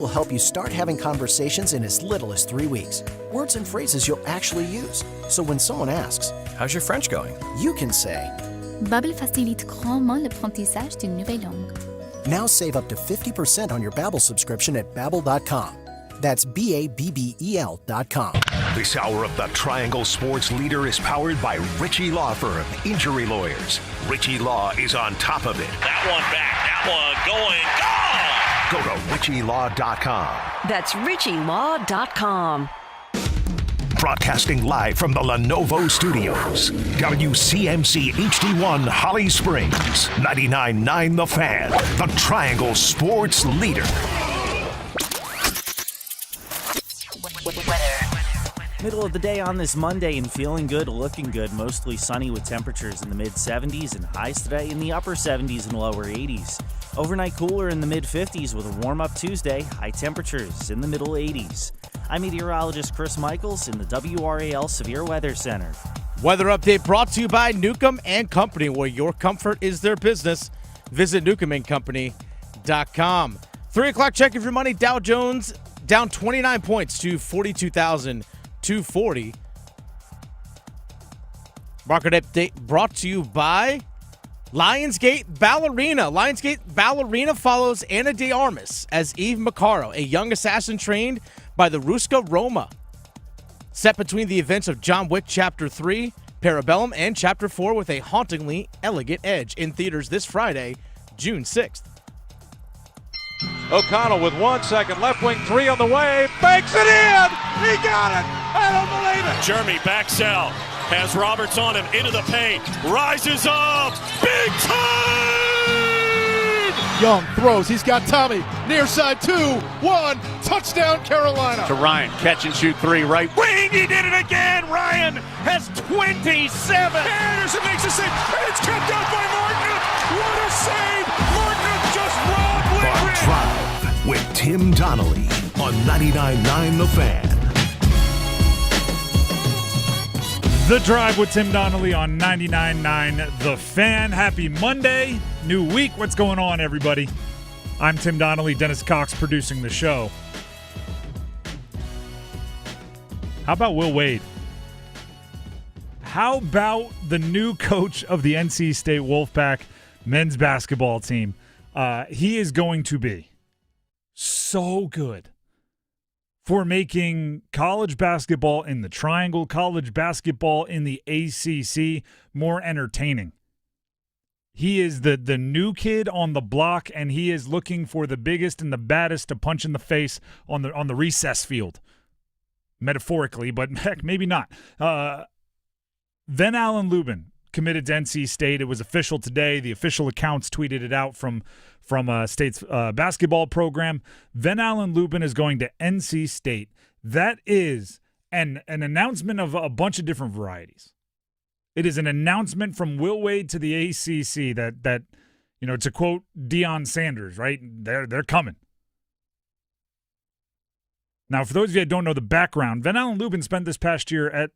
will help you start having conversations in as little as 3 weeks. Words and phrases you'll actually use. So when someone asks, "How's your French going?" you can say, Babbel facilite grandement l'apprentissage d'une nouvelle langue. Now save up to 50% on your Babbel subscription at Babbel.com. That's Babbel.com. This hour of the Triangle Sports Leader is powered by Ritchie Law Firm, injury lawyers. Ritchie Law is on top of it. That one back, that one going, gone! Go to RitchieLaw.com. That's RitchieLaw.com. Broadcasting live from the Lenovo Studios. WCMC HD1 Holly Springs. 99.9 The Fan. The Triangle Sports Leader. Middle of the day on this Monday and feeling good, looking good. Mostly sunny with temperatures in the mid-70s and highs today in the upper 70s and lower 80s. Overnight cooler in the mid-50s with a warm-up Tuesday. High temperatures in the middle 80s. I'm meteorologist Chris Michaels in the WRAL Severe Weather Center. Weather update brought to you by Newcomb & Company, where your comfort is their business. Visit newcombandcompany.com. 3 o'clock check of your money. Dow Jones down 29 points to 42,240. Market update brought to you by Lionsgate Ballerina. Lionsgate Ballerina follows Ana de Armas as Eve Maccaro, a young assassin trained by the Ruska Roma. Set between the events of John Wick Chapter 3, Parabellum, and Chapter 4 with a hauntingly elegant edge. In theaters this Friday, June 6th. O'Connell with 1 second, left wing three on the way, banks it in! He got it! I don't believe it! Jeremy Baxell has Roberts on him into the paint, rises up, big time! Young throws, he's got Tommy, near side 2-1, touchdown Carolina. To Ryan, catch and shoot three, right wing, he did it again! Ryan has 27! Anderson makes a save, and it's kept out by Martin! What a save! Martin just robbed The Drive with Tim Donnelly on 99.9 The Fan. The Drive with Tim Donnelly on 99.9 The Fan. Happy Monday, new week. What's going on, everybody? I'm Tim Donnelly, Dennis Cox producing the show. How about Will Wade? How about the new coach of the NC State Wolfpack men's basketball team? He is going to be so good for making college basketball in the Triangle, college basketball in the ACC more entertaining. He is the new kid on the block, and he is looking for the biggest and the baddest to punch in the face on the recess field, metaphorically, but heck, maybe not. Ven-Allen Lubin committed to NC State. It was official today. The official accounts tweeted it out from State's basketball program. Ven-Allen Lubin is going to NC State. That is an announcement of a bunch of different varieties. It is an announcement from Will Wade to the ACC that to quote Deion Sanders, right? They're coming. Now, for those of you that don't know the background, Ven-Allen Lubin spent this past year at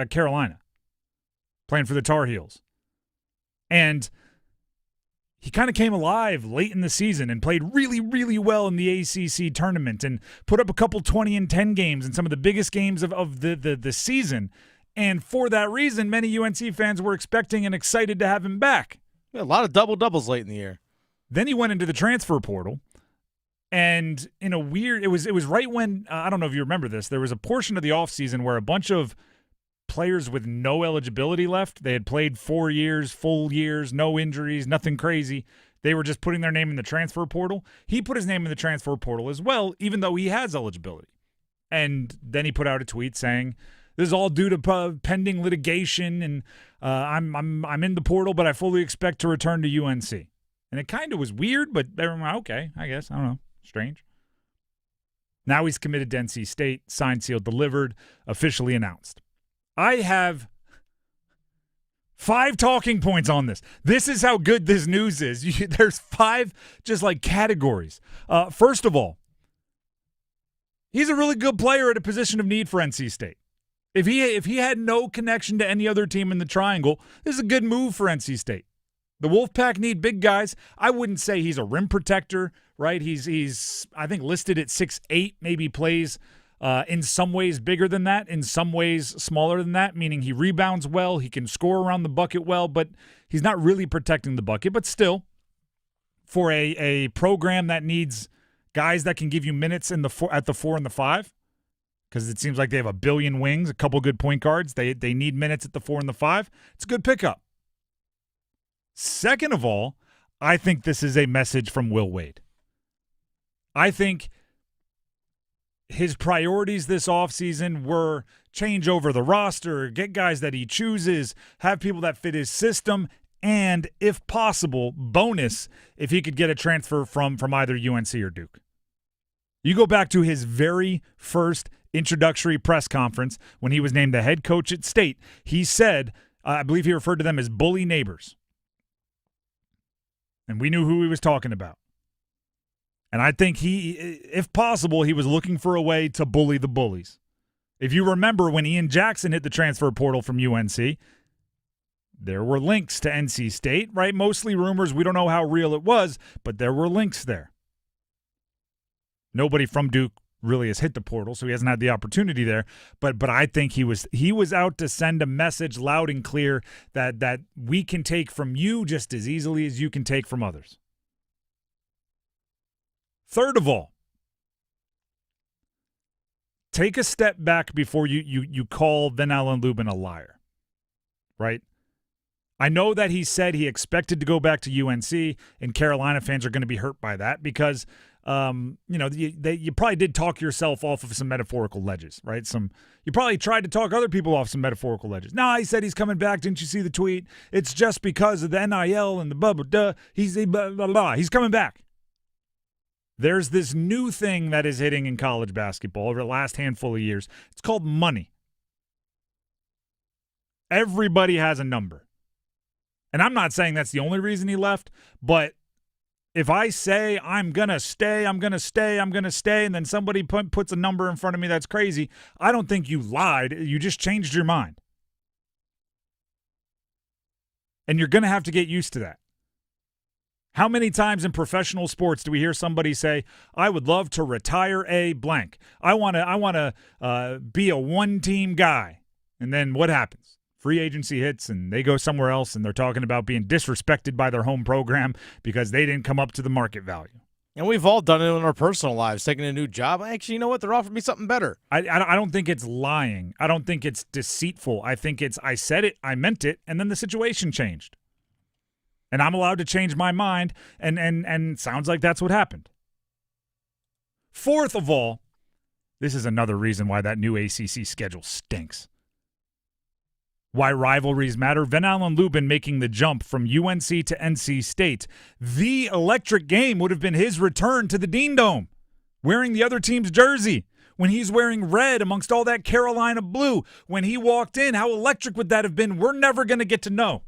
Carolina, playing for the Tar Heels. And he kind of came alive late in the season and played really, really well in the ACC tournament and put up a couple 20-10 games in some of the biggest games of the season. And for that reason, many UNC fans were expecting and excited to have him back. A lot of double-doubles late in the year. Then he went into the transfer portal. And in a weird – it was right when I don't know if you remember this. There was a portion of the offseason where a bunch of players with no eligibility left. They had played 4 years, full years, no injuries, nothing crazy. They were just putting their name in the transfer portal. He put his name in the transfer portal as well, even though he has eligibility. And then he put out a tweet saying, "This is all due to pending litigation, and I'm in the portal, but I fully expect to return to UNC." And it kind of was weird, but they were okay, I guess. I don't know. Strange. Now he's committed to NC State, signed, sealed, delivered, officially announced. I have 5 talking points on this. This is how good this news is. There's 5 just like categories. First of all, he's a really good player at a position of need for NC State. If he had no connection to any other team in the Triangle, this is a good move for NC State. The Wolfpack need big guys. I wouldn't say he's a rim protector, right? He's I think listed at 6'8", maybe plays in some ways bigger than that, in some ways smaller than that, meaning he rebounds well, he can score around the bucket well, but he's not really protecting the bucket. But still, for a program that needs guys that can give you minutes at the 4 and the 5, because it seems like they have a billion wings, a couple good point guards, they need minutes at the 4 and the 5, it's a good pickup. Second of all, I think this is a message from Will Wade. I think his priorities this offseason were change over the roster, get guys that he chooses, have people that fit his system, and, if possible, bonus if he could get a transfer from either UNC or Duke. You go back to his very first introductory press conference when he was named the head coach at State. He said, I believe he referred to them as bully neighbors. And we knew who he was talking about. And I think he, if possible, he was looking for a way to bully the bullies. If you remember when Ian Jackson hit the transfer portal from UNC, there were links to NC State, right? Mostly rumors. We don't know how real it was, but there were links there. Nobody from Duke really has hit the portal, so he hasn't had the opportunity there. But I think he was out to send a message loud and clear that we can take from you just as easily as you can take from others. Third of all, take a step back before you call Ven-Allen Lubin a liar, right? I know that he said he expected to go back to UNC, and Carolina fans are going to be hurt by that because you probably did talk yourself off of some metaphorical ledges, right? You probably tried to talk other people off some metaphorical ledges. No, he said he's coming back. Didn't you see the tweet? It's just because of the NIL and the blah, blah, blah. He's blah, blah, blah. He's coming back. There's this new thing that is hitting in college basketball over the last handful of years. It's called money. Everybody has a number. And I'm not saying that's the only reason he left, but if I say I'm going to stay, and then somebody puts a number in front of me that's crazy, I don't think you lied. You just changed your mind. And you're going to have to get used to that. How many times in professional sports do we hear somebody say, I would love to retire a blank. I want to be a one-team guy. And then what happens? Free agency hits and they go somewhere else and they're talking about being disrespected by their home program because they didn't come up to the market value. And we've all done it in our personal lives, taking a new job. Actually, you know what? They're offering me something better. I don't think it's lying. I don't think it's deceitful. I think it's I said it, I meant it, and then the situation changed. And I'm allowed to change my mind, and sounds like that's what happened. Fourth of all, this is another reason why that new ACC schedule stinks. Why rivalries matter. Ven-Allen Lubin making the jump from UNC to NC State. The electric game would have been his return to the Dean Dome, wearing the other team's jersey. When he's wearing red amongst all that Carolina blue. When he walked in, how electric would that have been? We're never going to get to know.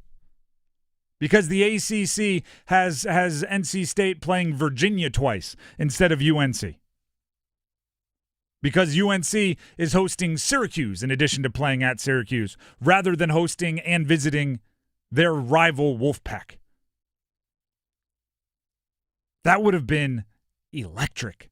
Because the ACC has NC State playing Virginia twice instead of UNC. Because UNC is hosting Syracuse in addition to playing at Syracuse, rather than hosting and visiting their rival Wolfpack. That would have been electric.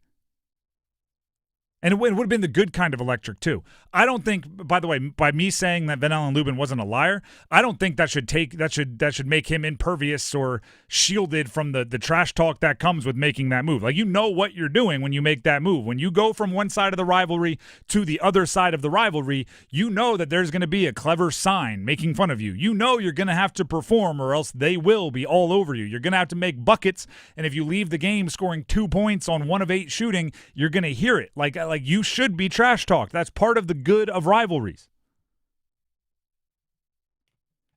And it would have been the good kind of electric, too. I don't think, by the way, by me saying that Ven-Allen Lubin wasn't a liar, I don't think that should make him impervious or shielded from the trash talk that comes with making that move. Like, you know what you're doing when you make that move. When you go from one side of the rivalry to the other side of the rivalry, you know that there's going to be a clever sign making fun of you. You know you're going to have to perform or else they will be all over you. You're going to have to make buckets, and if you leave the game scoring 2 points on 1 of 8 shooting, you're going to hear it. Like you should be trash talked. That's part of the good of rivalries.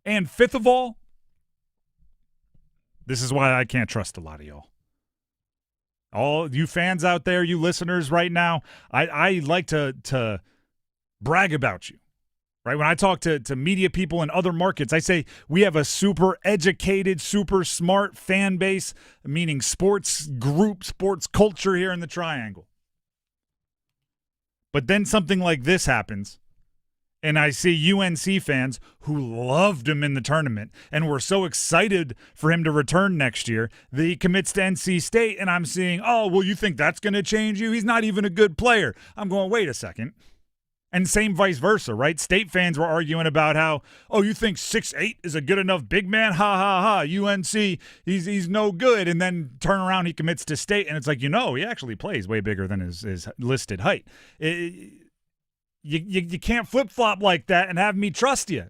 And fifth of all, this is why I can't trust a lot of y'all. All you fans out there, you listeners right now, I like to brag about you. Right? When I talk to media people in other markets, I say we have a super educated, super smart fan base, meaning sports group, sports culture here in the Triangle. But then something like this happens, And I see UNC fans who loved him in the tournament and were so excited for him to return next year that he commits to NC State. And I'm seeing, oh, well, you think that's going to change you? He's not even a good player. I'm going, wait a second. And same vice versa, right? State fans were arguing about how, oh, you think 6'8" is a good enough big man? Ha, ha, ha. UNC, he's no good. And then turn around, he commits to State. And it's like, he actually plays way bigger than his listed height. You can't flip-flop like that and have me trust you.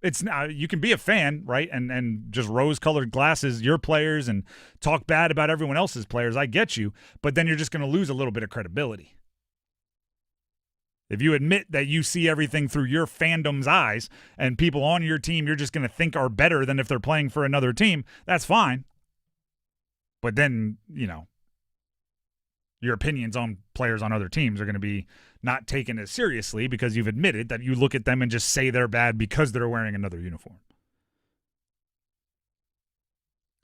It's you can be a fan, right, and just rose-colored glasses your players and talk bad about everyone else's players. I get you, but then you're just going to lose a little bit of credibility. If you admit that you see everything through your fandom's eyes and people on your team you're just going to think are better than if they're playing for another team, that's fine. But then, your opinions on players on other teams are going to be not taken as seriously because you've admitted that you look at them and just say they're bad because they're wearing another uniform.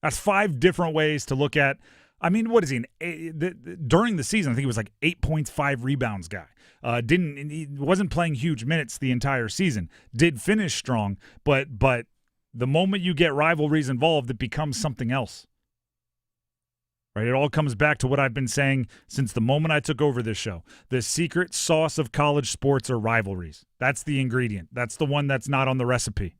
That's 5 different ways to look at. I mean, what is he? During the season, I think he was like 8 points, 5 rebounds guy. He wasn't playing huge minutes the entire season. Did finish strong, but the moment you get rivalries involved, it becomes something else. Right? It all comes back to what I've been saying since the moment I took over this show. The secret sauce of college sports are rivalries. That's the ingredient. That's the one that's not on the recipe.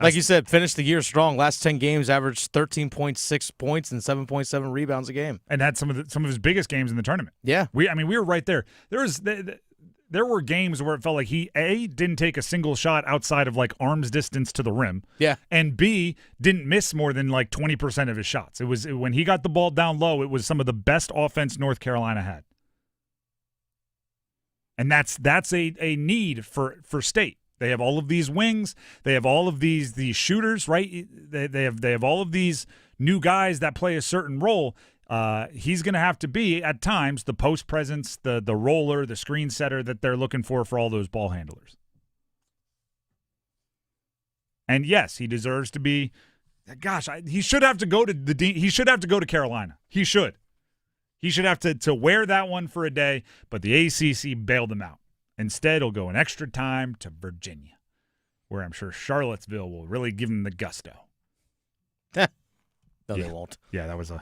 Like you said, finished the year strong. Last 10 games, averaged 13.6 points and 7.7 rebounds a game. And had some of his biggest games in the tournament. Yeah. We were right there. There were games where it felt like he, A, didn't take a single shot outside of like arm's distance to the rim. Yeah. And B, didn't miss more than like 20% of his shots. It was when he got the ball down low, it was some of the best offense North Carolina had. And that's a need for State. They have all of these wings. They have all of these shooters, right? They have all of these new guys that play a certain role. He's going to have to be, at times, the post presence, the roller, the screen setter that they're looking for all those ball handlers. And yes, he deserves to be. Gosh, he should have to go to he should have to go to Carolina. He should. He should have to wear that one for a day, but the ACC bailed him out. Instead, he'll go an extra time to Virginia, where I'm sure Charlottesville will really give him the gusto. No, they won't. Yeah, that was I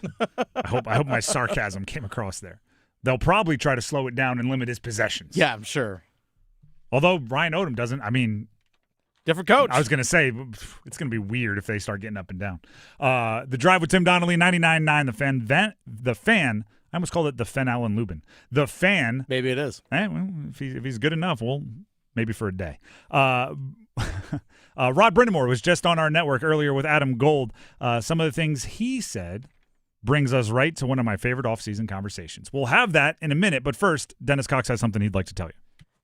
hope my sarcasm came across there. They'll probably try to slow it down and limit his possessions. Yeah, I'm sure. Although Ryan Odom doesn't. I mean, different coach. I was going to say it's going to be weird if they start getting up and down. The Drive with Tim Donnelly, 99.9 The Fan. I almost called it the Ven-Allen Lubin. The Fan. Maybe it is. Well, if he's good enough, well, maybe for a day. Rod Brind'Amour was just on our network earlier with Adam Gold. Some of the things he said brings us right to one of my favorite offseason conversations. We'll have that in a minute, but first, Dennis Cox has something he'd like to tell you.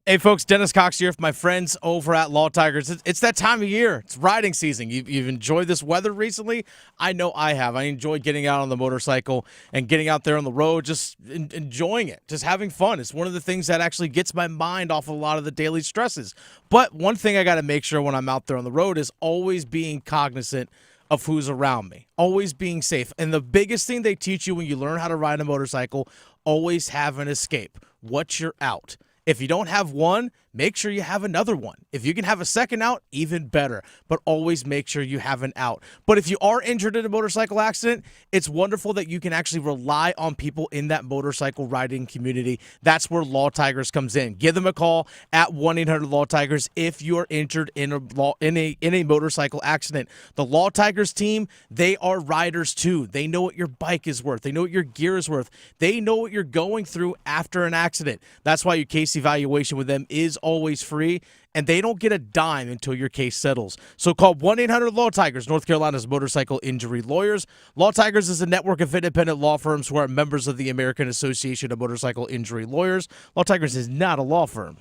Hey, folks, Dennis Cox here for my friends over at Law Tigers. It's that time of year. It's riding season. You've enjoyed this weather recently? I know I have. I enjoy getting out on the motorcycle and getting out there on the road, just enjoying it, just having fun. It's one of the things that actually gets my mind off a lot of the daily stresses. But one thing I got to make sure when I'm out there on the road is always being cognizant of who's around me, always being safe. And the biggest thing they teach you when you learn how to ride a motorcycle, always have an escape. What's your out? If you don't have one, make sure you have another one. If you can have a second out, even better. But always make sure you have an out. But if you are injured in a motorcycle accident, it's wonderful that you can actually rely on people in that motorcycle riding community. That's where Law Tigers comes in. Give them a call at 1-800-LAW-TIGERS if you're injured in a motorcycle accident. The Law Tigers team, they are riders too. They know what your bike is worth. They know what your gear is worth. They know what you're going through after an accident. That's why your case evaluation with them is always free, and they don't get a dime until your case settles. So call 1-800-LAW-TIGERS, North Carolina's motorcycle injury lawyers. Law Tigers is a network of independent law firms who are members of the American Association of Motorcycle Injury Lawyers. Law Tigers is not a law firm.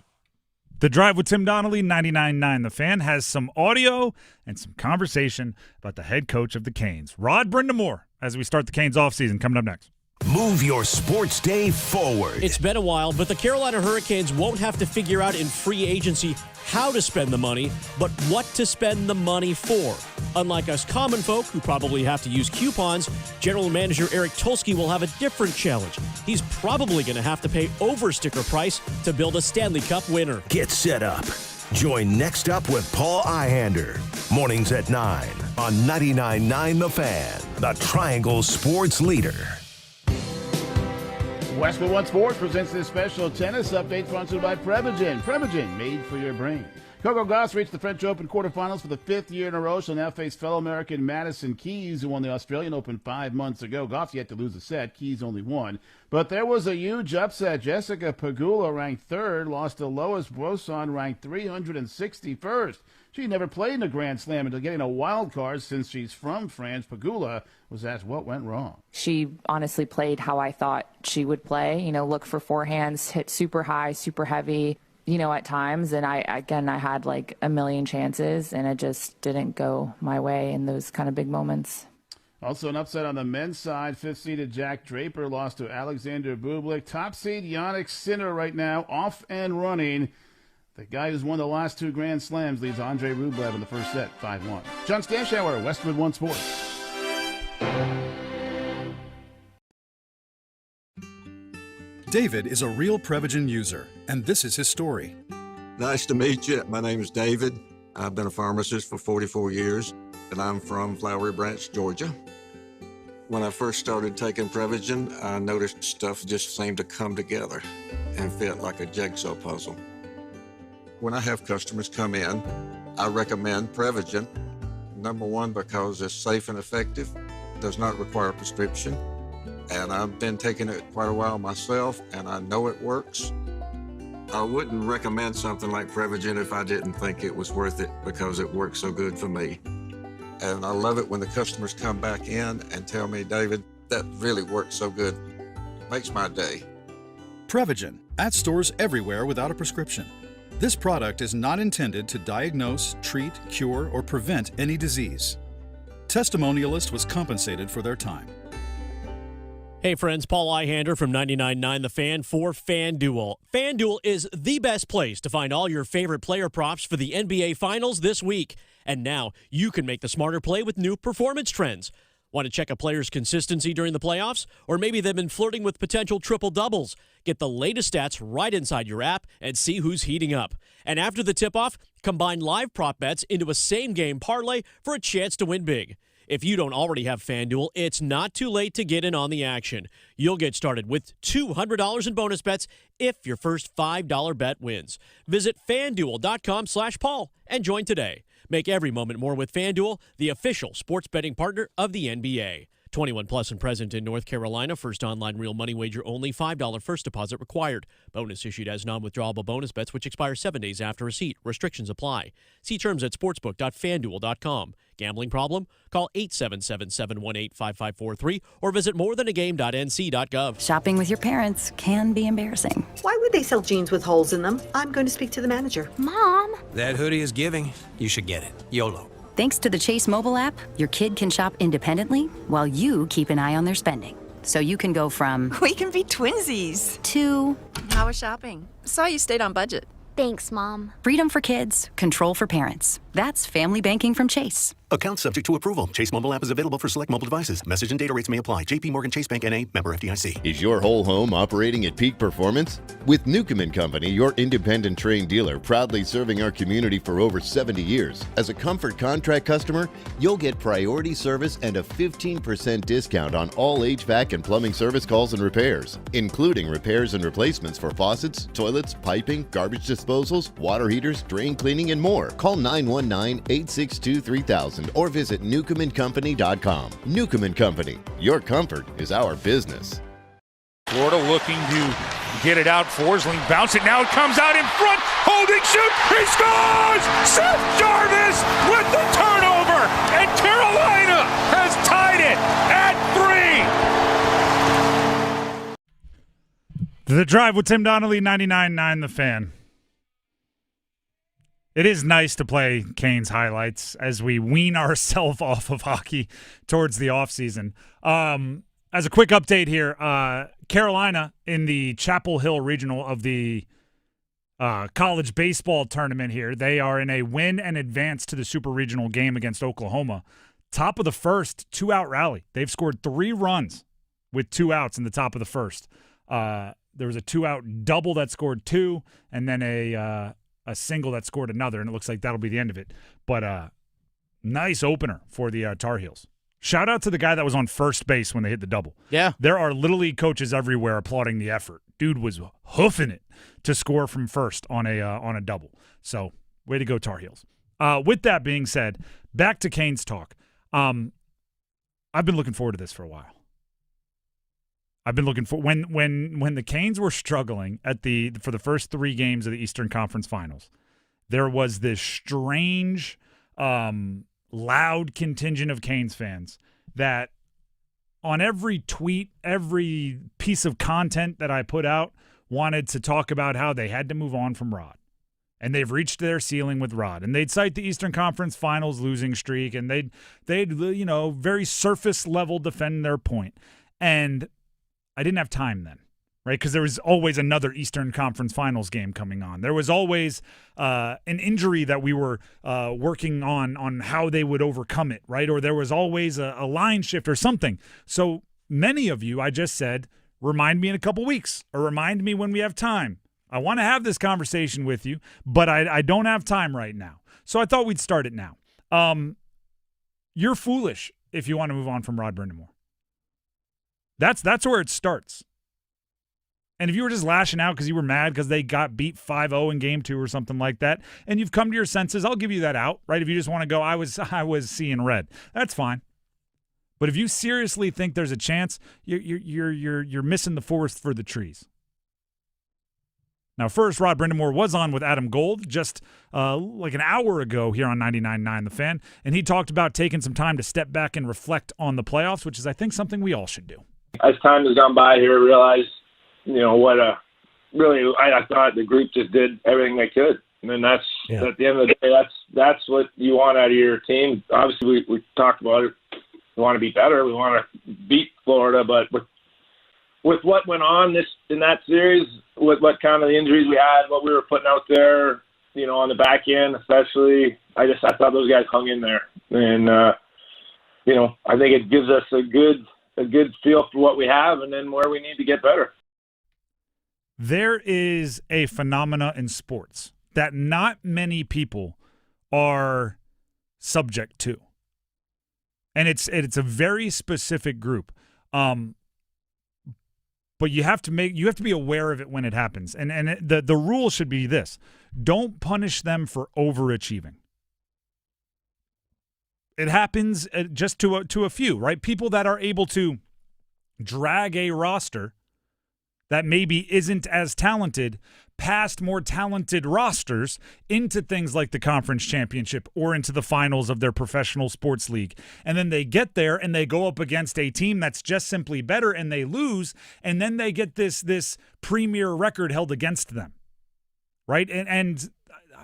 The Drive with Tim Donnelly, 99.9 The Fan, has some audio and some conversation about the head coach of the Canes, Rod Brind'Amour, as we start the Canes offseason, coming up next. Move your sports day forward. It's been a while, but the Carolina Hurricanes won't have to figure out in free agency how to spend the money, but what to spend the money for. Unlike us common folk who probably have to use coupons, General Manager Eric Tulsky will have a different challenge. He's probably going to have to pay over sticker price to build a Stanley Cup winner. Get set up. Join Next Up with Paul Ihander. Mornings at 9 on 99.9 The Fan, the Triangle Sports Leader. Westwood One Sports presents this special tennis update sponsored by Prevagen. Prevagen, made for your brain. Coco Gauff reached the French Open quarterfinals for the 5th year in a row. She'll now face fellow American Madison Keys, who won the Australian Open 5 months ago. Gauff's yet to lose a set. Keys only won. But there was a huge upset. Jessica Pegula, ranked 3rd, lost to Lois Brosson, ranked 361st. She never played in a Grand Slam until getting a wild card since she's from France. Pegula was asked what went wrong. She honestly played how I thought she would play. Look for forehands, hit super high, super heavy, at times. And I had like a million chances, and it just didn't go my way in those kind of big moments. Also an upset on the men's side. 5th-seeded Jack Draper lost to Alexander Bublik. Top seed Yannick Sinner right now off and running. The guy who's won the last 2 Grand Slams leads Andre Rublev in the first set, 5-1. John Stanshauer, Westwood One Sports. David is a real Prevagen user, and this is his story. Nice to meet you. My name is David. I've been a pharmacist for 44 years, and I'm from Flowery Branch, Georgia. When I first started taking Prevagen, I noticed stuff just seemed to come together and fit like a jigsaw puzzle. When I have customers come in, I recommend Prevagen. Number one, because it's safe and effective, does not require a prescription, and I've been taking it quite a while myself, and I know it works. I wouldn't recommend something like Prevagen if I didn't think it was worth it, because it works so good for me. And I love it when the customers come back in and tell me, David, that really works so good. Makes my day. Prevagen, at stores everywhere without a prescription. This product is not intended to diagnose, treat, cure, or prevent any disease. Testimonialist was compensated for their time. Hey friends, Paul Ihander from 99.9 The Fan for FanDuel. FanDuel is the best place to find all your favorite player props for the NBA Finals this week. And now you can make the smarter play with new performance trends. Want to check a player's consistency during the playoffs? Or maybe they've been flirting with potential triple-doubles? Get the latest stats right inside your app and see who's heating up. And after the tip-off, combine live prop bets into a same-game parlay for a chance to win big. If you don't already have FanDuel, it's not too late to get in on the action. You'll get started with $200 in bonus bets if your first $5 bet wins. Visit FanDuel.com/Paul and join today. Make every moment more with FanDuel, the official sports betting partner of the NBA. 21 plus and present in North Carolina. First online real money wager only. $5 first deposit required. Bonus issued as non-withdrawable bonus bets which expire 7 days after receipt. Restrictions apply. See terms at sportsbook.fanduel.com. Gambling problem? Call 877-718-5543 or visit morethanagame.nc.gov. Shopping with your parents can be embarrassing. Why would they sell jeans with holes in them? I'm going to speak to the manager. Mom! That hoodie is giving. You should get it. YOLO. Thanks to the Chase mobile app, your kid can shop independently while you keep an eye on their spending. So you can go from... We can be twinsies. ...to... How was shopping? Saw you stayed on budget. Thanks, Mom. Freedom for kids, control for parents. That's family banking from Chase. Account subject to approval. Chase mobile app is available for select mobile devices. Message and data rates may apply. JP Morgan Chase Bank N.A. member FDIC. Is your whole home operating at peak performance? With Newcomb & Company, your independent Trane dealer, proudly serving our community for over 70 years. As a Comfort contract customer, you'll get priority service and a 15% discount on all HVAC and plumbing service calls and repairs, including repairs and replacements for faucets, toilets, piping, garbage disposals, water heaters, drain cleaning, and more. Call 919-862-3000 or visit newcombandcompany.com. Newcomb & Company, your comfort is our business. Florida looking to get it out. Forsling bounce it. Now it comes out in front. Holding shoot. He scores! Seth Jarvis with the turnover. And Carolina has tied it at 3. The Drive with Tim Donnelly, 99.9 The Fan. It is nice to play Canes highlights as we wean ourselves off of hockey towards the offseason. as a quick update here, Carolina in the Chapel Hill Regional of the college baseball tournament here. They are in a win and advance to the Super Regional game against Oklahoma. Top of the first, 2-out rally. They've scored 3 runs with 2 outs in the top of the first. There was a 2-out double that scored 2, and then a single that scored another, and it looks like that'll be the end of it. But nice opener for the Tar Heels. Shout out to the guy that was on first base when they hit the double. Yeah. There are Little League coaches everywhere applauding the effort. Dude was hoofing it to score from first on a double. So, way to go, Tar Heels. With that being said, back to Canes talk. I've been looking forward to this for a while. I've been looking for when the Canes were struggling for the first 3 games of the Eastern Conference Finals. There was this strange loud contingent of Canes fans that on every tweet, every piece of content that I put out wanted to talk about how they had to move on from Rod. And they've reached their ceiling with Rod. And they'd cite the Eastern Conference Finals losing streak, and they'd very surface level defend their point. And I didn't have time then. Right, because there was always another Eastern Conference Finals game coming on. There was always an injury that we were working on how they would overcome it, right? Or there was always a line shift or something. So many of you, I just said, remind me in a couple weeks or remind me when we have time. I want to have this conversation with you, but I don't have time right now. So I thought we'd start it now. You're foolish if you want to move on from Rod Brind'Amour. That's where it starts. And if you were just lashing out because you were mad because they got beat 5-0 in game 2 or something like that, and you've come to your senses, I'll give you that out, right? If you just want to go, I was seeing red, that's fine. But if you seriously think there's a chance, you're missing the forest for the trees. Now, first, Rod Brind'Amour was on with Adam Gold just like an hour ago here on 99.9 The Fan, and he talked about taking some time to step back and reflect on the playoffs, which is, I think, something we all should do. As time has gone by here, I realized I thought the group just did everything they could. And that's at the end of the day, that's what you want out of your team. Obviously, we talked about it. We want to be better. We want to beat Florida, but with what went on in that series, with what kind of the injuries we had, what we were putting out there, on the back end, especially, I thought those guys hung in there. And I think it gives us a good feel for what we have and then where we need to get better. There is a phenomena in sports that not many people are subject to. And it's a very specific group. But you have to be aware of it when it happens. And the rule should be this: don't punish them for overachieving. It happens just to a few, right? People that are able to drag a roster that maybe isn't as talented past more talented rosters into things like the conference championship or into the finals of their professional sports league. And then they get there and they go up against a team that's just simply better and they lose, and then they get this premier record held against them, right? And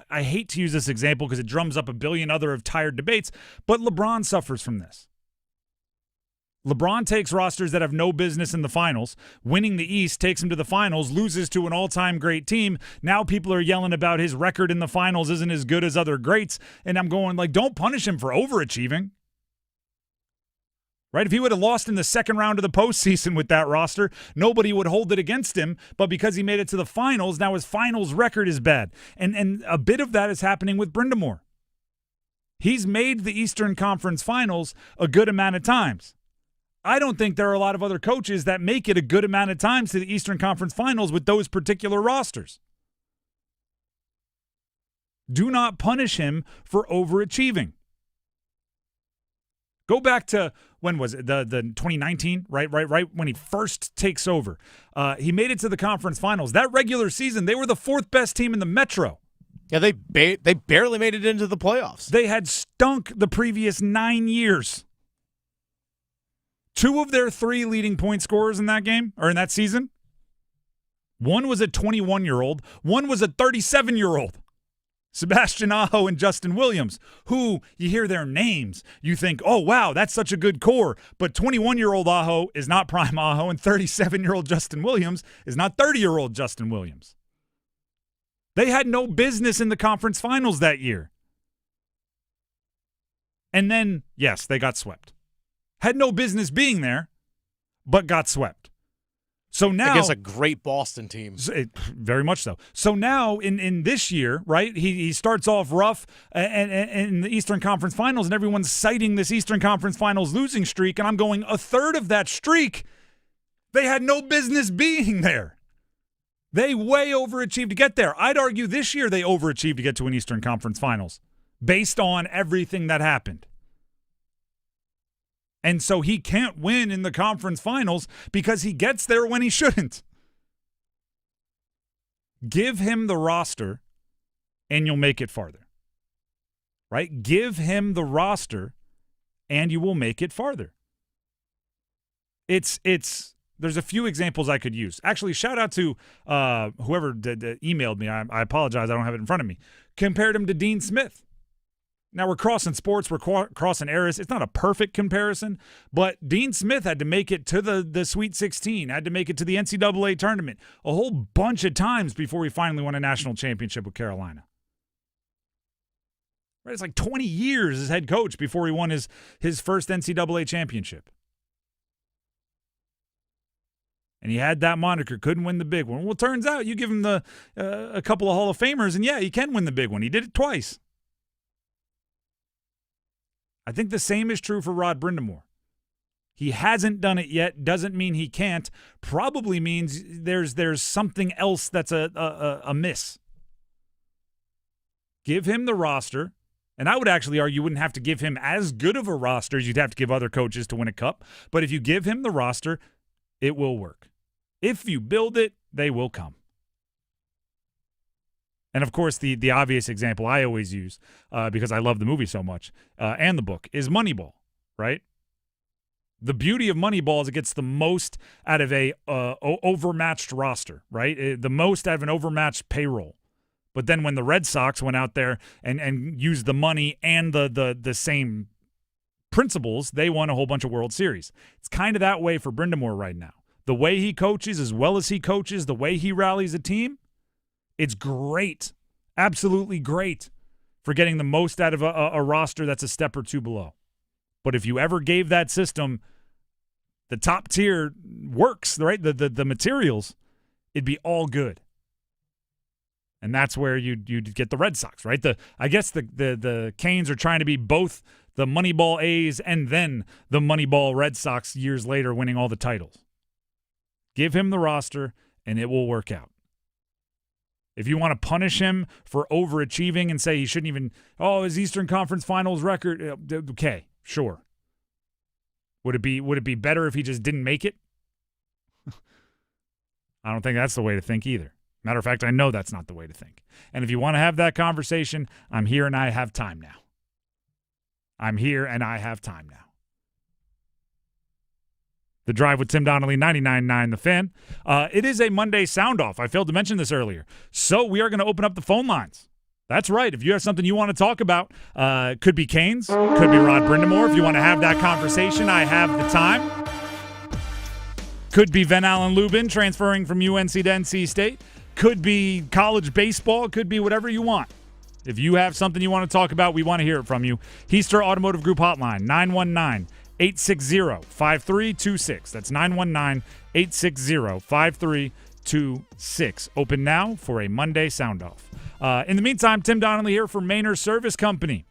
I hate to use this example because it drums up a billion other of tired debates, but LeBron suffers from this. LeBron takes rosters that have no business in the finals, winning the East, takes them to the finals, loses to an all-time great team. Now people are yelling about his record in the finals isn't as good as other greats, and I'm going don't punish him for overachieving. Right? If he would have lost in the second round of the postseason with that roster, nobody would hold it against him, but because he made it to the finals, now his finals record is bad. And a bit of that is happening with Brind'Amour. He's made the Eastern Conference Finals a good amount of times. I don't think there are a lot of other coaches that make it a good amount of times to the Eastern Conference Finals with those particular rosters. Do not punish him for overachieving. Go back to, when was it, the 2019, right when he first takes over. He made it to the conference finals. That regular season, they were the 4th best team in the Metro. Yeah, they barely made it into the playoffs. They had stunk the previous 9 years. 2 of their 3 leading point scorers in that game, or in that season, one was a 21-year-old, one was a 37-year-old. Sebastian Aho and Justin Williams, who you hear their names, you think, oh, wow, that's such a good core. But 21-year-old Aho is not prime Aho, and 37-year-old Justin Williams is not 30-year-old Justin Williams. They had no business in the conference finals that year. And then, yes, they got swept. Had no business being there, but got swept. So now, against a great Boston team. Very much so. So now in this year, right, he starts off rough and in the Eastern Conference Finals, and everyone's citing this Eastern Conference Finals losing streak, and I'm going, a third of that streak, they had no business being there. They way overachieved to get there. I'd argue this year they overachieved to get to an Eastern Conference Finals based on everything that happened. And so he can't win in the conference finals because he gets there when he shouldn't. Give him the roster and you'll make it farther. Right? Give him the roster and you will make it farther. There's a few examples I could use. Actually, shout out to whoever emailed me. I apologize. I don't have it in front of me. Compared him to Dean Smith. Now, we're crossing sports, we're crossing eras. It's not a perfect comparison, but Dean Smith had to make it to the Sweet 16, had to make it to the NCAA tournament a whole bunch of times before he finally won a national championship with Carolina. Right? It's like 20 years as head coach before he won his first NCAA championship. And he had that moniker, couldn't win the big one. Well, it turns out you give him a couple of Hall of Famers, and yeah, he can win the big one. He did it twice. I think the same is true for Rod Brind'Amour. He hasn't done it yet, doesn't mean he can't. Probably means there's something else that's a miss. Give him the roster, and I would actually argue you wouldn't have to give him as good of a roster as you'd have to give other coaches to win a cup. But if you give him the roster, it will work. If you build it, they will come. And, of course, the obvious example I always use, because I love the movie so much, and the book, is Moneyball, right? The beauty of Moneyball is it gets the most out of a overmatched roster, right? The most out of an overmatched payroll. But then when the Red Sox went out there and used the money and the same principles, they won a whole bunch of World Series. It's kind of that way for Brind'Amour right now. The way he coaches, as well as he coaches, the way he rallies a team, it's great, absolutely great for getting the most out of a roster that's a step or two below. But if you ever gave that system the top tier works, right, the materials, it'd be all good. And that's where you'd get the Red Sox, right? I guess the Canes are trying to be both the Moneyball A's and then the Moneyball Red Sox years later winning all the titles. Give him the roster, and it will work out. If you want to punish him for overachieving and say he shouldn't even, his Eastern Conference Finals record, okay, sure. Would it be better if he just didn't make it? I don't think that's the way to think either. Matter of fact, I know that's not the way to think. And if you want to have that conversation, I'm here and I have time now. I'm here and I have time now. The Drive with Tim Donnelly, 99.9 The Fan. It is a Monday Soundoff. I failed to mention this earlier. So we are going to open up the phone lines. That's right. If you have something you want to talk about, could be Canes, could be Rod Brind'Amour. If you want to have that conversation, I have the time. Could be Ven-Allen Lubin transferring from UNC to NC State. Could be college baseball. Could be whatever you want. If you have something you want to talk about, we want to hear it from you. Heister Automotive Group Hotline, 919-860-5326. That's 919-860-5326. Open now for a Monday Soundoff. In the meantime, Tim Donnelly here for Maynard Service Company.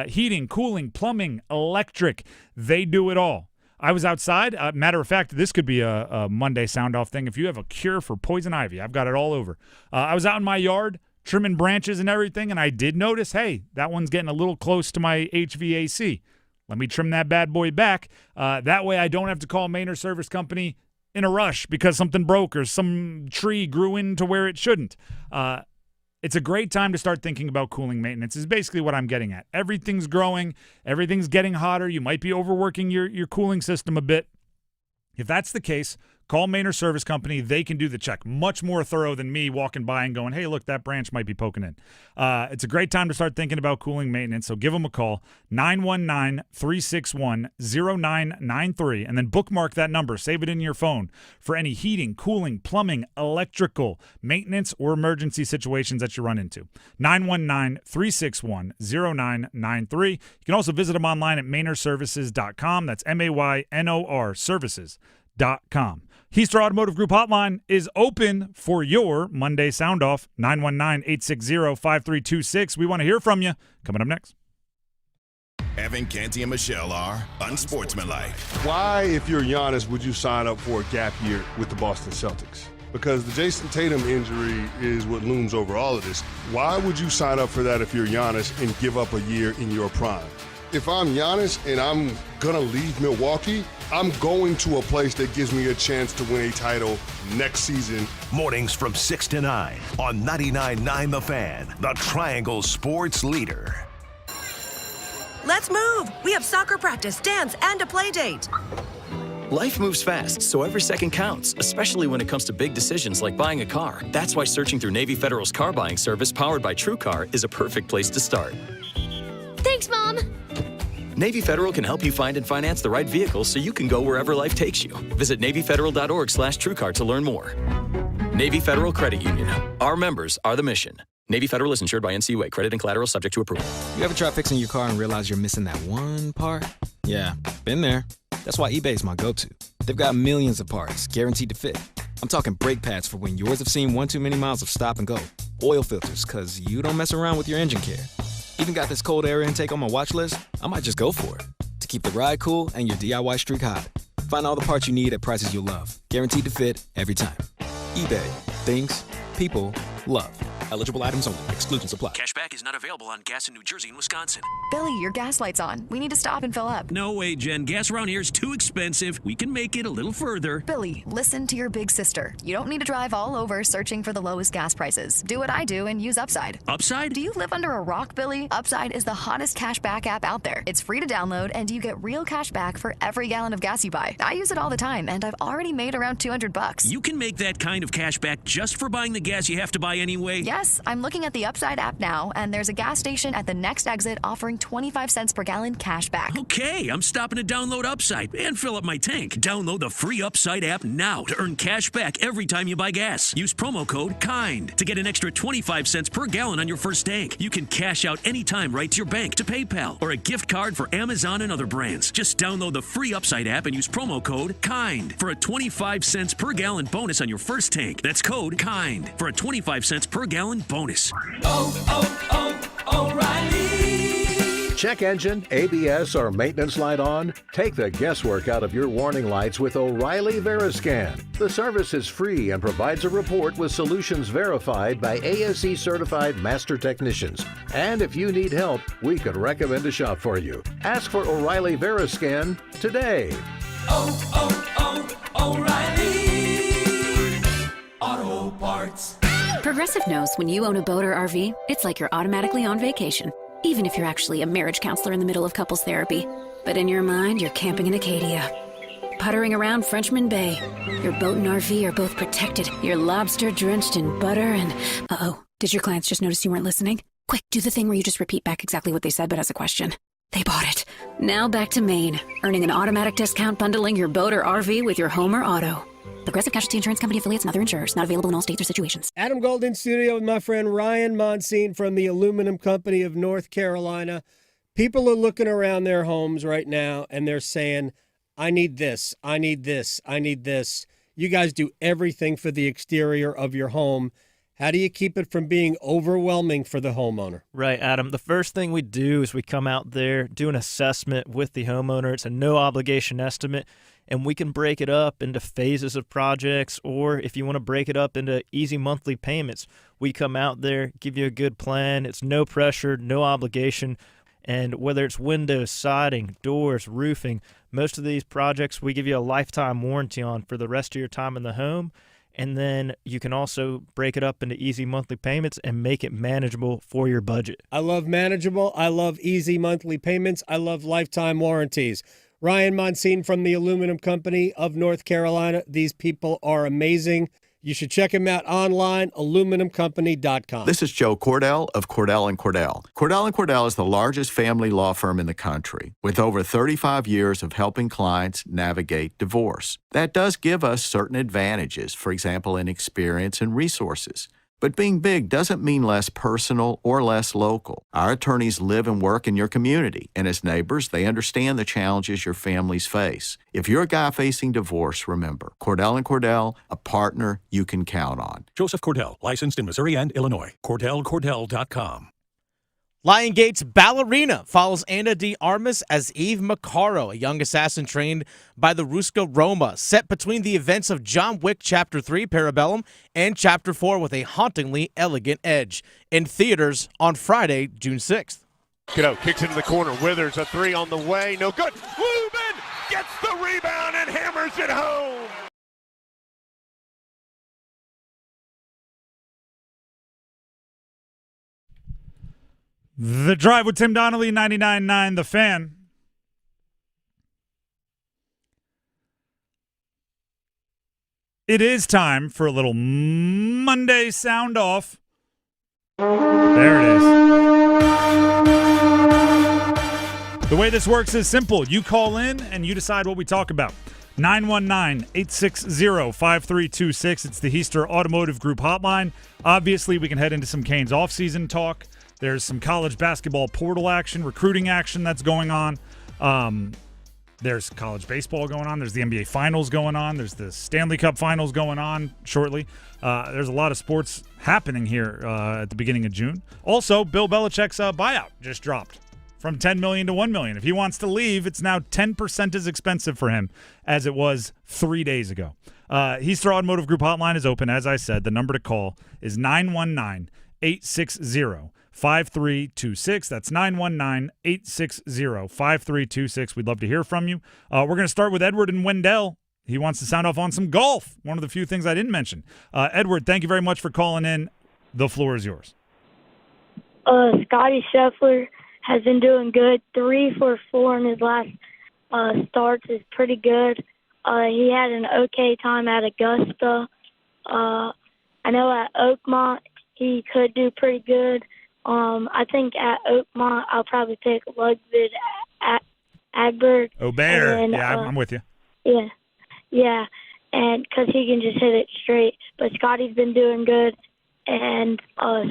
Heating, cooling, plumbing, electric. They do it all. I was outside. Matter of fact, this could be a Monday Soundoff thing. If you have a cure for poison ivy, I've got it all over. I was out in my yard trimming branches and everything, and I did notice, hey, that one's getting a little close to my HVAC. Let me trim that bad boy back. That way I don't have to call Maynard Service Company in a rush because something broke or some tree grew into where it shouldn't. It's a great time to start thinking about cooling maintenance is basically what I'm getting at. Everything's growing. Everything's getting hotter. You might be overworking your cooling system a bit. If that's the case, Call Maynard Service Company. They can do the check. Much more thorough than me walking by and going, hey, look, that branch might be poking in. It's a great time to start thinking about cooling maintenance, so give them a call, 919-361-0993, and then bookmark that number. Save it in your phone for any heating, cooling, plumbing, electrical, maintenance, or emergency situations that you run into. 919-361-0993. You can also visit them online at MaynardServices.com. That's MAYNOR Services.com. Heaster Automotive Group hotline is open for your Monday Sound Off, 919-860-5326. We want to hear from you. Coming up next. Evan, Canty, and Michelle are unsportsmanlike. Why, if you're Giannis, would you sign up for a gap year with the Boston Celtics? Because the Jason Tatum injury is what looms over all of this. Why would you sign up for that if you're Giannis and give up a year in your prime? If I'm Giannis and I'm going to leave Milwaukee, I'm going to a place that gives me a chance to win a title next season. Mornings from 6 to 9 on 99.9 The Fan, the Triangle Sports Leader. Let's move. We have soccer practice, dance, and a play date. Life moves fast, so every second counts, especially when it comes to big decisions like buying a car. That's why searching through Navy Federal's car buying service powered by TrueCar is a perfect place to start. Thanks, Mom. Navy Federal can help you find and finance the right vehicle so you can go wherever life takes you. Visit NavyFederal.org/TrueCar to learn more. Navy Federal Credit Union. Our members are the mission. Navy Federal is insured by NCUA. Credit and collateral subject to approval. You ever try fixing your car and realize you're missing that one part? Yeah, been there. That's why eBay's my go-to. They've got millions of parts, guaranteed to fit. I'm talking brake pads for when yours have seen one too many miles of stop and go. Oil filters, because you don't mess around with your engine care. Even got this cold air intake on my watch list. I might just go for it. To keep the ride cool and your DIY streak hot. Find all the parts you need at prices you'll love. Guaranteed to fit every time. eBay. Things people love. Eligible items only. Exclusions apply. Cashback is not available on gas in New Jersey and Wisconsin. Billy, your gas light's on. We need to stop and fill up. No way, Jen. Gas around here is too expensive. We can make it a little further. Billy, listen to your big sister. You don't need to drive all over searching for the lowest gas prices. Do what I do and use Upside. Upside? Do you live under a rock, Billy? Upside is the hottest cashback app out there. It's free to download, and you get real cash back for every gallon of gas you buy. I use it all the time, and I've already made around $200. You can make that kind of cash back just for buying the gas you have to buy anyway? Yes, I'm looking at the Upside app now, and there's a gas station at the next exit offering 25 cents per gallon cash back. Okay, I'm stopping to download Upside and fill up my tank. Download the free Upside app now to earn cash back every time you buy gas. Use promo code KIND to get an extra 25 cents per gallon on your first tank. You can cash out anytime right to your bank, to PayPal, or a gift card for Amazon and other brands. Just download the free Upside app and use promo code KIND for a 25 cents per gallon bonus on your first tank. That's code KIND for a 25 cents per gallon bonus. O'Reilly. Check engine, ABS, or maintenance light on? Take the guesswork out of your warning lights with O'Reilly Veriscan. The service is free and provides a report with solutions verified by ASE certified master technicians. And if you need help, we could recommend a shop for you. Ask for O'Reilly Veriscan today. O'Reilly Auto Parts. Progressive knows when you own a boat or RV, it's like you're automatically on vacation, even if you're actually a marriage counselor in the middle of couples therapy. But in your mind, you're camping in Acadia, puttering around Frenchman Bay. Your boat and RV are both protected. You're lobster drenched in butter and... Uh-oh, did your clients just notice you weren't listening? Quick, do the thing where you just repeat back exactly what they said, but as a question. They bought it. Now back to Maine, earning an automatic discount bundling your boat or RV with your home or auto. Progressive Casualty Insurance Company affiliates and other insurers. Not available in all states or situations. Adam Gold in studio with my friend Ryan Monsine from the Aluminum Company of North Carolina. People are looking around their homes right now, and they're saying, I need this, I need this, I need this. You guys do everything for the exterior of your home. How do you keep it from being overwhelming for the homeowner? Right, Adam. The first thing we do is we come out there, do an assessment with the homeowner. It's a no-obligation estimate, and we can break it up into phases of projects, or if you want to break it up into easy monthly payments, we come out there, give you a good plan. It's no pressure, no obligation, and whether it's windows, siding, doors, roofing, most of these projects we give you a lifetime warranty on for the rest of your time in the home. And then you can also break it up into easy monthly payments and make it manageable for your budget. I love manageable. I love easy monthly payments. I love lifetime warranties. Ryan Monsine from the Aluminum Company of North Carolina. These people are amazing. You should check them out online, aluminumcompany.com. This is Joe Cordell of Cordell & Cordell. Cordell & Cordell is the largest family law firm in the country with over 35 years of helping clients navigate divorce. That does give us certain advantages, for example, in experience and resources. But being big doesn't mean less personal or less local. Our attorneys live and work in your community, and as neighbors, they understand the challenges your families face. If you're a guy facing divorce, remember, Cordell & Cordell, a partner you can count on. Joseph Cordell, licensed in Missouri and Illinois. CordellCordell.com. Lion Gate's Ballerina follows Ana de Armas as Eve Maccaro, a young assassin trained by the Ruska Roma, set between the events of John Wick Chapter 3, Parabellum, and Chapter 4 with a hauntingly elegant edge. In theaters on Friday, June 6th. Kiddo kicks into the corner. Withers, a three on the way. No good. Lubin gets the rebound and hammers it home. The Drive with Tim Donnelly, 99.9 The Fan. It is time for a little Monday sound off. There it is. The way this works is simple. You call in and you decide what we talk about. 919-860-5326. It's the Heister Automotive Group hotline. Obviously, we can head into some Canes offseason talk. There's some college basketball portal action, recruiting action that's going on. There's college baseball going on. There's the NBA Finals going on. There's the Stanley Cup Finals going on shortly. There's a lot of sports happening here at the beginning of June. Also, Bill Belichick's buyout just dropped from $10 million to $1 million. If he wants to leave, it's now 10% as expensive for him as it was 3 days ago. Heister Automotive Group hotline is open. As I said, the number to call is 919-860-5326. That's 919-860-5326. We'd love to hear from you. We're going to start with Edward in Wendell. He wants to sound off on some golf, one of the few things I didn't mention. Edward, thank you very much for calling in. The floor is yours. Scotty Scheffler has been doing good. 3 for 4 in his last starts is pretty good. He had an okay time at Augusta. I know at Oakmont he could do pretty good. I think at Oakmont I'll probably pick Ludwig Agberg. Aubert. Yeah, I'm with you. Yeah, and because he can just hit it straight. But Scotty's been doing good, and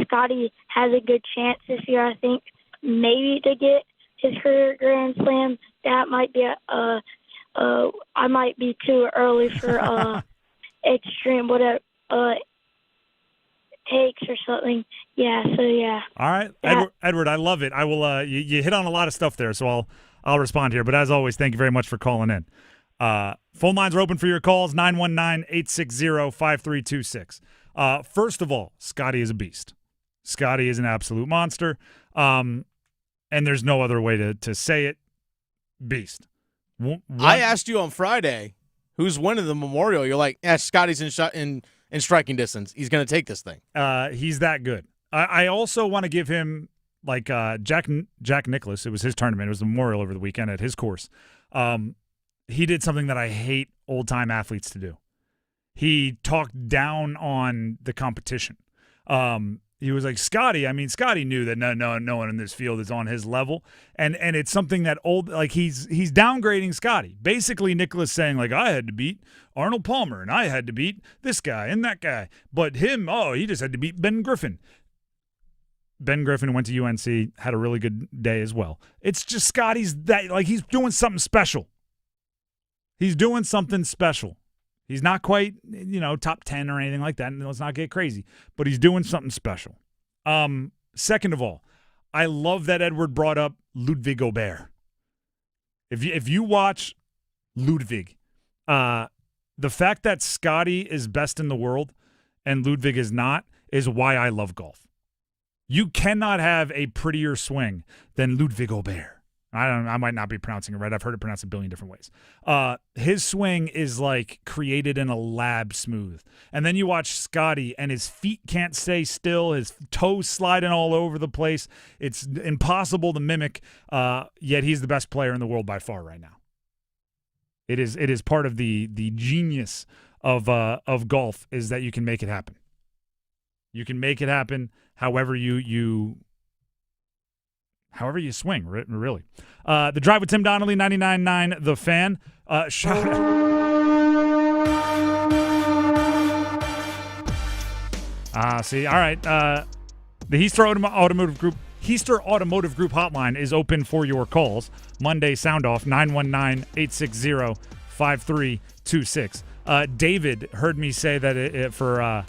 Scotty has a good chance this year, I think, maybe to get his career Grand Slam. That might be I might be too early for extreme whatever takes or something. Yeah, so yeah. All right, Edward, I love it. I will. You hit on a lot of stuff there, so I'll respond here. But as always, thank you very much for calling in. Phone lines are open for your calls, 919-860-5326. First of all, Scotty is a beast. Scotty is an absolute monster. And there's no other way to say it. Beast. I asked you on Friday who's winning the Memorial. You're like, Scotty's in striking distance. He's going to take this thing. He's that good. I also want to give him, like Jack Nicklaus. It was his tournament. It was the Memorial over the weekend at his course. He did something that I hate old-time athletes to do. He talked down on the competition. He was like, Scotty knew that no one in this field is on his level. And it's something that he's downgrading Scotty. Basically, Nicklaus saying, like, I had to beat Arnold Palmer, and I had to beat this guy and that guy. But him, he just had to beat Ben Griffin. Ben Griffin went to UNC, had a really good day as well. It's just Scotty's he's doing something special. He's doing something special. He's not quite, top 10 or anything like that. And let's not get crazy. But he's doing something special. Second of all, I love that Edward brought up Ludwig Aubert. If you watch Ludwig, the fact that Scotty is best in the world and Ludwig is not is why I love golf. You cannot have a prettier swing than Ludwig Aubert. I might not be pronouncing it right. I've heard it pronounced a billion different ways. His swing is like created in a lab smooth. And then you watch Scotty and his feet can't stay still. His toes sliding all over the place. It's impossible to mimic, yet he's the best player in the world by far right now. It is part of the genius of golf is that you can make it happen. You can make it happen however you swing, really. The Drive with Tim Donnelly, 99.9 The Fan. See, all right. The Heister Automotive Group hotline is open for your calls. Monday Soundoff, 919-860-5326. David heard me say that for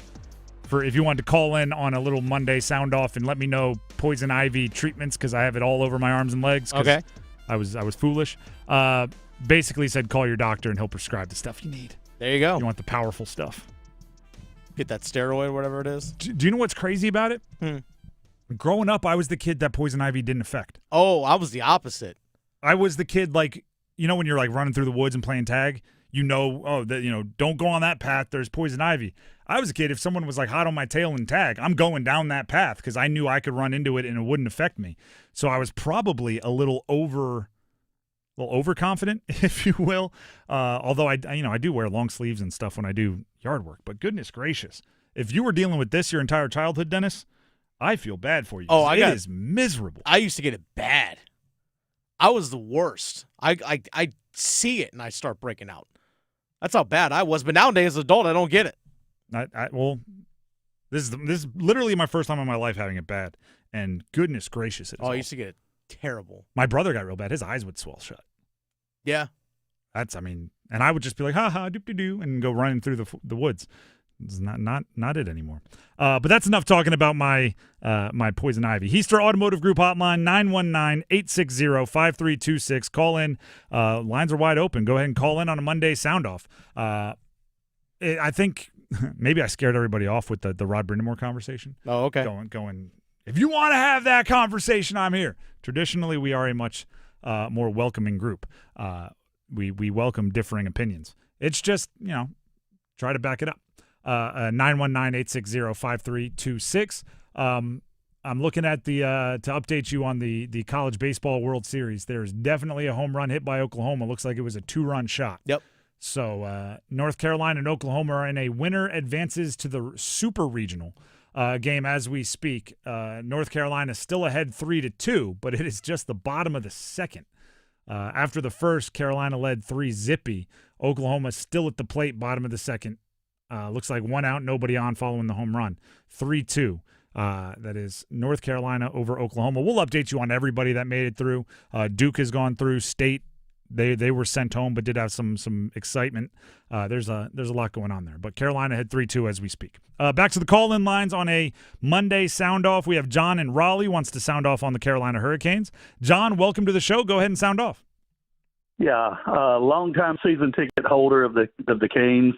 if you wanted to call in on a little Monday Soundoff and let me know poison ivy treatments because I have it all over my arms and legs. Okay. I was foolish. Basically said call your doctor and he'll prescribe the stuff you need. There you go. You want the powerful stuff. Get that steroid, whatever it is. Do you know what's crazy about it? Growing up, I was the kid that poison ivy didn't affect. Oh, I was the opposite. I was the kid when you're like running through the woods and playing tag, don't go on that path. There's poison ivy. I was a kid. If someone was like hot on my tail in tag, I'm going down that path because I knew I could run into it and it wouldn't affect me. So I was probably a little overconfident, if you will. Although I do wear long sleeves and stuff when I do yard work. But goodness gracious, if you were dealing with this your entire childhood, Dennis, I feel bad for you. Oh, it is miserable. I used to get it bad. I was the worst. I see it and I start breaking out. That's how bad I was. But nowadays, as an adult, I don't get it. This is literally my first time in my life having it bad, and goodness gracious, I used to get it terrible. My brother got real bad. His eyes would swell shut. Yeah, and I would just be like, ha ha, doop doo doo, and go running through the woods. It's not it anymore. But that's enough talking about my poison ivy. Heister Automotive Group hotline 919-860-5326. Call in. Lines are wide open. Go ahead and call in on a Monday Soundoff. I think maybe I scared everybody off with the Rod Brind'Amour conversation. Oh, okay. Going. If you want to have that conversation, I'm here. Traditionally, we are a much more welcoming group. We welcome differing opinions. It's just try to back it up. 919-860-5326. I'm looking at to update you on the College Baseball World Series. There's definitely a home run hit by Oklahoma. Looks like it was a 2-run shot. Yep. So North Carolina and Oklahoma are in a winner advances to the Super Regional game as we speak. North Carolina still ahead 3-2, but it is just the bottom of the second. After the first, Carolina led 3-0. Oklahoma still at the plate, bottom of the second. Looks like 1 out, nobody on following the home run. 3-2. That is North Carolina over Oklahoma. We'll update you on everybody that made it through. Duke has gone through. State, they were sent home but did have some excitement. There's a lot going on there. But Carolina had 3-2 as we speak. Back to the call-in lines on a Monday Sound-Off. We have John in Raleigh wants to sound off on the Carolina Hurricanes. John, welcome to the show. Go ahead and sound off. Yeah, long-time season ticket holder of the Canes.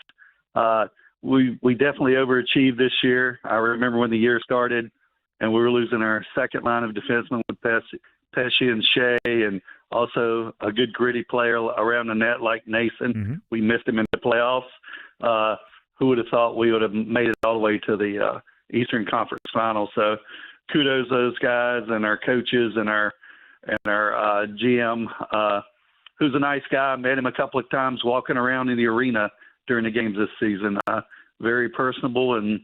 We definitely overachieved this year. I remember when the year started and we were losing our second line of defensemen with Pesci and Shea, and also a good gritty player around the net like Nason. Mm-hmm. We missed him in the playoffs. Who would have thought we would have made it all the way to the Eastern Conference Final? So kudos to those guys and our coaches and our GM, who's a nice guy. I met him a couple of times walking around in the arena during the games this season. Very personable and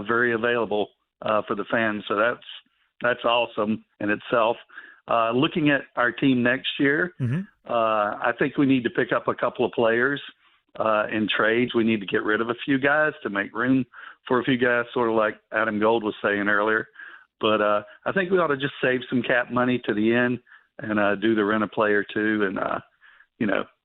very available for the fans. So that's awesome in itself. Looking at our team next year, I think we need to pick up a couple of players in trades. We need to get rid of a few guys to make room for a few guys, sort of like Adam Gold was saying earlier. But I think we ought to just save some cap money to the end and do the rent a player too, and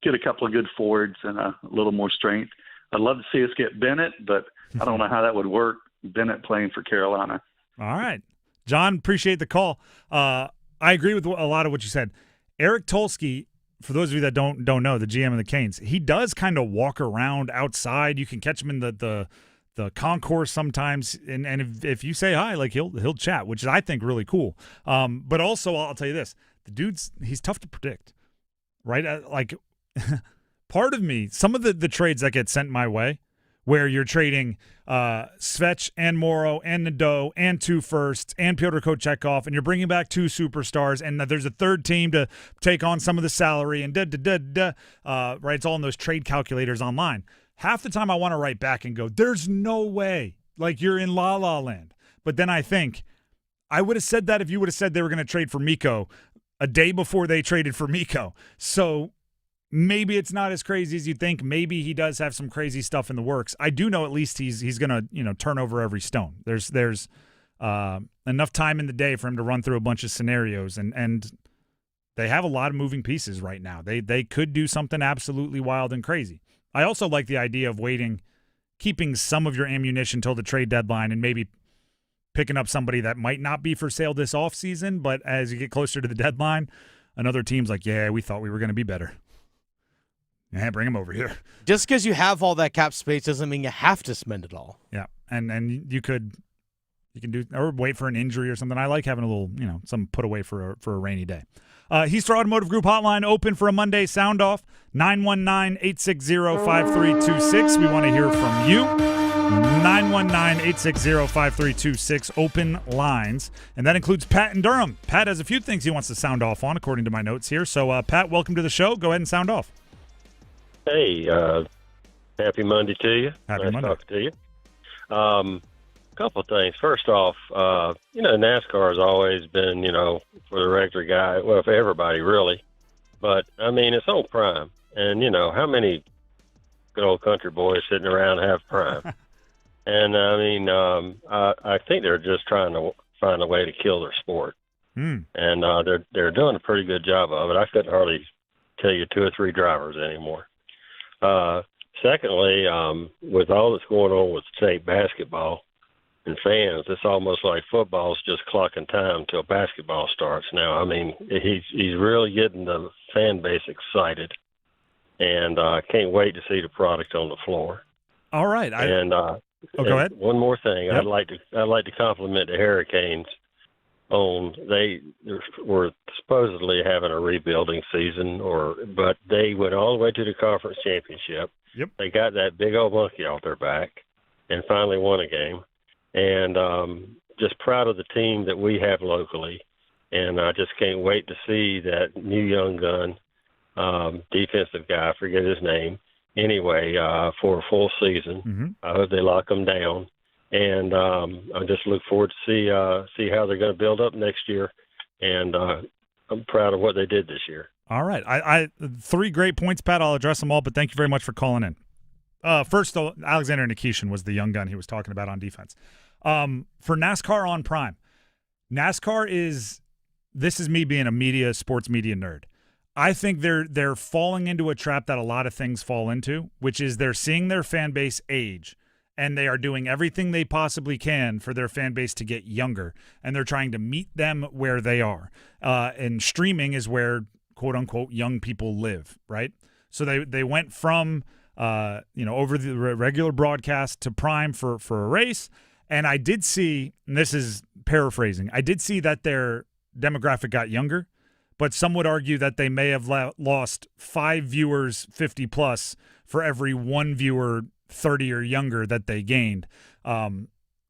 get a couple of good forwards and a little more strength. I'd love to see us get Bennett, but I don't know how that would work. Bennett playing for Carolina. All right. John, appreciate the call. I agree with a lot of what you said. Eric Tulsky, for those of you that don't know, the GM of the Canes, he does kind of walk around outside. You can catch him in the concourse sometimes, and if you say hi, like he'll chat, which is, I think, really cool. But also, I'll tell you this: he's tough to predict, right? Like part of me, some of the trades that get sent my way where you're trading Svech and Morrow and Nadeau and 2 firsts and Pyotr Kochetkov, and you're bringing back 2 superstars, and there's a third team to take on some of the salary and right? It's all in those trade calculators online. Half the time I want to write back and go, there's no way. Like, you're in la-la land. But then I think, I would have said that if you would have said they were going to trade for Mikko a day before they traded for Mikko. So maybe it's not as crazy as you think. Maybe he does have some crazy stuff in the works. I do know at least he's going to turn over every stone. There's enough time in the day for him to run through a bunch of scenarios, and they have a lot of moving pieces right now. They could do something absolutely wild and crazy. I also like the idea of keeping some of your ammunition till the trade deadline, and maybe picking up somebody that might not be for sale this offseason, but as you get closer to the deadline, another team's like, yeah, we thought we were going to be better. Yeah, bring him over here. Just because you have all that cap space doesn't mean you have to spend it all. Yeah, and you can do, or wait for an injury or something. I like having a little, some put away for a rainy day. Heaster Automotive Group hotline open for a Monday sound off, 919-860-5326. We want to hear from you. 919-860-5326, open lines. And that includes Pat in Durham. Pat has a few things he wants to sound off on, according to my notes here. So, Pat, welcome to the show. Go ahead and sound off. Hey, happy Monday to you. Happy nice Monday. talking to you. Couple of things. First off, NASCAR has always been, for the regular guy, well, for everybody really. But, it's on Prime. And, how many good old country boys sitting around have Prime? And, I think they're just trying to find a way to kill their sport. And they're doing a pretty good job of it. I couldn't hardly tell you 2 or 3 drivers anymore. Secondly, with all that's going on with state basketball and fans, it's almost like football's just clocking time till basketball starts now. He's really getting the fan base excited, and I can't wait to see the product on the floor. All right. Go ahead. One more thing. Yep. I'd like to compliment the Hurricanes they were supposedly having a rebuilding season, but they went all the way to the conference championship. Yep. They got that big old monkey off their back and finally won a game. And just proud of the team that we have locally. And I just can't wait to see that new young gun, defensive guy, I forget his name, anyway, for a full season. Mm-hmm. I hope they lock them down. And I just look forward to see how they're going to build up next year. And I'm proud of what they did this year. All right. I 3 great points, Pat. I'll address them all, but thank you very much for calling in. First, Alexander Nikishin was the young gun he was talking about on defense. For NASCAR on Prime, this is me being a sports media nerd. I think they're falling into a trap that a lot of things fall into, which is they're seeing their fan base age, and they are doing everything they possibly can for their fan base to get younger, and they're trying to meet them where they are. And streaming is where, quote unquote, young people live, right? So they went from over the regular broadcast to Prime for a race, and I did see, and this is paraphrasing, I did see that their demographic got younger, but some would argue that they may have lost 5 viewers 50 plus for every 1 viewer 30 or younger that they gained,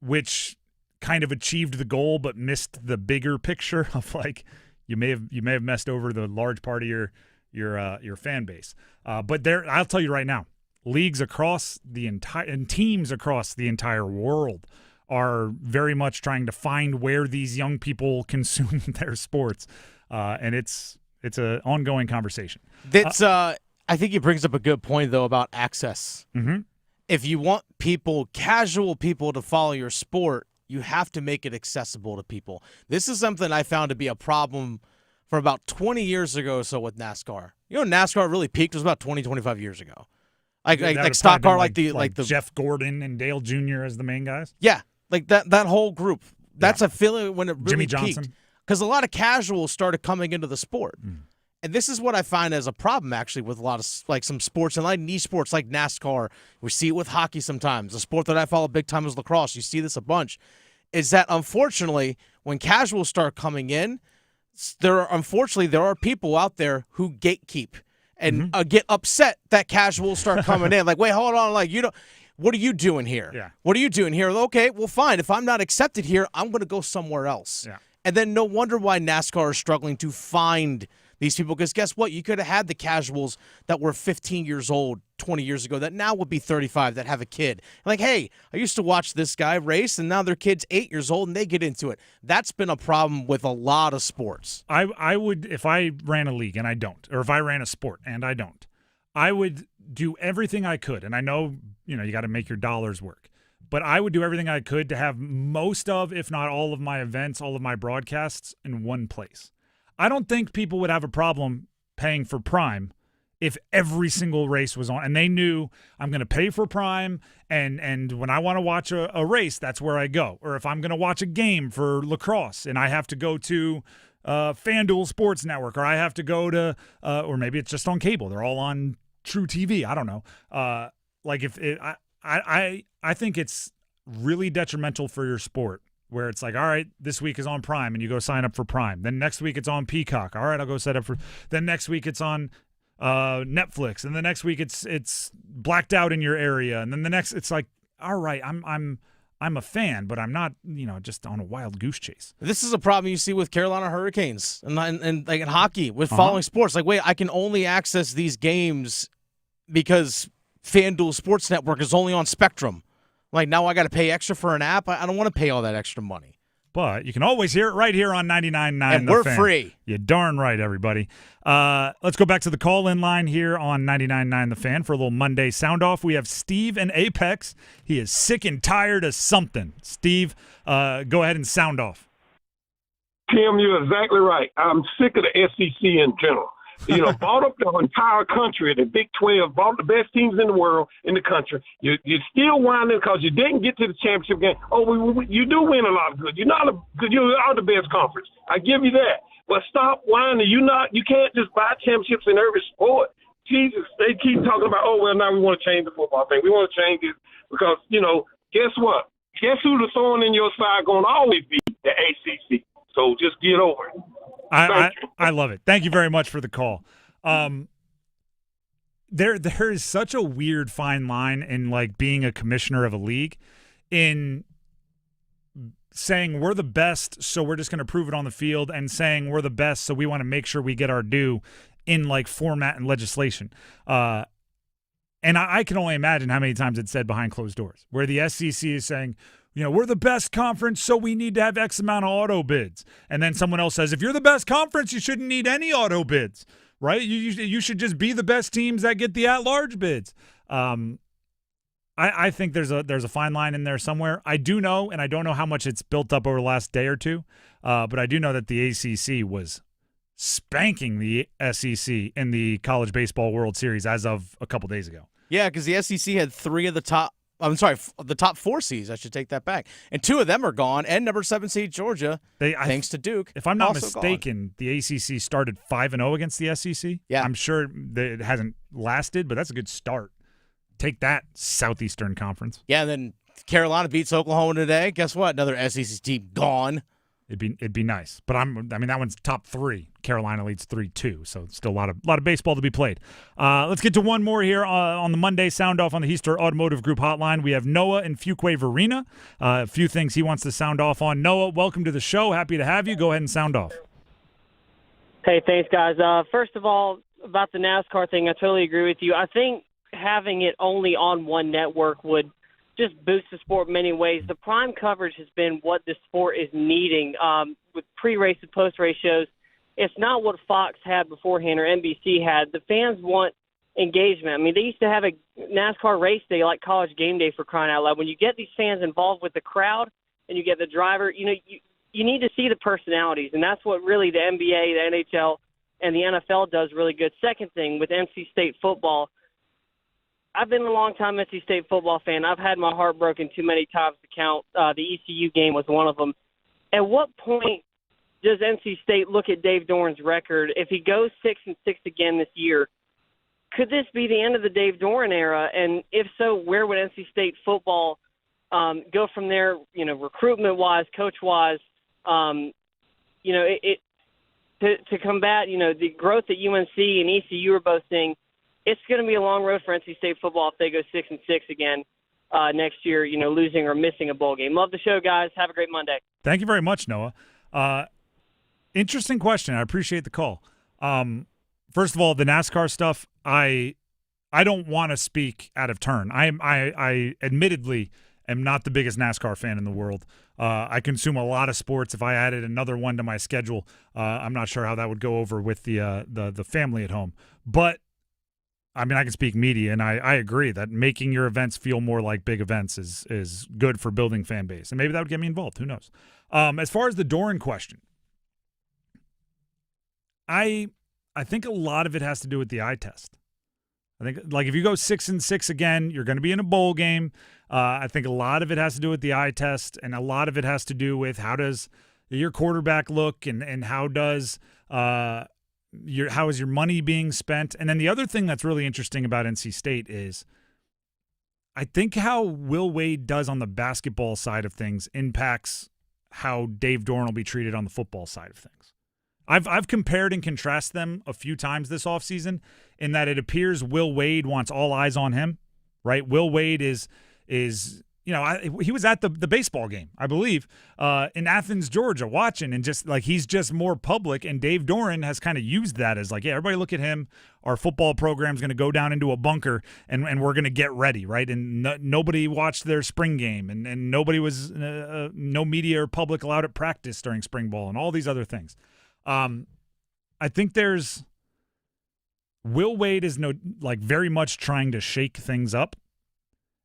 which kind of achieved the goal but missed the bigger picture of, like, you may have messed over the large part of your fan base. But I'll tell you right now, leagues across the entire and teams across the entire world are very much trying to find where these young people consume their sports, and it's an ongoing conversation. I think he brings up a good point though about access. Mm-hmm. If you want casual people to follow your sport, you have to make it accessible to people. This is something I found to be a problem for about 20 years ago or so with NASCAR. NASCAR really peaked was about 20, 25 years ago. Like stock car, like the Jeff Gordon and Dale Jr. as the main guys. Yeah, like that whole group. That's a feeling when it really Jimmy Johnson. peaked. Because a lot of casuals started coming into the sport. And this is what I find as a problem, actually, with a lot of some sports and niche sports like NASCAR. We see it with hockey sometimes. The sport that I follow big time is lacrosse. You see this a bunch. Is that, unfortunately, when casuals start coming in, there are people out there who gatekeep and get upset that casuals start coming in. Like, wait, hold on. what are you doing here? Yeah. What are you doing here? Okay, well, fine. If I'm not accepted here, I'm going to go somewhere else. Yeah. And then no wonder why NASCAR is struggling to find these people, because guess what? You could have had the casuals that were 15 years old 20 years ago that now would be 35 that have a kid. Like, hey, I used to watch this guy race, and now their kid's 8 years old, and they get into it. That's been a problem with a lot of sports. I would, if I ran a league, and I don't, or if I ran a sport, and I don't, I would do everything I could. And I know, you got to make your dollars work. But I would do everything I could to have most of, if not all of my events, all of my broadcasts in one place. I don't think people would have a problem paying for Prime if every single race was on. And they knew I'm going to pay for Prime, and when I want to watch a race, that's where I go. Or if I'm going to watch a game for lacrosse and I have to go to FanDuel Sports Network, or I have to go to or maybe it's just on cable. They're all on True TV. I don't know. I think it's really detrimental for your sport, where it's like, all right, this week is on Prime, and you go sign up for Prime. Then next week it's on Peacock. All right, I'll go set up for. Then next week it's on Netflix, and the next week it's blacked out in your area, and then the next it's like, all right, I'm a fan, but I'm not, just on a wild goose chase. This is a problem you see with Carolina Hurricanes and like in hockey with following sports. Like, wait, I can only access these games because FanDuel Sports Network is only on Spectrum. Like, now I got to pay extra for an app. I don't want to pay all that extra money. But you can always hear it right here on 99.9 And The we're Fan. free. You're darn right, everybody. Let's go back to the call-in line here on 99.9 The Fan for a little Monday sound-off. We have Steve in Apex. He is sick and tired of something. Steve, go ahead and sound off. Tim, you're exactly right. I'm sick of the SEC in general. Bought up the entire country. The Big 12 bought the best teams in the world, in the country. You're still whining because you didn't get to the championship game. Oh, you do win a lot of good. You're the best conference. I give you that. But stop whining. You can't just buy championships in every sport. Jesus, they keep talking about, now we want to change the football thing. We want to change it because, guess what? Guess who the thorn in your side going to always be? The ACC. So just get over it. I love it. Thank you very much for the call. There is such a weird fine line in like being a commissioner of a league, in saying we're the best, so we're just going to prove it on the field, and saying we're the best, so we want to make sure we get our due in like format and legislation. And I can only imagine how many times it's said behind closed doors, where the SEC is saying, we're the best conference, so we need to have X amount of auto bids. And then someone else says, if you're the best conference, you shouldn't need any auto bids, right? You should just be the best teams that get the at-large bids. I think there's a fine line in there somewhere. I do know, and I don't know how much it's built up over the last day or two, but I do know that the ACC was spanking the SEC in the College Baseball World Series as of a couple days ago. Yeah, because the SEC had the top 4 seeds. I should take that back. And 2 of them are gone, and number 7 seed Georgia, thanks to Duke. If I'm not mistaken, the ACC started 5-0 against the SEC. Yeah. I'm sure that it hasn't lasted, but that's a good start. Take that, Southeastern Conference. Yeah, and then Carolina beats Oklahoma today. Guess what? Another SEC team gone. It'd be nice, but that one's top 3. Carolina leads 3-2, so still a lot of baseball to be played. Let's get to one more here on the Monday sound off on the Heister Automotive Group hotline. We have Noah in Fuquay Varina. A few things he wants to sound off on. Noah, welcome to the show. Happy to have you. Go ahead and sound off. Hey, thanks, guys. First of all, about the NASCAR thing, I totally agree with you. I think having it only on one network would just boost the sport in many ways. The prime coverage has been what the sport is needing with pre-race and post-race shows. It's not what Fox had beforehand or NBC had. The fans want engagement. I mean, they used to have a NASCAR race day like College Game Day, for crying out loud. When you get these fans involved with the crowd and you get the driver, you need to see the personalities, and that's what really the NBA, the NHL, and the NFL does really good. Second thing, with NC State football, I've been a long-time NC State football fan. I've had my heart broken too many times to count. The ECU game was one of them. At what point does NC State look at Dave Doran's record? If he goes 6-6 again this year, could this be the end of the Dave Doran era? And if so, where would NC State football go from there, recruitment-wise, coach-wise, to combat, the growth that UNC and ECU are both seeing? It's going to be a long road for NC State football if they go 6-6 again. next year, losing or missing a bowl game. Love the show, guys. Have a great Monday. Thank you very much, Noah. Interesting question. I appreciate the call. First of all, the NASCAR stuff, I don't want to speak out of turn. I admittedly am not the biggest NASCAR fan in the world. I consume a lot of sports. If I added another one to my schedule, I'm not sure how that would go over with the family at home. But I mean, I can speak media, and I agree that making your events feel more like big events is good for building fan base, and maybe that would get me involved. Who knows? As far as the Doran question, I think a lot of it has to do with the eye test. I think, like, if you go 6-6 again, you're going to be in a bowl game. I think a lot of it has to do with the eye test, and a lot of it has to do with how does your quarterback look, and how does how is your money being spent. And then the other thing that's really interesting about NC State is I think how Will Wade does on the basketball side of things impacts how Dave Doran will be treated on the football side of things. I've compared and contrasted them a few times this offseason in that it appears Will Wade wants all eyes on him, right? Will Wade is he was at the baseball game, I believe, in Athens, Georgia, watching, and just like he's just more public, and Dave Doran has kind of used that as like, yeah, everybody look at him. Our football program's going to go down into a bunker, and we're going to get ready, right? And nobody watched their spring game, and nobody was no media or public allowed at practice during spring ball, and all these other things. I think there's Will Wade is very much trying to shake things up.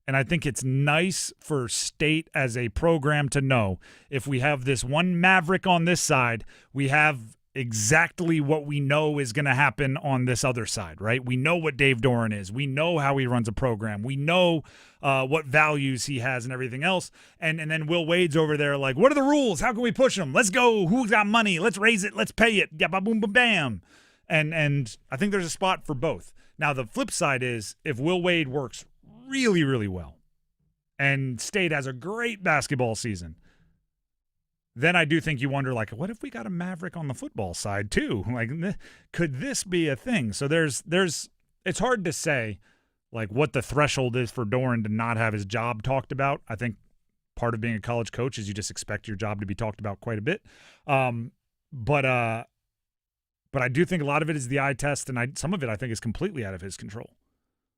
And I think it's nice for State as a program to know if we have this one maverick on this side, we have exactly what we know is going to happen on this other side, right? We know what Dave Doran is. We know how he runs a program. We know what values he has and everything else. And then Will Wade's over there like, what are the rules? How can we push them? Let's go. Who's got money? Let's raise it. Let's pay it. Yeah, boom, boom, bam. And I think there's a spot for both. Now, the flip side is if Will Wade works really, really well, and State has a great basketball season, then I do think you wonder, like, what if we got a maverick on the football side too? Like, could this be a thing? So there's it's hard to say, like, what the threshold is for Doran to not have his job talked about. I think part of being a college coach is you just expect your job to be talked about quite a bit. But I do think a lot of it is the eye test, and some of it I think is completely out of his control,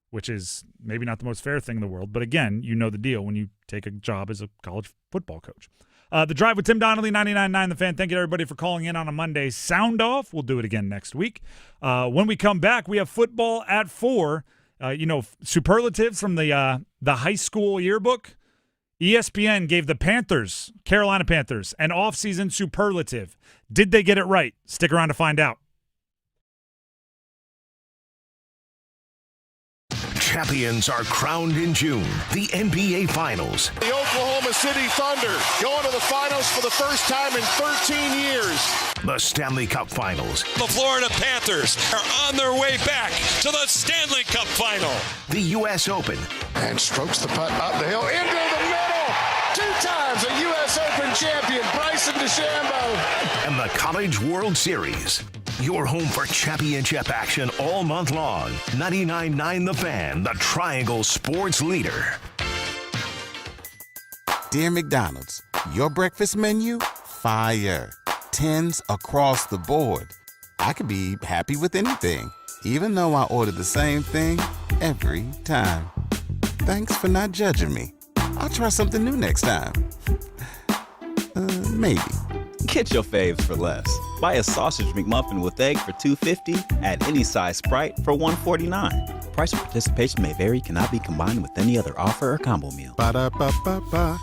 which is maybe not the most fair thing in the world. But again, you know the deal when you take a job as a college football coach. The Drive with Tim Donnelly, 99.9 The Fan. Thank you to everybody for calling in on a Monday. Soundoff. We'll do it again next week. When we come back, we have football at 4. Superlatives from the high school yearbook. ESPN gave the Panthers, Carolina Panthers, an offseason superlative. Did they get it right? Stick around to find out. Champions are crowned in June. The NBA Finals. The Oklahoma City Thunder going to the finals for the first time in 13 years. The Stanley Cup Finals. The Florida Panthers are on their way back to the Stanley Cup Final. The U.S. Open. And strokes the putt up the hill into the middle. 2 times a U.S. Open champion, Bryce DeChambeau. And the College World Series. Your home for championship action all month long. 99.9 The Fan, the Triangle Sports Leader. Dear McDonald's, your breakfast menu? Fire. 10s across the board. I could be happy with anything, even though I order the same thing every time. Thanks for not judging me. I'll try something new next time. Maybe. Get your faves for less. Buy a sausage McMuffin with egg for $2.50 at any size Sprite for $1.49. Price and participation may vary. Cannot be combined with any other offer or combo meal. Ba-da-ba-ba-ba.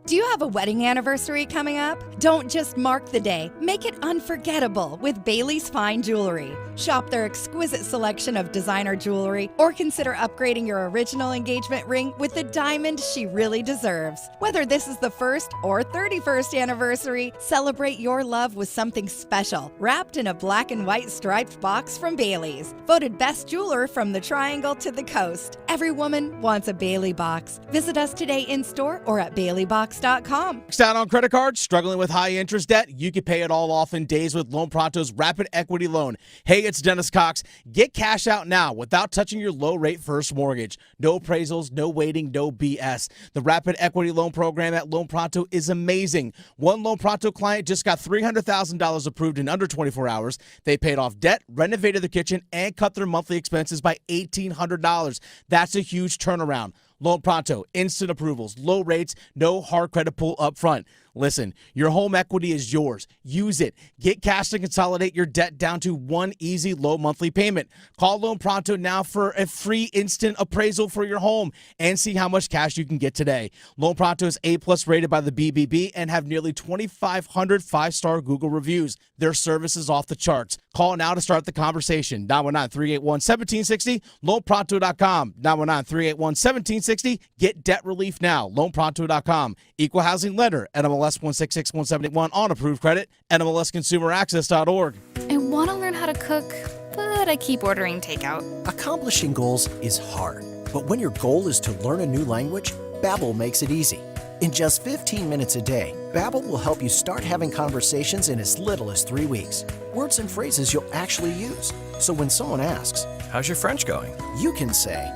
Do you have a wedding anniversary coming up? Don't just mark the day. Make it unforgettable with Bailey's Fine Jewelry. Shop their exquisite selection of designer jewelry or consider upgrading your original engagement ring with the diamond she really deserves. Whether this is the 1st or 31st anniversary, celebrate your love with something special, wrapped in a black and white striped box from Bailey's. Voted best jeweler from the Triangle to the Coast. Every woman wants a Bailey box. Visit us today in store or at baileybox.com. loanpronto.com. Maxed out on credit cards, struggling with high interest debt? You can pay it all off in days with Loan Pronto's Rapid Equity Loan. Hey, it's Dennis Cox. Get cash out now without touching your low-rate first mortgage. No appraisals, no waiting, no BS. The Rapid Equity Loan program at Loan Pronto is amazing. One Loan Pronto client just got $300,000 approved in under 24 hours. They paid off debt, renovated the kitchen, and cut their monthly expenses by $1,800. That's a huge turnaround. Loan Pronto, instant approvals, low rates, no hard credit pull up front. Listen, your home equity is yours. Use it. Get cash to consolidate your debt down to one easy low monthly payment. Call Loan Pronto now for a free instant appraisal for your home and see how much cash you can get today. Loan Pronto is A+ rated by the BBB and have nearly 2,500 5-star Google reviews. Their service is off the charts. Call now to start the conversation. 919-381-1760, loanpronto.com. 919-381-1760. Get debt relief now. Loanpronto.com. Equal housing lender. NMLS 1661781 on approved credit. NMLSconsumeraccess.org. I want to learn how to cook, but I keep ordering takeout. Accomplishing goals is hard, but when your goal is to learn a new language, Babbel makes it easy. In just 15 minutes a day, Babbel will help you start having conversations in as little as 3 weeks. Words and phrases you'll actually use. So when someone asks, "How's your French going?" you can say,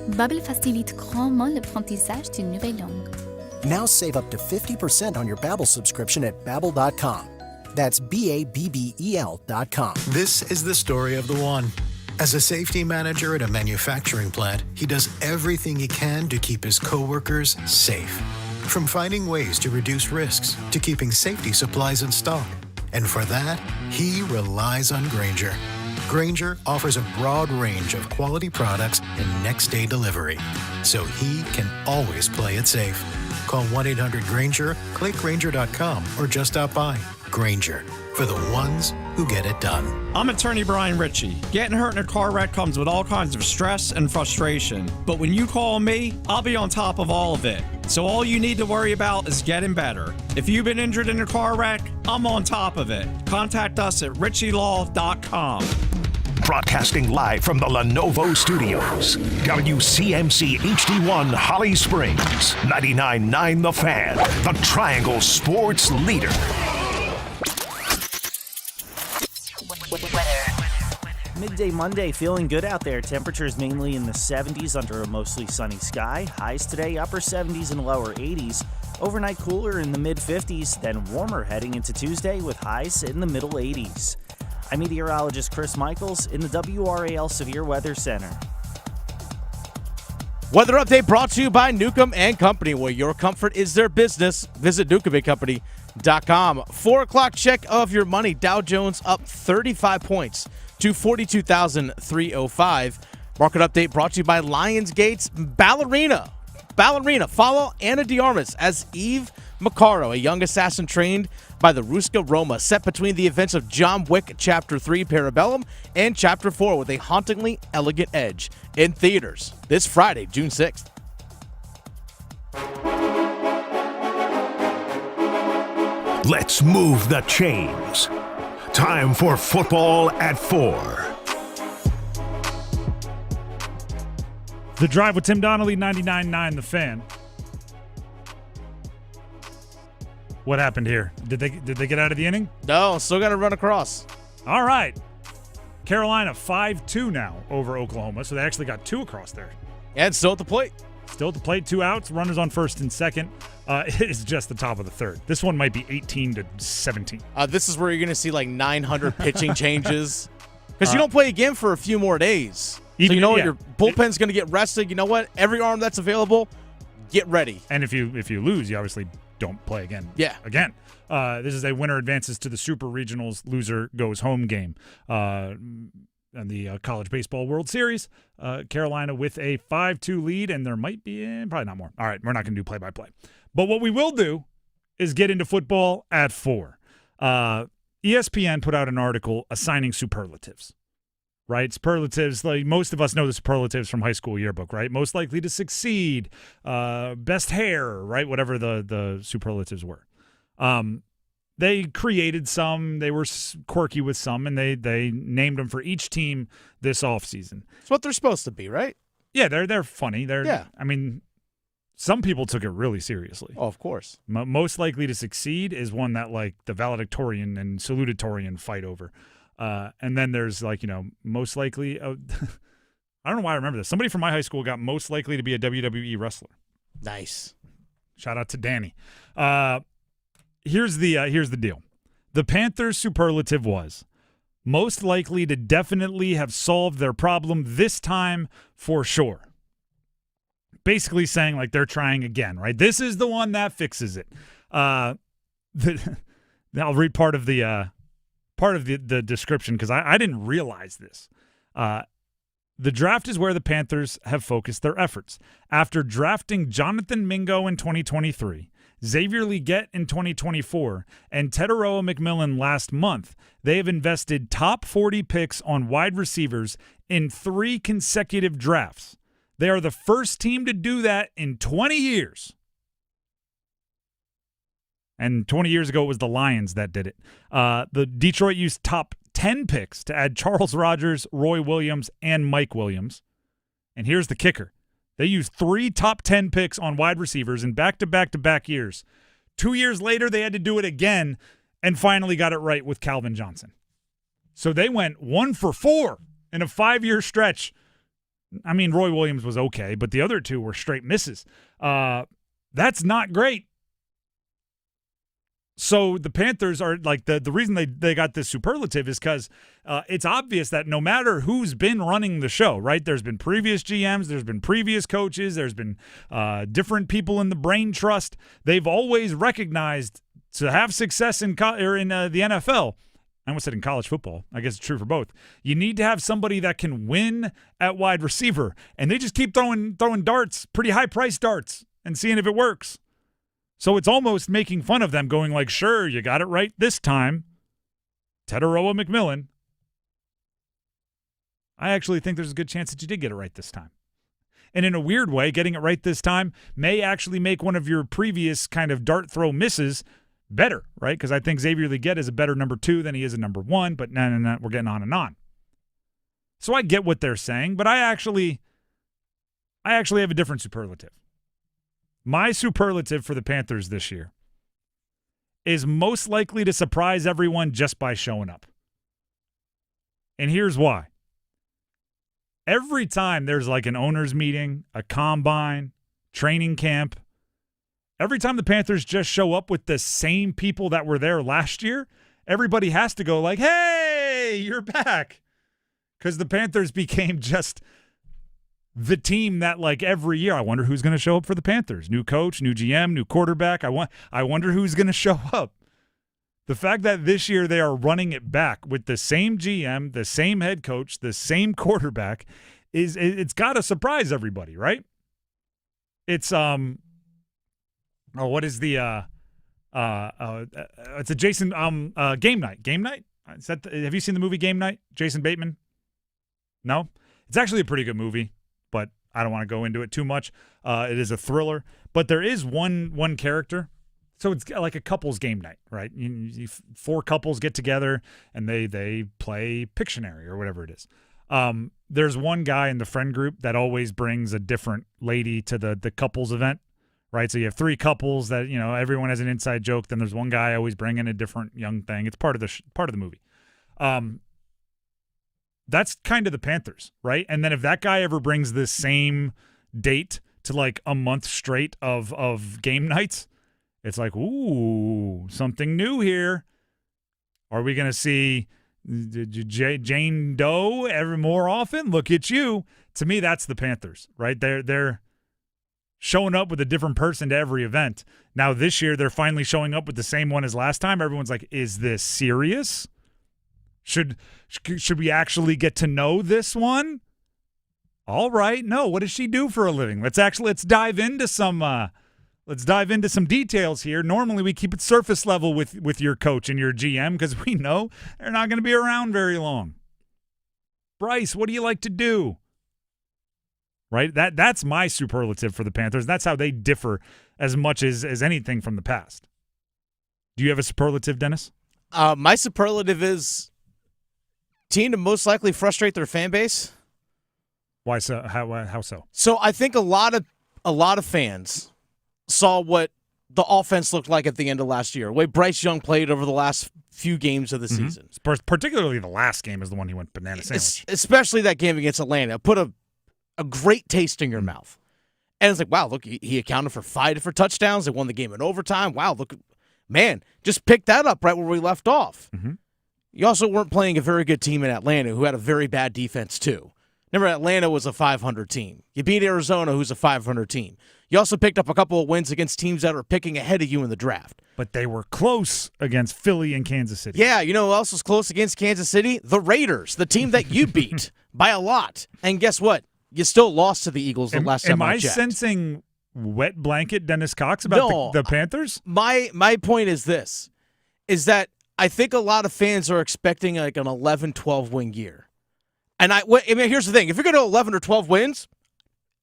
Babbel facilite grandement l'apprentissage d'une nouvelle langue. Now save up to 50% on your Babbel subscription at Babbel.com. That's Babbel.com. This is the story of the one. As a safety manager at a manufacturing plant, he does everything he can to keep his coworkers safe. From finding ways to reduce risks to keeping safety supplies in stock. And for that, he relies on Grainger. Grainger offers a broad range of quality products and next-day delivery, so he can always play it safe. Call 1-800-GRAINGER, click Grainger.com, or just stop by. Grainger, for the ones who get it done. I'm attorney Brian Ritchie. Getting hurt in a car wreck comes with all kinds of stress and frustration. But when you call me, I'll be on top of all of it. So all you need to worry about is getting better. If you've been injured in a car wreck, I'm on top of it. Contact us at ritchielaw.com. Broadcasting live from the Lenovo Studios. WCMC HD1 Holly Springs. 99.9 The Fan. The Triangle Sports Leader. Midday Monday, feeling good out there. Temperatures mainly in the 70s under a mostly sunny sky. Highs today, upper 70s and lower 80s. Overnight cooler in the mid-50s, then warmer heading into Tuesday with highs in the middle 80s. I'm meteorologist Chris Michaels in the WRAL Severe Weather Center. Weather update brought to you by Newcomb & Company, where your comfort is their business. Visit newcombandcompany.com. 4 o'clock check of your money. Dow Jones up 35 points to 42,305. Market update brought to you by Lionsgate's Ballerina. Follow Ana de Armas as Eve Maccaro, a young assassin trained by the Ruska Roma, set between the events of John Wick Chapter 3 Parabellum and Chapter 4 with a hauntingly elegant edge. In theaters this Friday, June 6th. Let's move the chains. Time for football at 4. The Drive with Tim Donnelly, 99.9 The Fan. What happened here? Did they get out of the inning? No, still got to run across. All right. Carolina 5-2 now over Oklahoma, so they actually got 2 across there. And still at the plate. Still at the plate, 2 outs, runners on first and second. It is just the top of the third. This one might be 18-17. This is where you're going to see like 900 pitching changes. Because you don't play again for a few more days. So you know what? Your bullpen's going to get rested. You know what? Every arm that's available, get ready. And if you lose, you obviously don't play again. Yeah. Again. This is a winner advances to the Super Regionals, loser goes home game. And the College Baseball World Series, Carolina with a 5-2 lead, and there might be probably not more. All right, we're not going to do play-by-play. But what we will do is get into football at 4. ESPN put out an article assigning superlatives. Right? Superlatives, like most of us know the superlatives from high school yearbook, right? Most likely to succeed, best hair, right? Whatever the superlatives were. They created some, they were quirky with some, and they named them for each team this offseason. It's what they're supposed to be, right? Yeah, they're funny. I mean, some people took it really seriously. Oh, of course. Most likely to succeed is one that like the valedictorian and salutatorian fight over. And then there's like, most likely. I don't know why I remember this. Somebody from my high school got most likely to be a WWE wrestler. Nice. Shout out to Danny. Here's the deal. The Panthers' superlative was most likely to definitely have solved their problem this time for sure. Basically saying like they're trying again, right? This is the one that fixes it. I'll read part of the description because I didn't realize this. The draft is where the Panthers have focused their efforts. After drafting Jonathan Mingo in 2023, Xavier Legette in 2024, and Teteroa McMillan last month, they have invested top 40 picks on wide receivers in 3 consecutive drafts. They are the first team to do that in 20 years. And 20 years ago, it was the Lions that did it. The Detroit used top 10 picks to add Charles Rogers, Roy Williams, and Mike Williams. And here's the kicker. They used 3 top 10 picks on wide receivers in back-to-back-to-back years. 2 years later, they had to do it again and finally got it right with Calvin Johnson. So they went 1 for 4 in a 5-year stretch. I mean, Roy Williams was okay, but the other 2 were straight misses. That's not great. So the Panthers are like the reason they got this superlative is because it's obvious that no matter who's been running the show, right? There's been previous GMs, there's been previous coaches, there's been different people in the brain trust. They've always recognized to have success in the NFL. I almost said in college football. I guess it's true for both. You need to have somebody that can win at wide receiver, and they just keep throwing darts, pretty high-priced darts, and seeing if it works. So it's almost making fun of them, going like, sure, you got it right this time. Teteroa McMillan. I actually think there's a good chance that you did get it right this time. And in a weird way, getting it right this time may actually make one of your previous kind of dart throw misses better, right? Because I think Xavier Legette is a better number 2 than he is a number 1, but no, we're getting on and on. So I get what they're saying, but I actually have a different superlative. My superlative for the Panthers this year is most likely to surprise everyone just by showing up. And here's why. Every time there's like an owner's meeting, a combine, training camp, every time the Panthers just show up with the same people that were there last year, everybody has to go like, hey, you're back. Because the Panthers became just the team that, like, every year, I wonder who's going to show up for the Panthers. New coach, new GM, new quarterback. I wonder who's going to show up. The fact that this year they are running it back with the same GM, the same head coach, the same quarterback, it's got to surprise everybody, right? It's what is the it's a Jason Game Night. Game Night? Have you seen the movie Game Night? Jason Bateman? No? It's actually a pretty good movie, but I don't want to go into it too much. It is a thriller, but there is one character. So it's like a couples game night, right? 4 couples get together and they play Pictionary or whatever it is. There's one guy in the friend group that always brings a different lady to the couples event, right? So you have 3 couples that, everyone has an inside joke. Then there's one guy always bringing a different young thing. It's part of the movie. That's kind of the Panthers, right? And then if that guy ever brings this same date to like a month straight of game nights, it's like, ooh, something new here. Are we going to see Jane Doe ever more often? Look at you. To me, that's the Panthers, right? They're showing up with a different person to every event. Now this year, they're finally showing up with the same one as last time. Everyone's like, is this serious? Should we actually get to know this one? All right. No, what does she do for a living? Let's dive into some details here. Normally we keep it surface level with your coach and your GM because we know they're not going to be around very long. Bryce, what do you like to do? Right? That's my superlative for the Panthers. That's how they differ as much as anything from the past. Do you have a superlative, Dennis? My superlative is team to most likely frustrate their fan base. Why so? How so? So I think a lot of a lot of fans saw what the offense looked like at the end of last year, the way Bryce Young played over the last few games of the season. Particularly the last game is the one he went banana sandwich. Especially that game against Atlanta. Put a great taste in your mouth. And it's like, wow, look, he accounted for 5 different touchdowns. They won the game in overtime. Wow, look, man, just pick that up right where we left off. Mm-hmm. You also weren't playing a very good team in Atlanta who had a very bad defense too. Remember, Atlanta was a 500 team. You beat Arizona, who's a 500 team. You also picked up a couple of wins against teams that are picking ahead of you in the draft. But they were close against Philly and Kansas City. Yeah, you know who else was close against Kansas City? The Raiders, the team that you beat by a lot. And guess what? You still lost to the Eagles the last time I checked. Am I sensing wet blanket Dennis Cox about the Panthers? My point is this, is that I think a lot of fans are expecting like an 11-12 win year. And I mean, here's the thing. If you're going to 11 or 12 wins,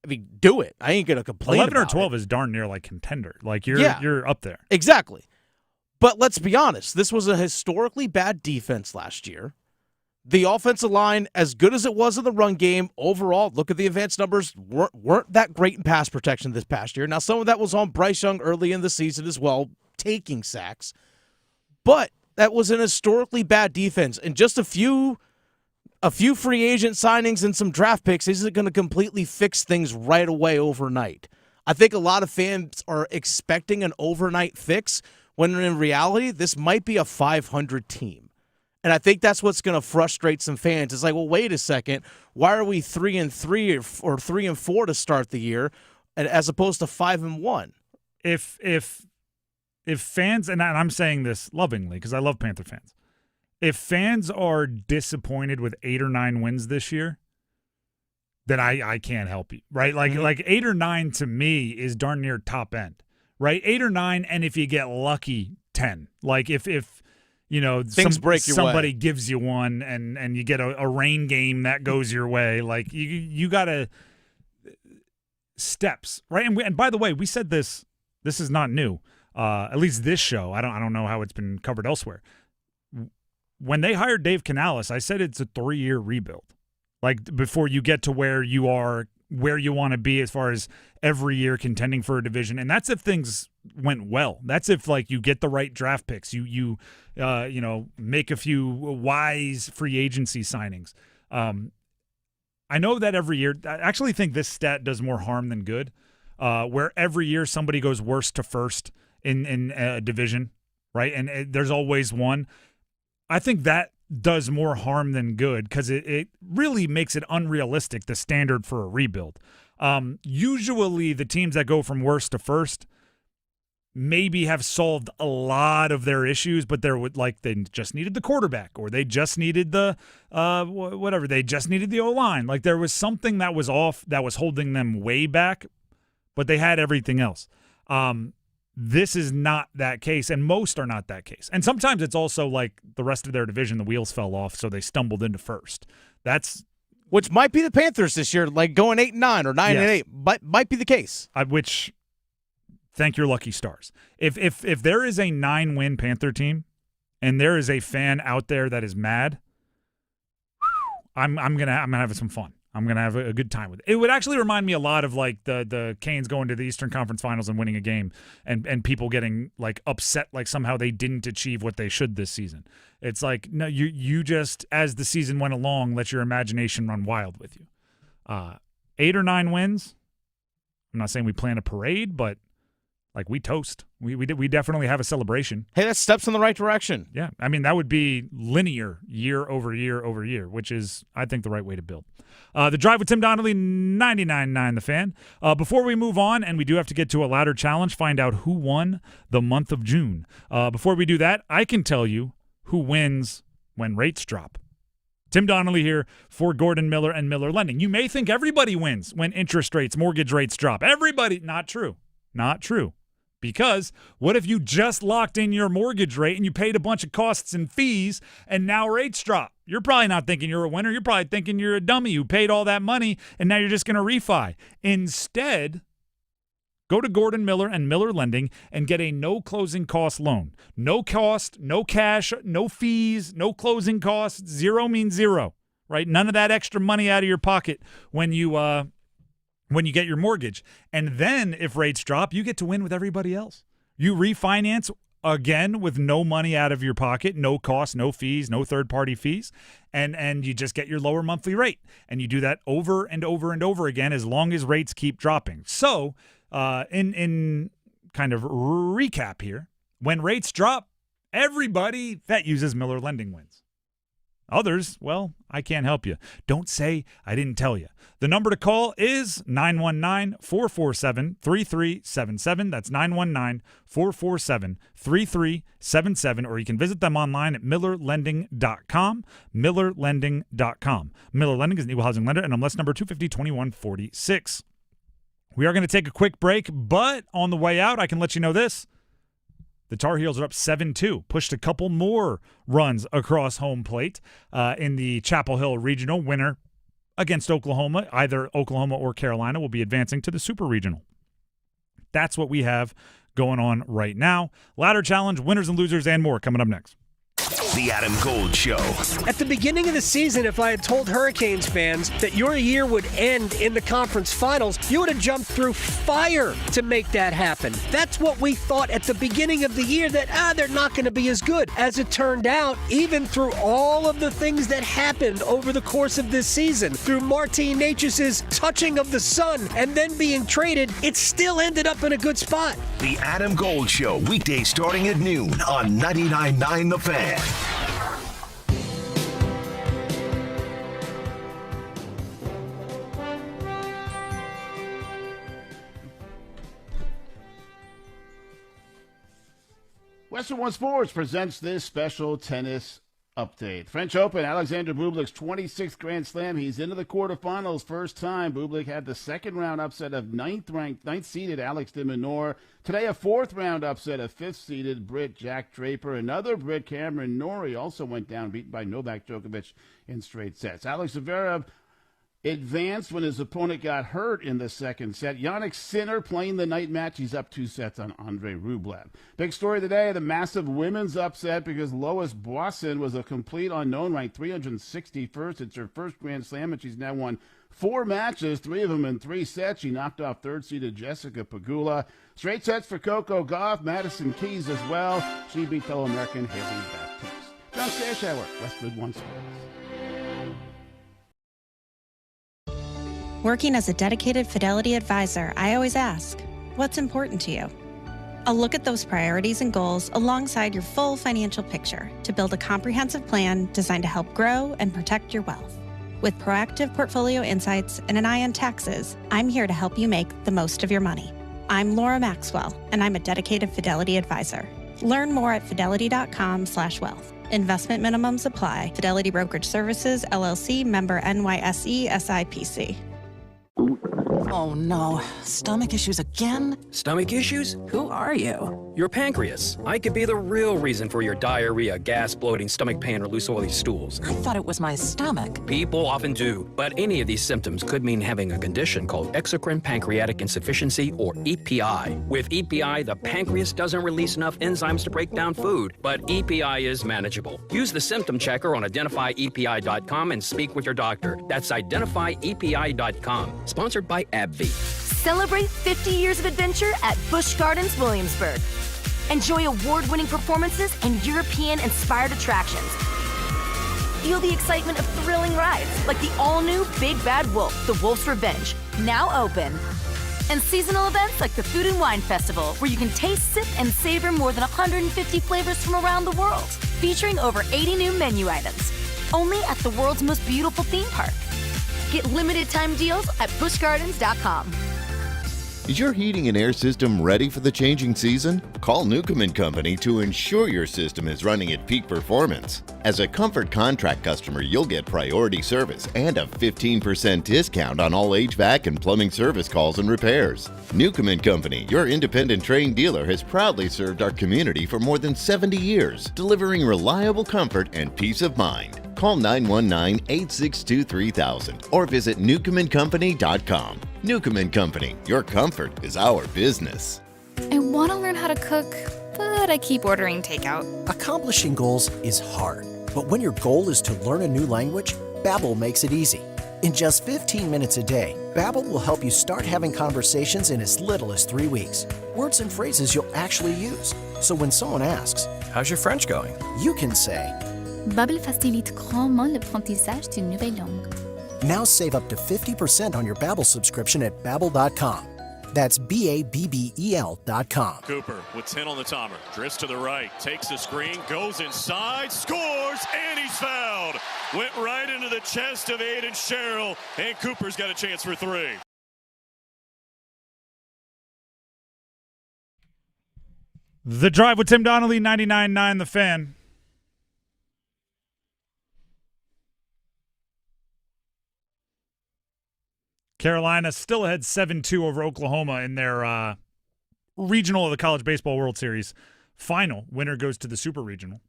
I mean, do it. I ain't going to complain 11 about or 12 it. is darn near like contender. Like you're up there. Exactly. But let's be honest. This was a historically bad defense last year. The offensive line, as good as it was in the run game, overall, look at the advanced numbers, weren't that great in pass protection this past year. Now, some of that was on Bryce Young early in the season as well, taking sacks. But that was an historically bad defense. And just a few free agent signings and some draft picks isn't going to completely fix things right away overnight. I think a lot of fans are expecting an overnight fix when in reality, this might be a 500 team. And I think that's what's going to frustrate some fans. It's like, well, wait a second. Why are we 3-3 or 3-4 to start the year, as opposed to 5-1? If fans, and I'm saying this lovingly because I love Panther fans, if fans are disappointed with 8 or 9 wins this year, then I can't help you, right? Like 8 or 9 to me is darn near top end, right? 8 or 9, and if you get lucky, 10. Like if you know, things break your somebody way. gives you one and you get a rain game that goes your way. Like you got to steps, right? And by the way, we said this is not new. At least this show. I don't know how it's been covered elsewhere. When they hired Dave Canales, I said it's a 3-year rebuild. Like before you get to where you are, where you want to be as far as every year contending for a division. And that's if things went well. That's if like you get the right draft picks. You make a few wise free agency signings. I know that every year, I actually think this stat does more harm than good, where every year somebody goes worst to first in a division, right? And there's always one. I think that does more harm than good because it really makes it unrealistic, the standard for a rebuild. Usually the teams that go from worst to first maybe have solved a lot of their issues, but they just needed the quarterback, or they just needed the whatever. They just needed the O-line. Like there was something that was off that was holding them way back, but they had everything else. This is not that case, and most are not that case. And sometimes it's also like the rest of their division, the wheels fell off, so they stumbled into first. Which might be the Panthers this year, like going 8-9 or 9-8, but might be the case. Which, thank your lucky stars. If there is a 9-win Panther team, and there is a fan out there that is mad, I'm gonna have some fun. I'm going to have a good time with it. It would actually remind me a lot of like the Canes going to the Eastern Conference Finals and winning a game and people getting like upset like somehow they didn't achieve what they should this season. It's like, no, you just, as the season went along, let your imagination run wild with you. 8 or 9 wins. I'm not saying we plan a parade, but like we toast. We definitely have a celebration. Hey, that's steps in the right direction. Yeah. I mean, that would be linear year over year over year, which is, I think, the right way to build. The Drive with Tim Donnelly, 99.9 The Fan. Before we move on, and we do have to get to a ladder challenge, find out who won the month of June. Before we do that, I can tell you who wins when rates drop. Tim Donnelly here for Gordon Miller and Miller Lending. You may think everybody wins when interest rates, mortgage rates drop. Everybody. Not true. Not true. Because what if you just locked in your mortgage rate and you paid a bunch of costs and fees and now rates drop? You're probably not thinking you're a winner. You're probably thinking you're a dummy who paid all that money and now you're just going to refi. Instead, go to Gordon Miller and Miller Lending and get a no closing cost loan. No cost, no cash, no fees, no closing costs. Zero means zero, right? None of that extra money out of your pocket when you when you get your mortgage. And then if rates drop, you get to win with everybody else. You refinance again with no money out of your pocket, no cost, no fees, no third-party fees, and you just get your lower monthly rate. And you do that over and over and over again as long as rates keep dropping. So in kind of recap here, when rates drop, everybody that uses Miller Lending wins. Others, well, I can't help you. Don't say I didn't tell you. The number to call is 919-447-3377. That's 919-447-3377. Or you can visit them online at millerlending.com. Millerlending.com. Miller Lending is an equal housing lender, and MLS number 250-2146. We are going to take a quick break, but on the way out, I can let you know this. The Tar Heels are up 7-2, pushed a couple more runs across home plate in the Chapel Hill Regional. Winner against Oklahoma, either Oklahoma or Carolina, will be advancing to the Super Regional. That's what we have going on right now. Ladder Challenge, winners and losers, and more coming up next. The Adam Gold Show. At the beginning of the season, if I had told Hurricanes fans that your year would end in the conference finals, you would have jumped through fire to make that happen. That's what we thought at the beginning of the year, that they're not going to be as good. As it turned out, even through all of the things that happened over the course of this season, through Martin Necas's touching of the sun and then being traded, it still ended up in a good spot. The Adam Gold Show, weekdays starting at noon on 99.9 The Fan. Western One Sports presents this special tennis update. French Open, Alexander Bublik's 26th Grand Slam. He's into the quarterfinals first time. Bublik had the second round upset of ninth-seeded Alex de Minaur. Today, a fourth round upset of fifth-seeded Brit Jack Draper. Another Brit, Cameron Norrie, also went down, beaten by Novak Djokovic in straight sets. Alex Zverev advanced when his opponent got hurt in the second set. Jannik Sinner playing the night match. He's up 2 sets on Andre Rublev. Big story today, the massive women's upset because Lois Boisson was a complete unknown, ranked 361st. It's her first Grand Slam, and she's now won 4 matches, 3 of them in 3 sets. She knocked off third-seeded Jessica Pegula. Straight sets for Coco Gauff, Madison Keys as well. She beat fellow American Haley Baptiste. John Stashower, Westwood One Sports. Working as a dedicated Fidelity advisor, I always ask, what's important to you? I'll look at those priorities and goals alongside your full financial picture to build a comprehensive plan designed to help grow and protect your wealth. With proactive portfolio insights and an eye on taxes, I'm here to help you make the most of your money. I'm Laura Maxwell, and I'm a dedicated Fidelity advisor. Learn more at fidelity.com/wealth. Investment minimums apply. Fidelity Brokerage Services, LLC, member NYSE, SIPC. Oh no, stomach issues again? Stomach issues? Who are you? Your pancreas. I could be the real reason for your diarrhea, gas, bloating, stomach pain, or loose oily stools. I thought it was my stomach. People often do, but any of these symptoms could mean having a condition called exocrine pancreatic insufficiency, or EPI. With EPI, the pancreas doesn't release enough enzymes to break down food, but EPI is manageable. Use the symptom checker on identifyepi.com and speak with your doctor. That's identifyepi.com. Sponsored by AbbVie. Celebrate 50 years of adventure at Busch Gardens, Williamsburg. Enjoy award-winning performances and European-inspired attractions. Feel the excitement of thrilling rides like the all-new Big Bad Wolf, The Wolf's Revenge, now open. And seasonal events like the Food and Wine Festival, where you can taste, sip, and savor more than 150 flavors from around the world, featuring over 80 new menu items. Only at the world's most beautiful theme park. Get limited time deals at buschgardens.com. Is your heating and air system ready for the changing season? Call Newcomb & Company to ensure your system is running at peak performance. As a Comfort Contract customer, you'll get priority service and a 15% discount on all HVAC and plumbing service calls and repairs. Newcomb & Company, your independent trained dealer, has proudly served our community for more than 70 years, delivering reliable comfort and peace of mind. Call 919-862-3000 or visit newcombandcompany.com. Newcomb & Company, your comfort is our business. I want to learn how to cook, but I keep ordering takeout. Accomplishing goals is hard, but when your goal is to learn a new language, Babbel makes it easy. In just 15 minutes a day, Babbel will help you start having conversations in as little as 3 weeks. Words and phrases you'll actually use. So when someone asks, "How's your French going?" you can say, Babbel facilite grandement l'apprentissage d'une nouvelle langue. Now save up to 50% on your Babbel subscription at Babbel.com. That's BABBEL.com. Cooper with 10 on the timer. Drifts to the right, takes the screen, goes inside, scores, and he's fouled. Went right into the chest of Aiden Sherrill, and Cooper's got a chance for 3. The Drive with Tim Donnelly, 99.9 The Fan. Carolina still ahead 7-2 over Oklahoma in their regional of the College Baseball World Series final. Winner goes to the Super Regional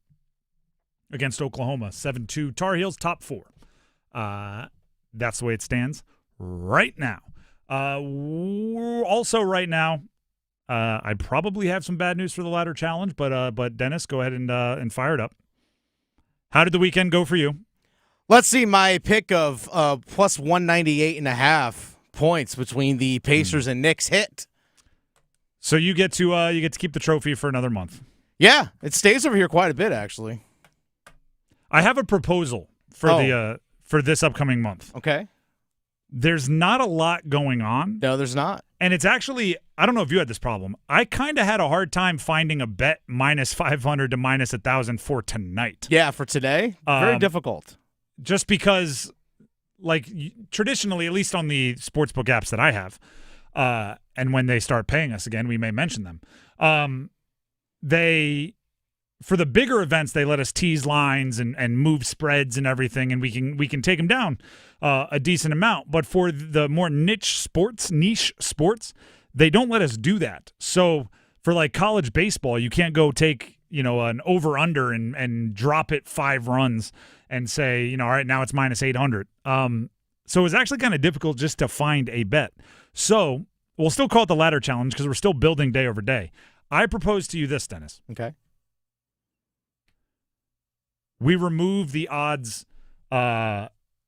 against Oklahoma, 7-2. Tar Heels top 4. That's the way it stands right now. Also right now, I probably have some bad news for the ladder challenge, but Dennis, go ahead and fire it up. How did the weekend go for you? Let's see, my pick of plus 198.5 points between the Pacers and Knicks hit. So you get to keep the trophy for another month. Yeah, it stays over here quite a bit, actually. I have a proposal for for this upcoming month. Okay. There's not a lot going on. No, there's not. And it's actually, I don't know if you had this problem. I kind of had a hard time finding a bet minus 500 to minus 1,000 for tonight. Yeah, for today, very difficult. Just because, like, traditionally, at least on the sportsbook apps that I have, and when they start paying us again, we may mention them. For the bigger events, they let us tease lines and move spreads and everything, and we can take them down a decent amount. But for the more niche sports, they don't let us do that. So for like college baseball, you can't go take an over under and drop it 5 runs and say all right, now it's minus 800. So it was actually kind of difficult just to find a bet. So we'll still call it the ladder challenge because we're still building day over day. I propose to you this, Dennis. Okay. We remove the odds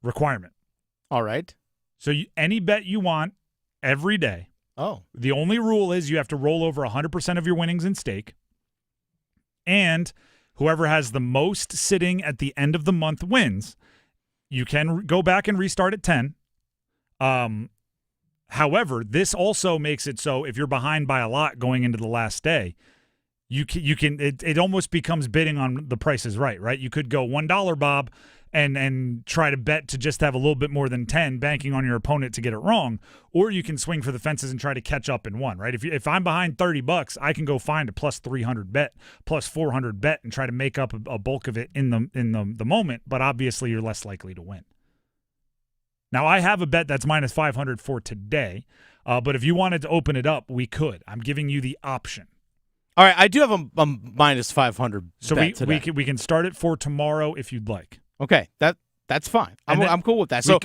requirement. All right. So any bet you want every day. Oh. The only rule is you have to roll over 100% of your winnings in stake. And whoever has the most sitting at the end of the month wins. You can go back and restart at 10. However, this also makes it so if you're behind by a lot going into the last day, it almost becomes bidding on the Price is Right? You could go $1, Bob, and try to bet to just have a little bit more than 10, banking on your opponent to get it wrong, or you can swing for the fences and try to catch up in one, right? If I'm behind $30, I can go find a plus 300 bet, plus 400 bet, and try to make up a bulk of it in the moment, but obviously you're less likely to win. Now, I have a bet that's minus 500 for today, but if you wanted to open it up, we could. I'm giving you the option. All right, I do have a minus 500 so bet we can start it for tomorrow if you'd like. Okay, that's fine. I'm cool with that. So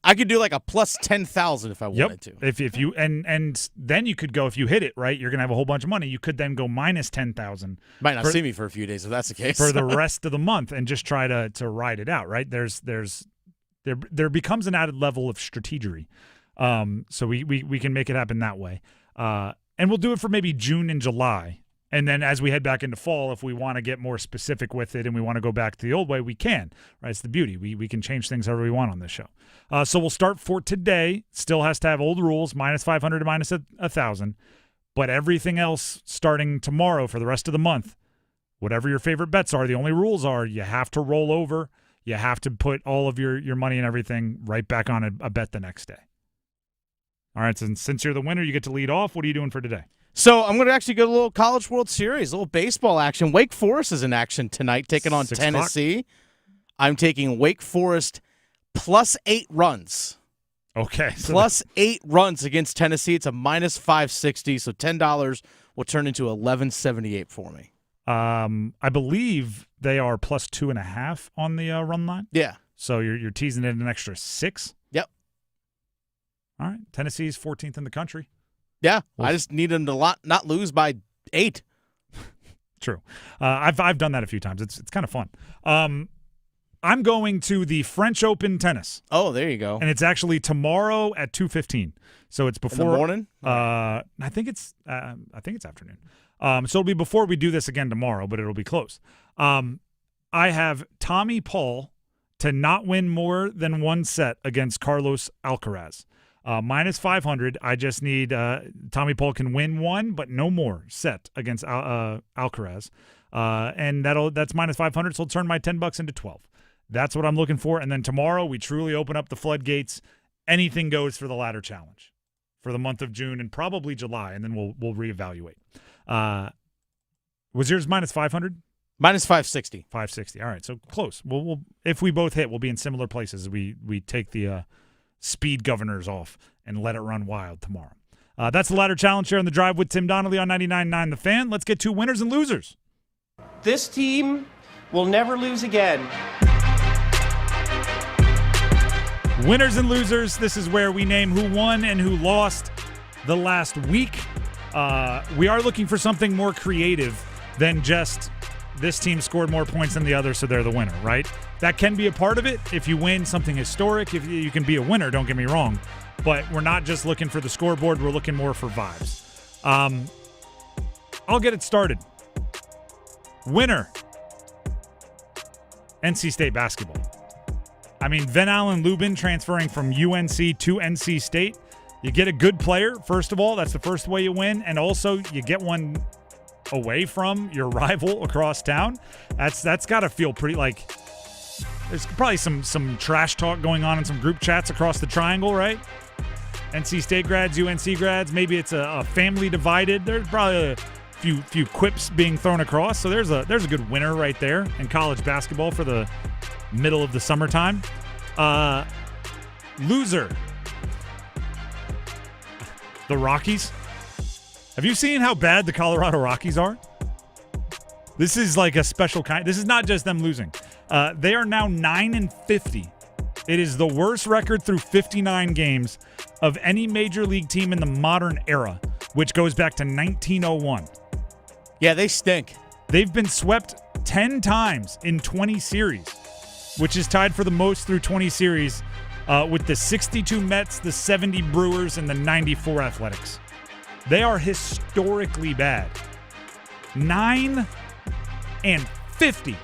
I could do like a plus 10,000 if I wanted to. If you and then you could go, if you hit it right, you're gonna have a whole bunch of money. You could then go minus 10,000. Might not see me for a few days if that's the case. For the rest of the month and just try to ride it out. Right? There becomes an added level of strategery. So we can make it happen that way. And we'll do it for maybe June and July. And then as we head back into fall, if we want to get more specific with it and we want to go back to the old way, we can. Right? It's the beauty. We can change things however we want on this show. So we'll start for today. Still has to have old rules, minus 500 to minus 1,000. But everything else starting tomorrow for the rest of the month, whatever your favorite bets are, the only rules are you have to roll over. You have to put all of your money and everything right back on a bet the next day. All right, since you're the winner, you get to lead off. What are you doing for today? So I'm going to actually go to a little College World Series, a little baseball action. Wake Forest is in action tonight, taking on Tennessee. I'm taking Wake Forest plus 8 runs. Okay. So plus 8 runs against Tennessee. It's a minus 560, so $10 will turn into $11.78 for me. I believe they are plus 2.5 on the run line. Yeah. So you're teasing it an extra 6. Yep. All right. Tennessee's 14th in the country. Yeah, I just need them to not lose by 8. True. I've done that a few times. It's kind of fun. I'm going to the French Open tennis. Oh, there you go. And it's actually tomorrow at 2:15. So it's before in the morning. I think it's afternoon. So it'll be before we do this again tomorrow, but it'll be close. I have Tommy Paul to not win more than one set against Carlos Alcaraz. Minus 500. I just need Tommy Paul can win one, but no more set against Alcaraz. And that's minus 500, so it'll turn my $10 into 12. That's what I'm looking for. And then tomorrow we truly open up the floodgates. Anything goes for the ladder challenge for the month of June and probably July, and then we'll reevaluate. Was yours minus 500? Minus 560. 560. All right, so close. We'll if we both hit, we'll be in similar places. We take the speed governors off and let it run wild tomorrow. That's the ladder challenge here on The Drive with Tim Donnelly on 99.9 The Fan. Let's get to winners and losers. This team will never lose again. Winners and losers. This is where we name who won and who lost the last week. We are looking for something more creative than just this team scored more points than the other, so they're the winner, right? That can be a part of it. If you win something historic, if you can be a winner, don't get me wrong. But we're not just looking for the scoreboard. We're looking more for vibes. I'll get it started. Winner, NC State basketball. I mean, Ven-Allen Lubin transferring from UNC to NC State. You get a good player, first of all. That's the first way you win. And also, you get one away from your rival across town. That's got to feel pretty like there's probably some trash talk going on in some group chats across the triangle, right? NC State grads, UNC grads. Maybe it's a family divided. There's probably a few quips being thrown across. So there's a good winner right there in college basketball for the middle of the summertime. Loser. The Rockies. Have you seen how bad the Colorado Rockies are? This is like a special kind. This is not just them losing. They are now 9-50. It is the worst record through 59 games of any major league team in the modern era, which goes back to 1901. Yeah, they stink. They've been swept 10 times in 20 series, which is tied for the most through 20 series with the 62 Mets, the 70 Brewers, and the 94 Athletics. They are historically bad. 9-50.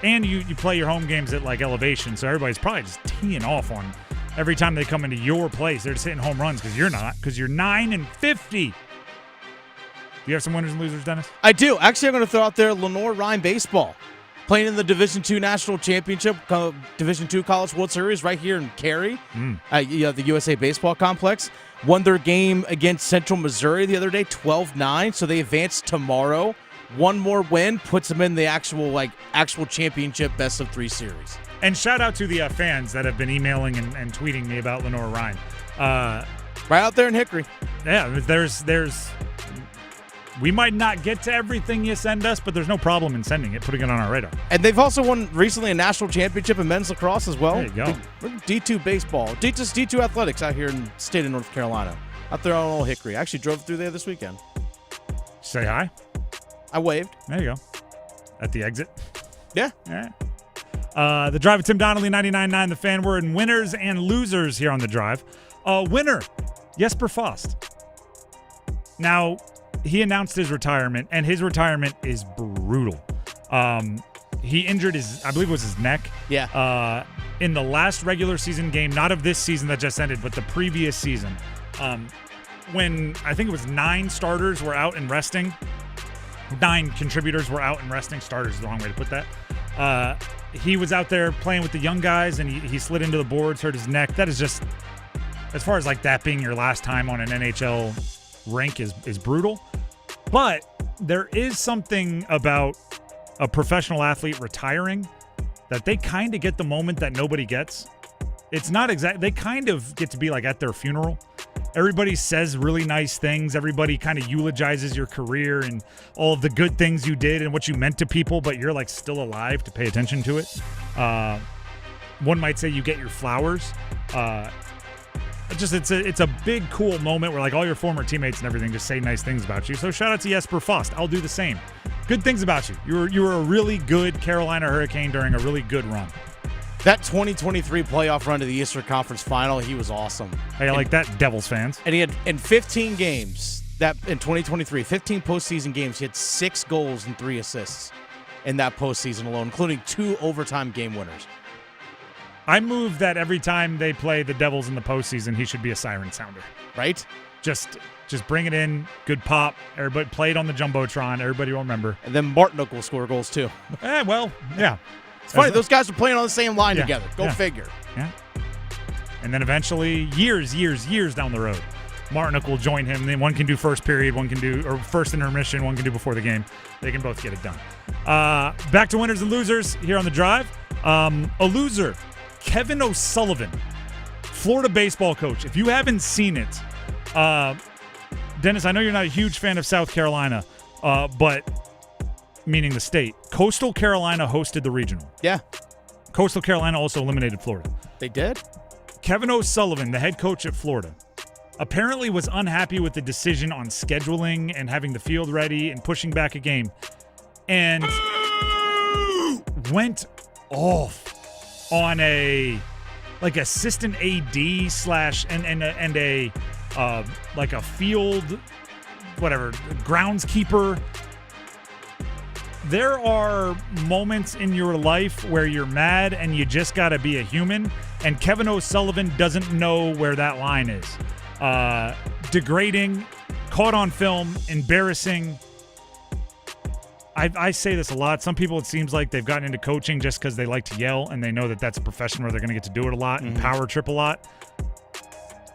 And you play your home games at like elevation, so everybody's probably just teeing off on every time they come into your place. They're just hitting home runs because you're not, because you're 9-50. Do you have some winners and losers, Dennis? I do. Actually, I'm going to throw out there Lenore-Rhyne baseball. Playing in the Division II National Championship, Division II College World Series right here in Cary, the USA Baseball Complex. Won their game against Central Missouri the other day, 12-9, so they advance tomorrow. One more win puts them in the actual championship best-of-3 series. And shout out to the fans that have been emailing and tweeting me about Lenore-Rhyne. Right out there in Hickory. Yeah, there's we might not get to everything you send us, but there's no problem in sending it, putting it on our radar. And they've also won recently a national championship in men's lacrosse as well. There you go. D2 baseball, D2 athletics out here in the state of North Carolina. Out there on Old Hickory. I actually drove through there this weekend. Say hi. I waved. There you go. At the exit. Yeah. All right. The Drive with Tim Donnelly, 99.9 The Fan. We're in winners and losers here on The Drive. Winner, Jesper Faust. Now, he announced his retirement, and his retirement is brutal. He injured I believe it was his neck. Yeah. In the last regular season game, not of this season that just ended, but the previous season. When I think it was 9 starters were out and resting. 9 contributors were out and resting. Starters is the wrong way to put that. He was out there playing with the young guys, and he slid into the boards, hurt his neck. That is just, as far as like that being your last time on an NHL rink is brutal. But there is something about a professional athlete retiring that they kind of get the moment that nobody gets. It's not exact. They kind of get to be like at their funeral. Everybody says really nice things. Everybody kind of eulogizes your career and all of the good things you did and what you meant to people, but you're like still alive to pay attention to it. One might say you get your flowers. It's a big, cool moment where like all your former teammates and everything just say nice things about you. So shout out to Jesper Faust. I'll do the same. good things about you. You were a really good Carolina Hurricane during a really good run. That 2023 playoff run to the Eastern Conference Final, he was awesome. Hey, I like that, Devils fans. And he had, in 15 games, in 2023, 15 postseason games, he had 6 goals and 3 assists in that postseason alone, including 2 overtime game winners. I move that every time they play the Devils in the postseason, he should be a siren sounder. Right? Just bring it in, good pop. Everybody play it on the Jumbotron. Everybody will remember. And then Martinook will score goals too. Well, yeah. It's funny, those guys are playing on the same line together. Go figure. Yeah. And then eventually, years down the road, Martinook will join him. Then one can do first period, one can do or first intermission, one can do before the game. They can both get it done. Back to winners and losers here on The Drive. A loser, Kevin O'Sullivan, Florida baseball coach. If you haven't seen it, Dennis, I know you're not a huge fan of South Carolina, but meaning the state. Coastal Carolina hosted the regional. Yeah. Coastal Carolina also eliminated Florida. They did? Kevin O'Sullivan, the head coach at Florida, apparently was unhappy with the decision on scheduling and having the field ready and pushing back a game, and went off on a assistant AD slash and a like a field groundskeeper. There are moments in your life where you're mad and you just got to be a human, and Kevin O'Sullivan doesn't know where that line is. Degrading, caught on film, embarrassing. I say this a lot. Some people, it seems like they've gotten into coaching just because they like to yell and they know that that's a profession where they're going to get to do it a lot and power trip a lot.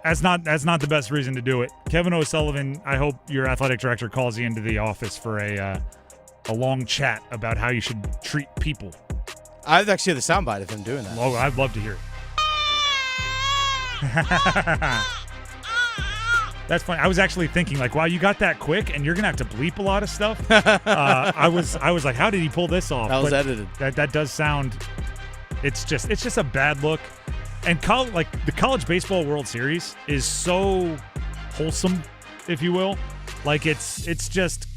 That's not the best reason to do it. Kevin O'Sullivan, I hope your athletic director calls you into the office for a long chat about how you should treat people. I've actually had the soundbite of him doing that. Oh, I'd love to hear it. That's funny. I was actually thinking, wow, you got that quick, and you're gonna have to bleep a lot of stuff. I was like, how did he pull this off? That was edited. That does sound. It's just a bad look. And the college baseball World Series is so wholesome, if you will. It's just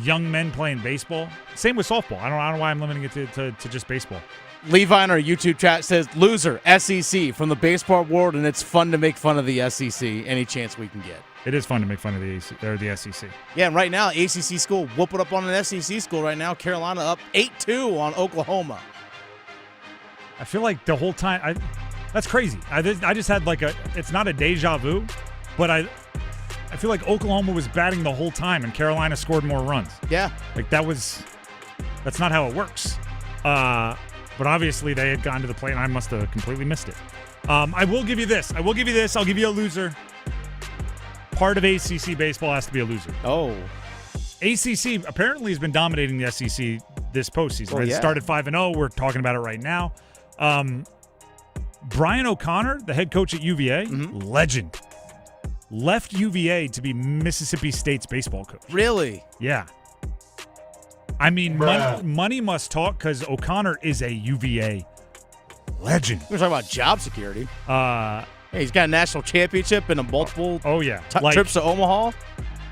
young men playing baseball. Same with softball. I don't know why I'm limiting it to just baseball. Levi in our YouTube chat says, loser, SEC from the baseball world, and it's fun to make fun of the SEC any chance we can get. It is fun to make fun of the SEC. Yeah, and right now, ACC school whooping up on an SEC school right now. Carolina up 8-2 on Oklahoma. I feel like the whole time, that's crazy. I just had it's not a deja vu, but I feel like Oklahoma was batting the whole time and Carolina scored more runs. Yeah. That's not how it works. But obviously they had gone to the plate and I must have completely missed it. I will give you this. I'll give you a loser. Part of ACC baseball has to be a loser. Oh. ACC apparently has been dominating the SEC this postseason. Right? Yeah. It started 5-0. We're talking about it right now. Brian O'Connor, the head coach at UVA, legend, left UVA to be Mississippi State's baseball coach. Really? Yeah. I mean, money must talk because O'Connor is a UVA legend. We're talking about job security. He's got a national championship and a multiple trips to Omaha.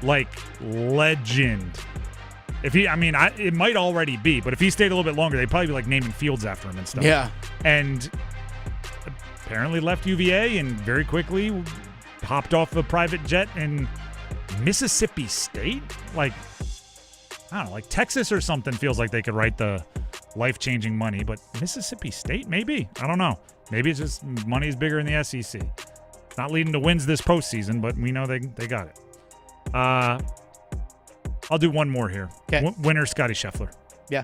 Legend. It might already be, but if he stayed a little bit longer, they'd probably be naming fields after him and stuff. Yeah. And apparently left UVA and very quickly hopped off a private jet in Mississippi State. I don't know, Texas or something feels like they could write the life-changing money, but Mississippi State, maybe. I don't know. Maybe it's just money's bigger in the SEC. It's not leading to wins this postseason, but we know they got it. I'll do one more here. Okay. Winner, Scotty Scheffler. Yeah.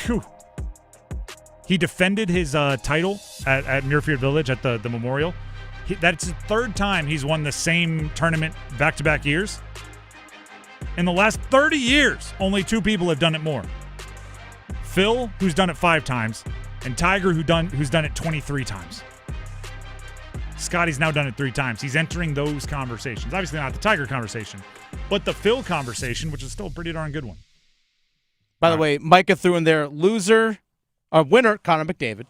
Whew. He defended his title at Muirfield Village at the Memorial. That's the third time he's won the same tournament back-to-back years. In the last 30 years, only 2 people have done it more. Phil, who's done it 5 times, and Tiger, who's done it 23 times. Scotty's now done it 3 times. He's entering those conversations. Obviously not the Tiger conversation, but the Phil conversation, which is still a pretty darn good one. By the way, Micah threw in there winner, Connor McDavid,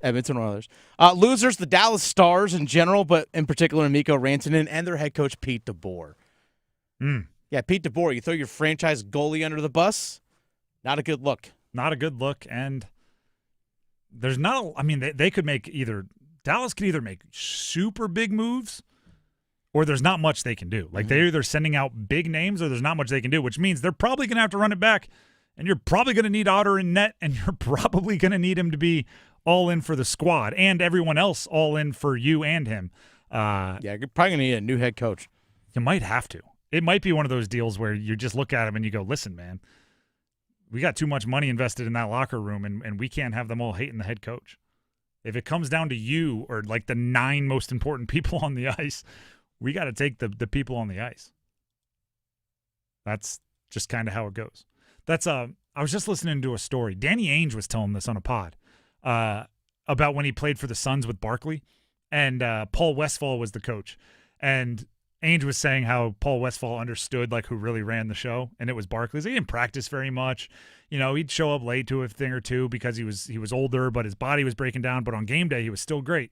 Edmonton Oilers. Losers, the Dallas Stars in general, but in particular Mikko Rantanen and their head coach Pete DeBoer. Yeah, Pete DeBoer, you throw your franchise goalie under the bus, not a good look. Not a good look, and there's not – I mean, they could make either – Dallas could either make super big moves or there's not much they can do. Like, they're either sending out big names or there's not much they can do, which means they're probably going to have to run it back, and you're probably going to need Otter in net, and you're probably going to need him to be all in for the squad and everyone else all in for you and him. Yeah, you're probably going to need a new head coach. You might have to. It might be one of those deals where you just look at him and you go, listen, man, we got too much money invested in that locker room, and we can't have them all hating the head coach. If it comes down to you or like the 9 most important people on the ice, we got to take the people on the ice. That's just kind of how it goes. I was just listening to a story. Danny Ainge was telling this on a pod about when he played for the Suns with Barkley, and Paul Westphal was the coach. And Ainge was saying how Paul Westphal understood like who really ran the show, and it was Barkley's. He didn't practice very much. You know, he'd show up late to a thing or two because he was older, but his body was breaking down. But on game day, he was still great.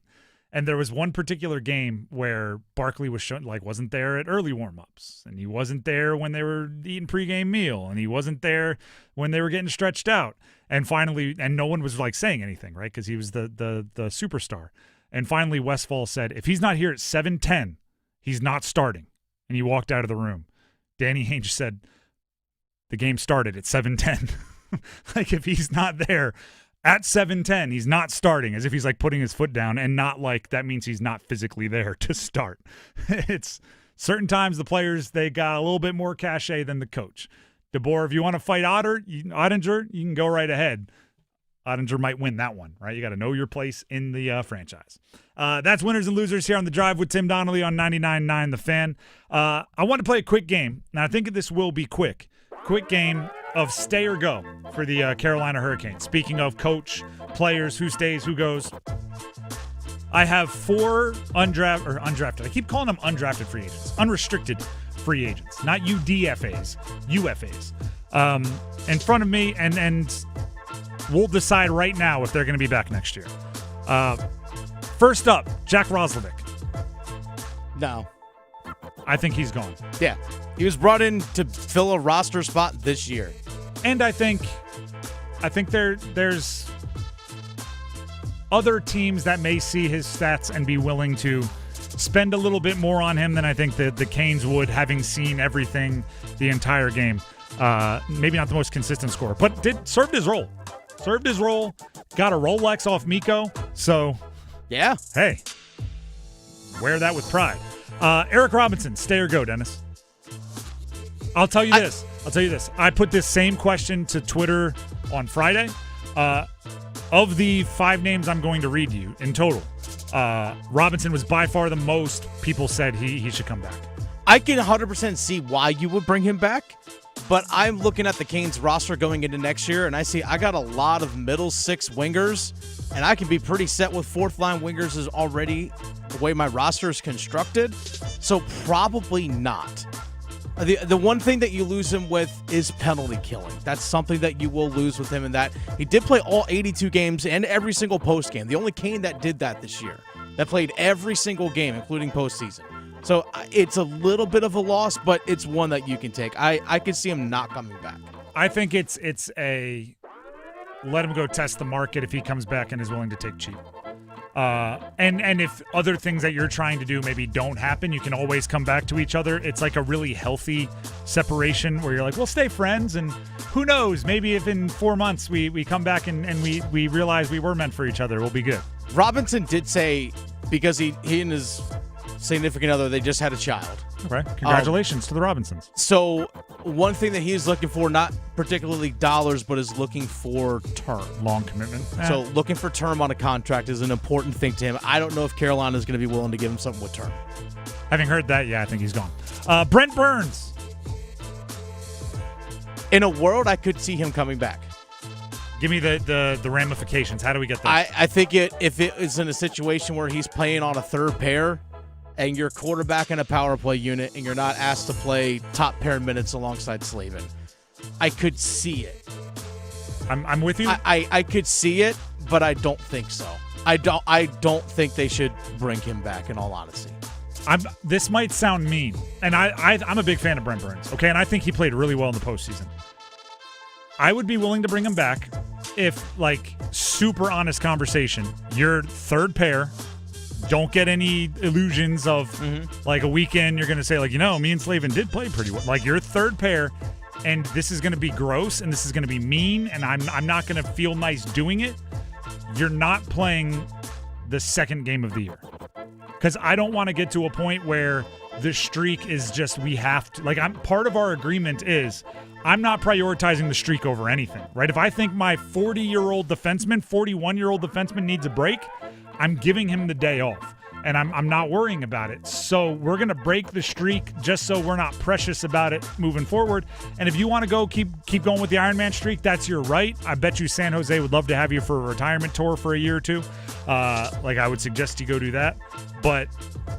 And there was one particular game where Barkley was wasn't there at early warmups, and he wasn't there when they were eating pregame meal, and he wasn't there when they were getting stretched out. And finally, and no one was like saying anything, right? Because he was the superstar. And finally, Westphal said, if he's not here at 7:10, he's not starting. And he walked out of the room. Danny Ainge said, the game started at 7:10. Like, if he's not there at 7:10, he's not starting, as if he's like putting his foot down, and not like that means he's not physically there to start. It's certain times the players, they got a little bit more cachet than the coach. DeBoer, if you want to fight Ottinger, you can go right ahead. Ottinger might win that one, right? You got to know your place in the franchise. That's Winners and Losers here on The Drive with Tim Donnelly on 99.9 The Fan. I want to play a quick game. Now, I think this will be quick. Quick game of stay or go for the Carolina Hurricanes. Speaking of coach, players, who stays, who goes. I have 4 undrafted. I keep calling them undrafted free agents. Unrestricted free agents. Not UDFAs. UFAs. In front of me, and we'll decide right now if they're going to be back next year. First up, Jack Roslovic. No. I think he's gone. Yeah. He was brought in to fill a roster spot this year. And I think there's other teams that may see his stats and be willing to spend a little bit more on him than I think the Canes would, having seen everything the entire game. Maybe not the most consistent scorer, but served his role. Served his role, got a Rolex off Mikko, so yeah. Hey, wear that with pride. Eric Robinson, stay or go, Dennis? I'll tell you this. I put this same question to Twitter on Friday. Of the 5 names I'm going to read you in total, Robinson was by far the most people said he should come back. I can 100% see why you would bring him back, but I'm looking at the Canes roster going into next year, and I got a lot of middle 6 wingers, and I can be pretty set with 4th-line wingers is already the way my roster is constructed, so probably not. The one thing that you lose him with is penalty killing. That's something that you will lose with him, in that he did play all 82 games and every single postgame. The only Cane that did that this year, that played every single game, including postseason. So it's a little bit of a loss, but it's one that you can take. I could see him not coming back. I think it's a let him go test the market if he comes back and is willing to take cheap. And if other things that you're trying to do maybe don't happen, you can always come back to each other. It's like a really healthy separation where you're like, we'll stay friends, and who knows, maybe if in 4 months we come back and we realize we were meant for each other, we'll be good. Robinson did say, because he and his significant other, they just had a child. Okay, congratulations to the Robinsons. So one thing that he's looking for, not particularly dollars, but is looking for term. Long commitment. So looking for term on a contract is an important thing to him. I don't know if Carolina is going to be willing to give him something with term. Having heard that, yeah, I think he's gone. Brent Burns. In a world, I could see him coming back. Give me the ramifications. How do we get there? I think if it is in a situation where he's playing on a third pair, and you're quarterback in a power play unit, and you're not asked to play top pair minutes alongside Slavin, I could see it. I'm with you. I could see it, but I don't think so. I don't think they should bring him back, in all honesty. This might sound mean, and I'm a big fan of Brent Burns, okay? And I think he played really well in the postseason. I would be willing to bring him back if, like, super honest conversation, your third pair, don't get any illusions of, like, a weekend you're going to say, like, me and Slavin did play pretty well. Like, your third pair, and this is going to be gross, and this is going to be mean, and I'm not going to feel nice doing it. You're not playing the second game of the year. Because I don't want to get to a point where the streak is just we have to. Like, part of our agreement is I'm not prioritizing the streak over anything, right? If I think my 41-year-old defenseman needs a break, I'm giving him the day off. And I'm not worrying about it. So we're going to break the streak just so we're not precious about it moving forward. And if you want to go keep going with the Ironman streak, that's your right. I bet you San Jose would love to have you for a retirement tour for a year or two. I would suggest you go do that. But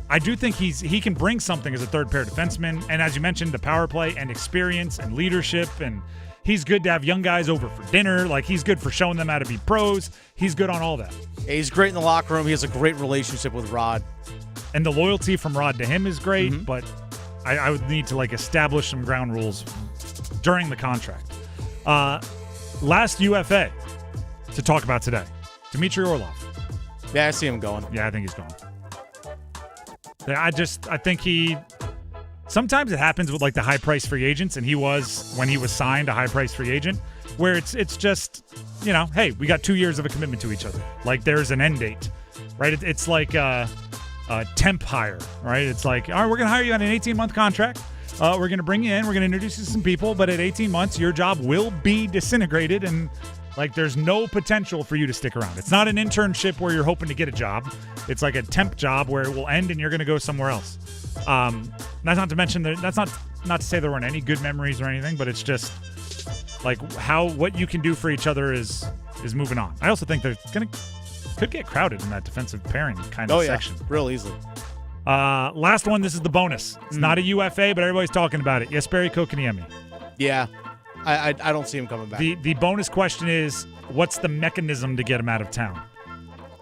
I do think he can bring something as a third pair defenseman. And as you mentioned, the power play and experience and leadership, and he's good to have young guys over for dinner. Like, he's good for showing them how to be pros. He's good on all that. Yeah, he's great in the locker room. He has a great relationship with Rod. And the loyalty from Rod to him is great, but I would need to, establish some ground rules during the contract. Last UFA to talk about today, Dmitry Orlov. Yeah, I see him going. Yeah, I think he's going. I think he... Sometimes it happens with, the high-price free agents, and he was, when he was signed, a high-price free agent, where it's just, hey, we got 2 years of a commitment to each other. Like, there's an end date, right? It's like a temp hire, right? It's like, all right, we're going to hire you on an 18-month contract. We're going to bring you in. We're going to introduce you to some people, but at 18 months, your job will be disintegrated, and, there's no potential for you to stick around. It's not an internship where you're hoping to get a job. It's like a temp job where it will end and you're going to go somewhere else. That's not to mention that's not to say there weren't any good memories or anything, but it's just what you can do for each other is moving on. I also think could get crowded in that defensive pairing kind of section. Real easily. Last one. This is the bonus. It's not a UFA, but everybody's talking about it. Jesperi Kotkaniemi. Yeah, I don't see him coming back. The bonus question is, what's the mechanism to get him out of town?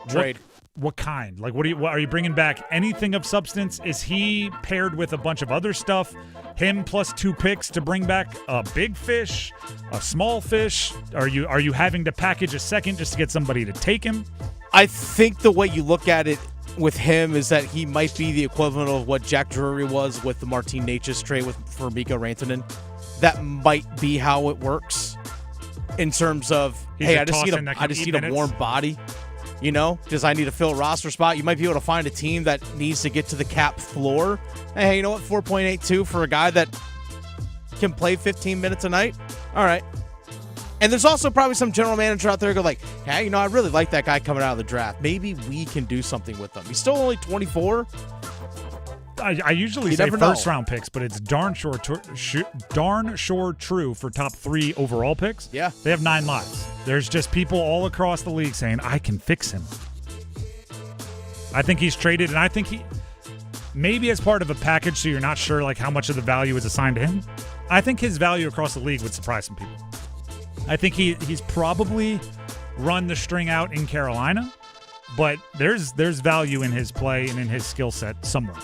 Trade. What kind? What are you bringing back? Anything of substance? Is he paired with a bunch of other stuff? Him plus 2 picks to bring back a big fish, a small fish? Are you having to package a second just to get somebody to take him? I think the way you look at it with him is that he might be the equivalent of what Jack Drury was with the Martin Necas trade for Mikko Rantanen. That might be how it works in terms of, I just need a warm body. Because I need to fill a roster spot. You might be able to find a team that needs to get to the cap floor. Hey, you know what? 4.82 for a guy that can play 15 minutes a night? All right. And there's also probably some general manager out there who go hey, I really like that guy coming out of the draft. Maybe we can do something with him. He's still only 24. I usually say first-round picks, but it's darn sure true for top 3 overall picks. Yeah. They have 9 lives. There's just people all across the league saying, I can fix him. I think he's traded, and I think he maybe as part of a package so you're not sure how much of the value is assigned to him. I think his value across the league would surprise some people. I think he's probably run the string out in Carolina, but there's value in his play and in his skill set somewhere.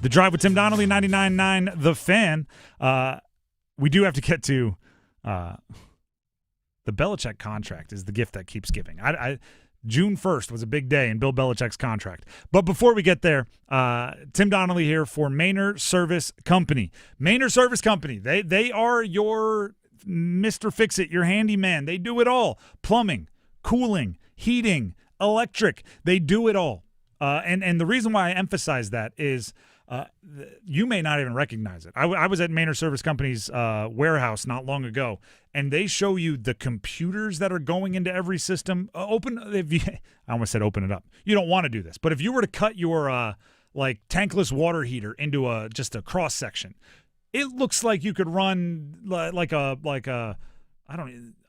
The Drive with Tim Donnelly, 99.9 The Fan. We do have to get to the Belichick contract is the gift that keeps giving. June 1st was a big day in Bill Belichick's contract. But before we get there, Tim Donnelly here for Maynard Service Company. Maynard Service Company, they are your Mr. Fix-It, your handyman. They do it all. Plumbing, cooling, heating, electric. They do it all. And the reason why I emphasize that is you may not even recognize it. I was at Maynard Service Company's warehouse not long ago, and they show you the computers that are going into every system. I almost said open it up. You don't want to do this, but if you were to cut your tankless water heater into just a cross section, it looks like you could run a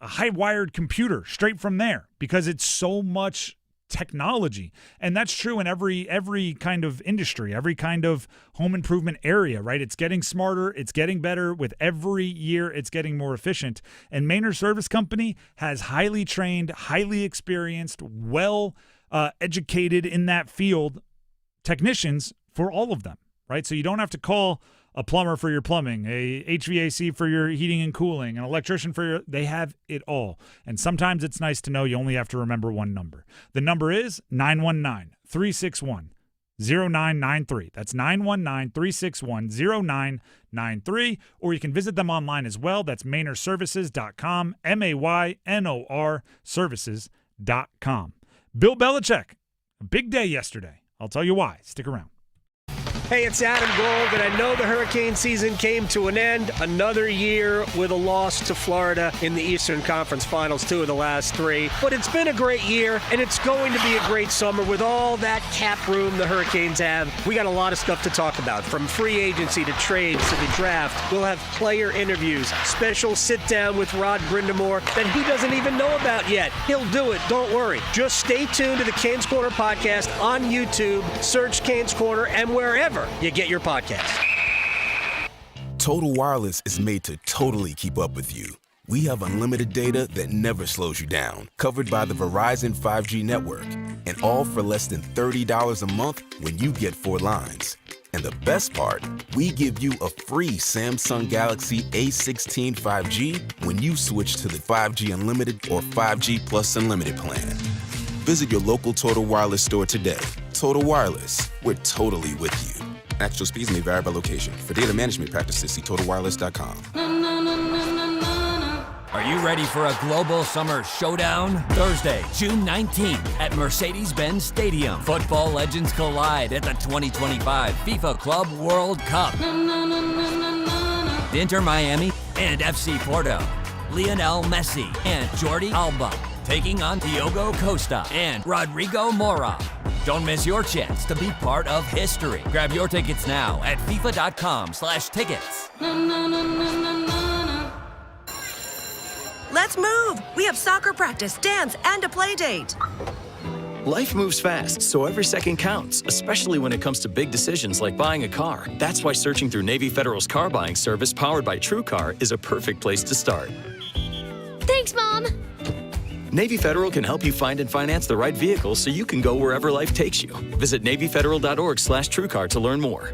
high wired computer straight from there because it's so much technology. And that's true in every kind of industry, every kind of home improvement area, right? It's getting smarter, it's getting better. With every year, it's getting more efficient. And Maynard Service Company has highly trained, highly experienced, well educated in that field technicians for all of them, right? So you don't have to call a plumber for your plumbing, a HVAC for your heating and cooling, an electrician for your – they have it all. And sometimes it's nice to know you only have to remember one number. The number is 919-361-0993. That's 919-361-0993. Or you can visit them online as well. That's MaynorServices.com, MAYNOR Services.com. Bill Belichick, a big day yesterday. I'll tell you why. Stick around. Hey, it's Adam Gold, and I know the hurricane season came to an end. Another year with a loss to Florida in the Eastern Conference Finals, 2 of the last 3. But it's been a great year, and it's going to be a great summer with all that cap room the Hurricanes have. We got a lot of stuff to talk about, from free agency to trades to the draft. We'll have player interviews, special sit-down with Rod Brind'Amour that he doesn't even know about yet. He'll do it, don't worry. Just stay tuned to the Canes Corner podcast on YouTube. Search Canes Corner and wherever you get your podcast. Total Wireless is made to totally keep up with you. We have unlimited data that never slows you down, covered by the Verizon 5G network, and all for less than $30 a month when you get 4 lines. And the best part, we give you a free Samsung Galaxy A16 5G when you switch to the 5G Unlimited or 5G Plus Unlimited plan. Visit your local Total Wireless store today. Total Wireless, we're totally with you. Actual speeds may vary by location. For data management practices, see TotalWireless.com. Are you ready for a global summer showdown? Thursday, June 19th at Mercedes-Benz Stadium. Football legends collide at the 2025 FIFA Club World Cup. Inter Miami and FC Porto. Lionel Messi and Jordi Alba taking on Diogo Costa and Rodrigo Mora. Don't miss your chance to be part of history. Grab your tickets now at FIFA.com/tickets. Let's move! We have soccer practice, dance, and a play date. Life moves fast, so every second counts, especially when it comes to big decisions like buying a car. That's why searching through Navy Federal's car buying service powered by TrueCar is a perfect place to start. Thanks, Mom! Navy Federal can help you find and finance the right vehicle so you can go wherever life takes you. Visit NavyFederal.org/TrueCar to learn more.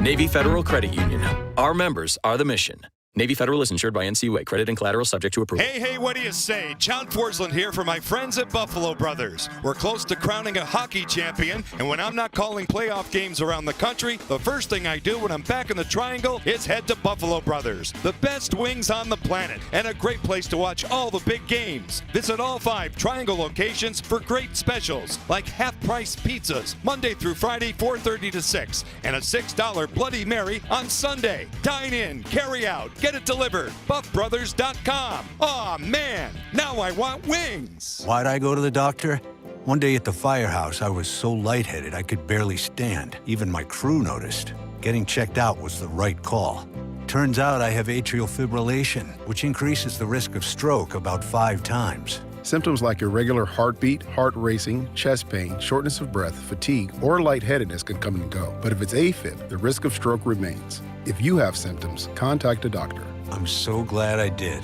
Navy Federal Credit Union. Our members are the mission. Navy Federal is insured by NCUA. Credit and collateral subject to approval. Hey, what do you say? John Forsland here for my friends at Buffalo Brothers. We're close to crowning a hockey champion, and when I'm not calling playoff games around the country, the first thing I do when I'm back in the Triangle is head to Buffalo Brothers. The best wings on the planet, and a great place to watch all the big games. Visit all 5 Triangle locations for great specials, like half-price pizzas, Monday through Friday, 4:30 to 6, and a $6 Bloody Mary on Sunday. Dine in, carry out, get it delivered. BuffBrothers.com. Aw, man, now I want wings. Why'd I go to the doctor? One day at the firehouse, I was so lightheaded I could barely stand. Even my crew noticed. Getting checked out was the right call. Turns out I have atrial fibrillation, which increases the risk of stroke about 5 times. Symptoms like irregular heartbeat, heart racing, chest pain, shortness of breath, fatigue, or lightheadedness can come and go. But if it's AFib, the risk of stroke remains. If you have symptoms, contact a doctor. I'm so glad I did.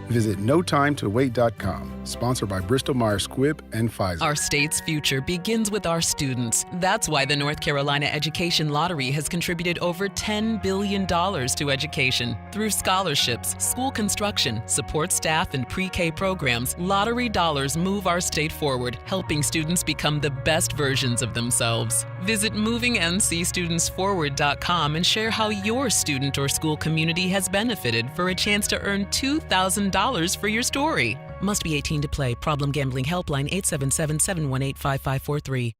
Visit NoTimeToWait.com. Sponsored by Bristol-Myers Squibb and Pfizer. Our state's future begins with our students. That's why the North Carolina Education Lottery has contributed over $10 billion to education. Through scholarships, school construction, support staff, and pre-K programs, lottery dollars move our state forward, helping students become the best versions of themselves. Visit movingncstudentsforward.com and share how your student or school community has benefited for a chance to earn $2,000 for your story. Must be 18 to play. Problem Gambling Helpline 877-718-5543.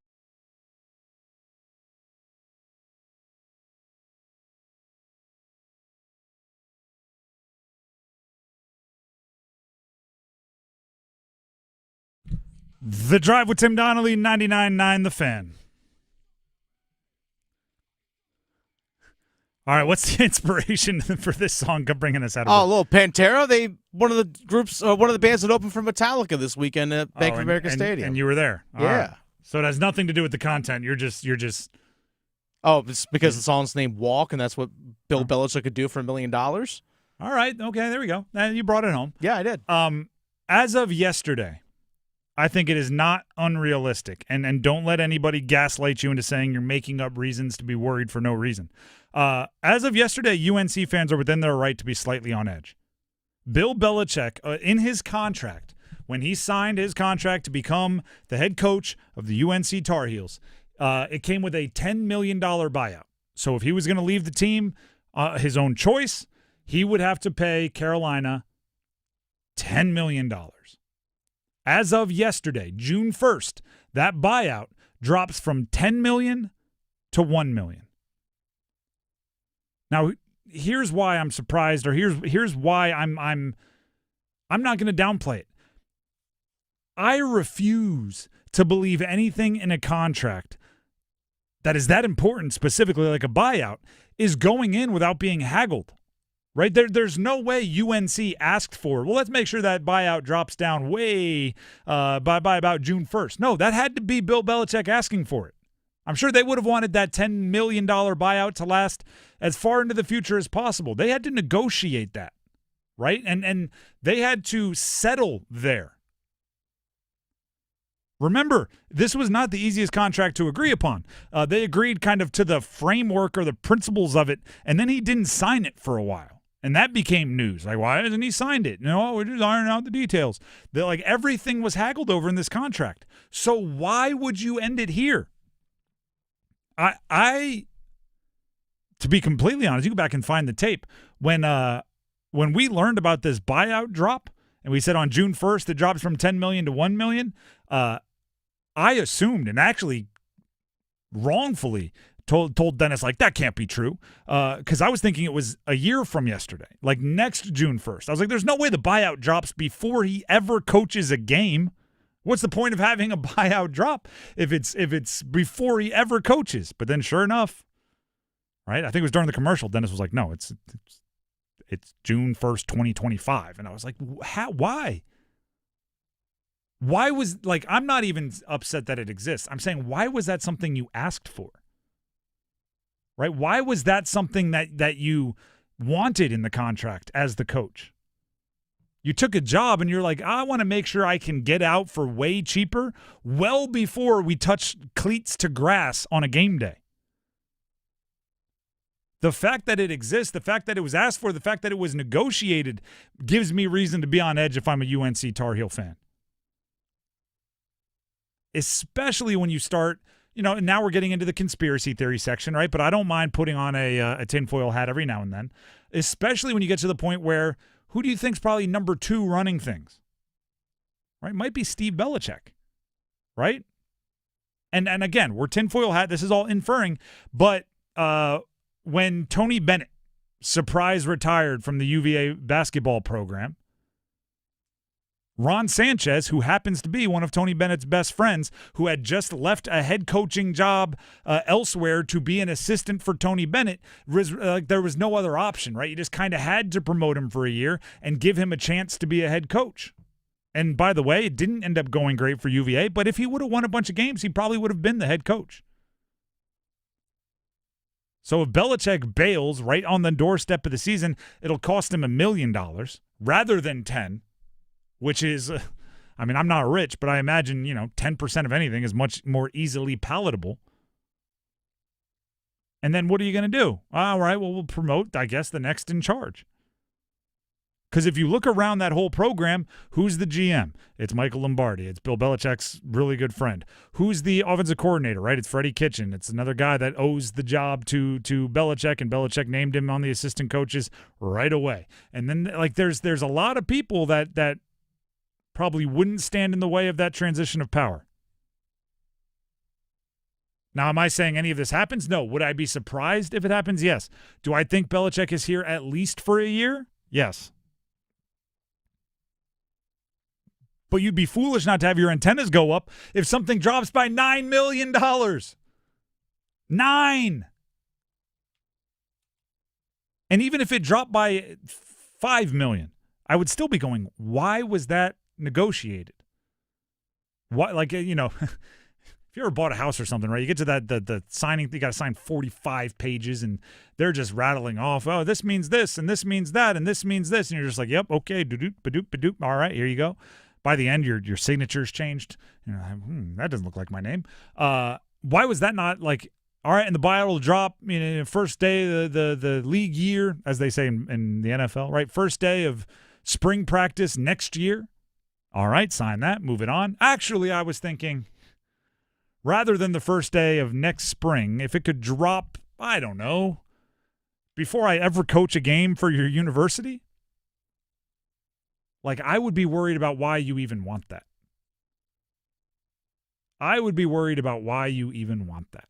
The Drive with Tim Donnelly, 99.9 The Fan. All right, what's the inspiration for this song bringing us out of a little Pantera. One of the bands that opened for Metallica this weekend at Bank of America Stadium. And you were there. All yeah. Right. So it has nothing to do with the content. You're just. Oh, it's because the song's named Walk, and that's what Bill Belichick could do for $1 million. All right. Okay. There we go. You brought it home. Yeah, I did. As of yesterday, I think it is not unrealistic. And don't let anybody gaslight you into saying you're making up reasons to be worried for no reason. As of yesterday, UNC fans are within their right to be slightly on edge. Bill Belichick, in his contract, when he signed his contract to become the head coach of the UNC Tar Heels, it came with a $10 million buyout. So if he was going to leave the team, his own choice, he would have to pay Carolina $10 million. As of yesterday, June 1st, that buyout drops from $10 million to $1 million. Now, here's why I'm surprised, or here's why I'm not going to downplay it. I refuse to believe anything in a contract that is that important, specifically like a buyout, is going in without being haggled. Right? There's no way UNC asked for, well, let's make sure that buyout drops down way by about June 1st. No, that had to be Bill Belichick asking for it. I'm sure they would have wanted that $10 million buyout to last as far into the future as possible. They had to negotiate that, right? And they had to settle there. Remember, this was not the easiest contract to agree upon. They agreed kind of to the framework or the principles of it, and then he didn't sign it for a while. And that became news. Like, why hasn't he signed it? No, we're just ironing out the details. Like, everything was haggled over in this contract. So why would you end it here? I to be completely honest, you go back and find the tape. When we learned about this buyout drop, and we said on June 1st it drops from $10 million to $1 million, I assumed, and actually wrongfully told Dennis, like, that can't be true, because I was thinking it was a year from yesterday, like next June 1st. I was like, there's no way the buyout drops before he ever coaches a game. What's the point of having a buyout drop if it's before he ever coaches? But then sure enough, right, I think it was during the commercial, Dennis was like, no, it's June 1st, 2025. And I was like, why? Why was, like, I'm not even upset that it exists. I'm saying, why was that something you asked for? Right? Why was that something that you wanted in the contract as the coach? You took a job and you're like, I want to make sure I can get out for way cheaper well before we touch cleats to grass on a game day. The fact that it exists, the fact that it was asked for, the fact that it was negotiated gives me reason to be on edge if I'm a UNC Tar Heel fan. Especially when you start, now we're getting into the conspiracy theory section, right? But I don't mind putting on a tinfoil hat every now and then, especially when you get to the point where, who do you think's probably number 2 running things? Right? Might be Steve Belichick, right? And again, we're tinfoil hat. This is all inferring. But when Tony Bennett surprise retired from the UVA basketball program, Ron Sanchez, who happens to be one of Tony Bennett's best friends, who had just left a head coaching job elsewhere to be an assistant for Tony Bennett, there was no other option, right? You just kind of had to promote him for a year and give him a chance to be a head coach. And by the way, it didn't end up going great for UVA, but if he would have won a bunch of games, he probably would have been the head coach. So if Belichick bails right on the doorstep of the season, it'll cost him $1 million rather than 10. Which is, I'm not rich, but I imagine, 10% of anything is much more easily palatable. And then what are you going to do? All right, well, we'll promote, I guess, the next in charge. Because if you look around that whole program, who's the GM? It's Michael Lombardi. It's Bill Belichick's really good friend. Who's the offensive coordinator, right? It's Freddie Kitchen. It's another guy that owes the job to Belichick, and Belichick named him on the assistant coaches right away. And then, there's a lot of people that probably wouldn't stand in the way of that transition of power. Now, am I saying any of this happens? No. Would I be surprised if it happens? Yes. Do I think Belichick is here at least for a year? Yes. But you'd be foolish not to have your antennas go up if something drops by $9 million. 9. And even if it dropped by $5 million, I would still be going, why was that negotiated? Why, if you ever bought a house or something, right? You get to the signing, you got to sign 45 pages, and they're just rattling off, oh, this means this, and this means that, and this means this, and you're just like, yep, okay, doop, ba-doop, ba-doop, all right, here you go. by the end, your signature's changed. That doesn't look like my name. Why was that not like, all right, and the buyout will drop, first day of the league year, as they say in the NFL, right? First day of spring practice next year. All right, sign that, move it on. Actually, I was thinking, rather than the first day of next spring, if it could drop, I don't know, before I ever coach a game for your university, like I would be worried about why you even want that. I would be worried about why you even want that.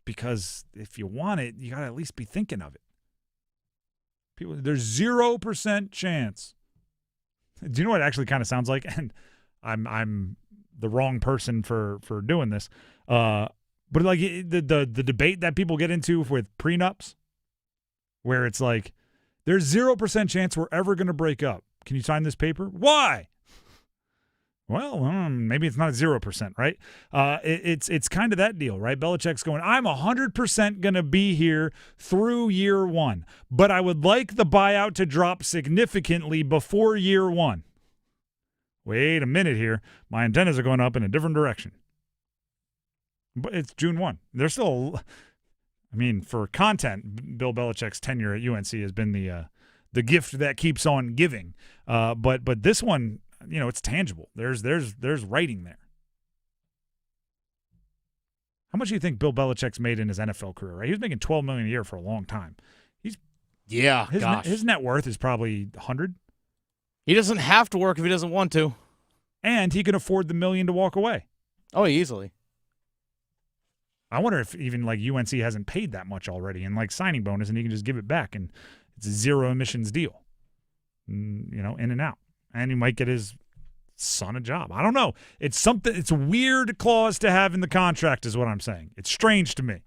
Because if you want it, you got to at least be thinking of it. There's 0% chance. Do you know what it actually kind of sounds like? And I'm the wrong person for doing this. But like the debate that people get into with prenups, where it's like, there's 0% chance we're ever going to break up. Can you sign this paper? Why? Well, maybe it's not 0%, right? It's kind of that deal, right? Belichick's going, I'm 100% going to be here through year one, but I would like the buyout to drop significantly before year one. Wait a minute here. My antennas are going up in a different direction. But it's June 1. There's still, for content, Bill Belichick's tenure at UNC has been the gift that keeps on giving. But this one, it's tangible. There's writing there. How much do you think Bill Belichick's made in his NFL career? Right, he was making $12 million a year for a long time. His net worth is probably 100. He doesn't have to work if he doesn't want to, and he can afford the $1 million to walk away. Oh, easily. I wonder if even like UNC hasn't paid that much already and like signing bonus, and he can just give it back, and it's a zero emissions deal. In and out. And he might get his son a job. I don't know. It's a weird clause to have in the contract is what I'm saying. It's strange to me.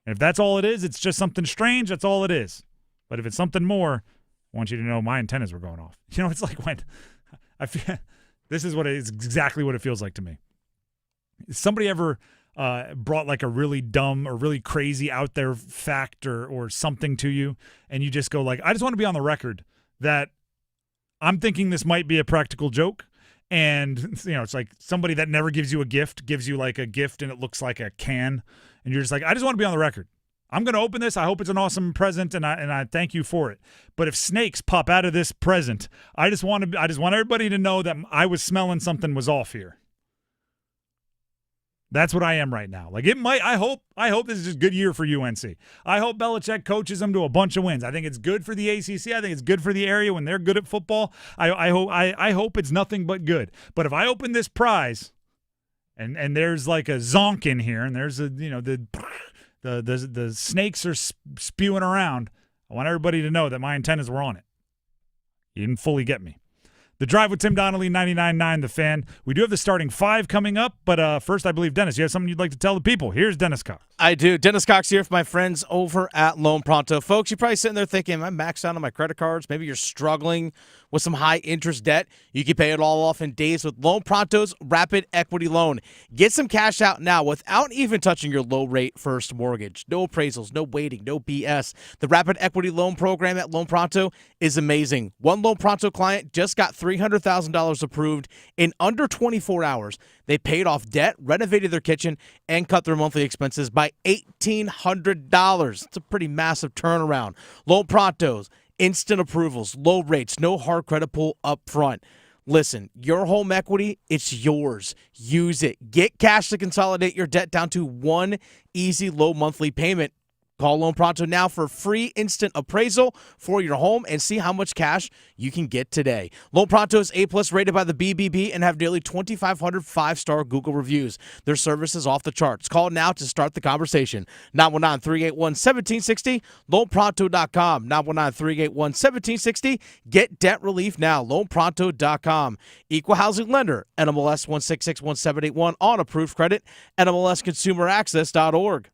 And if that's all it is, it's just something strange, that's all it is. But if it's something more, I want you to know my antennas were going off. It's like when I feel this is exactly what it feels like to me. Somebody ever brought like a really dumb or really crazy out there fact or something to you, and you just go like, I just want to be on the record that I'm thinking this might be a practical joke. And, it's like somebody that never gives you a gift gives you like a gift and it looks like a can. And you're just like, I just want to be on the record. I'm going to open this. I hope it's an awesome present, and I thank you for it. But if snakes pop out of this present, I just want everybody to know that I was smelling something was off here. That's what I am right now. Like I hope this is just a good year for UNC. I hope Belichick coaches them to a bunch of wins. I think it's good for the ACC. I think it's good for the area when they're good at football. I hope it's nothing but good. But if I open this prize and there's like a zonk in here and there's the snakes are spewing around, I want everybody to know that my antennas were on it. You didn't fully get me. The Drive with Tim Donnelly, 99.9 The Fan. We do have the starting five coming up, but first, I believe, Dennis, you have something you'd like to tell the people. Here's Dennis Cox. I do. Dennis Cox here for my friends over at Loan Pronto. Folks, you're probably sitting there thinking, am I maxed out on my credit cards? Maybe you're struggling with some high-interest debt. You can pay it all off in days with Loan Pronto's Rapid Equity Loan. Get some cash out now without even touching your low-rate first mortgage. No appraisals, no waiting, no BS. The Rapid Equity Loan program at Loan Pronto is amazing. One Loan Pronto client just got $300,000 approved in under 24 hours. They paid off debt, renovated their kitchen, and cut their monthly expenses by $1,800. It's a pretty massive turnaround. Loan Prontos, instant approvals, low rates, no hard credit pull up front. Listen, your home equity, it's yours. Use it. Get cash to consolidate your debt down to one easy low monthly payment. Call Loan Pronto now for a free instant appraisal for your home and see how much cash you can get today. Loan Pronto is A+ rated by the BBB and have nearly 2,500 five-star Google reviews. Their service is off the charts. Call now to start the conversation. 919-381-1760, loanpronto.com. 919-381-1760. Get debt relief now. loanpronto.com. Equal housing lender. NMLS 1661781 on approved credit. NMLSconsumeraccess.org.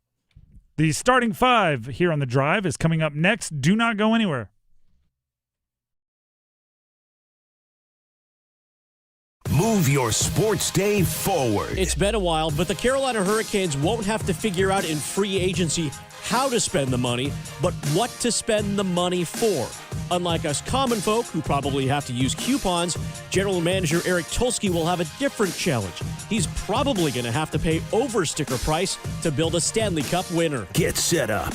The starting five here on The Drive is coming up next. Do not go anywhere. Move your sports day forward. It's been a while, but the Carolina Hurricanes won't have to figure out in free agency how to spend the money, but what to spend the money for. Unlike us common folk who probably have to use coupons, General Manager Eric Tulsky will have a different challenge. He's probably going to have to pay over sticker price to build a Stanley Cup winner. Get set up.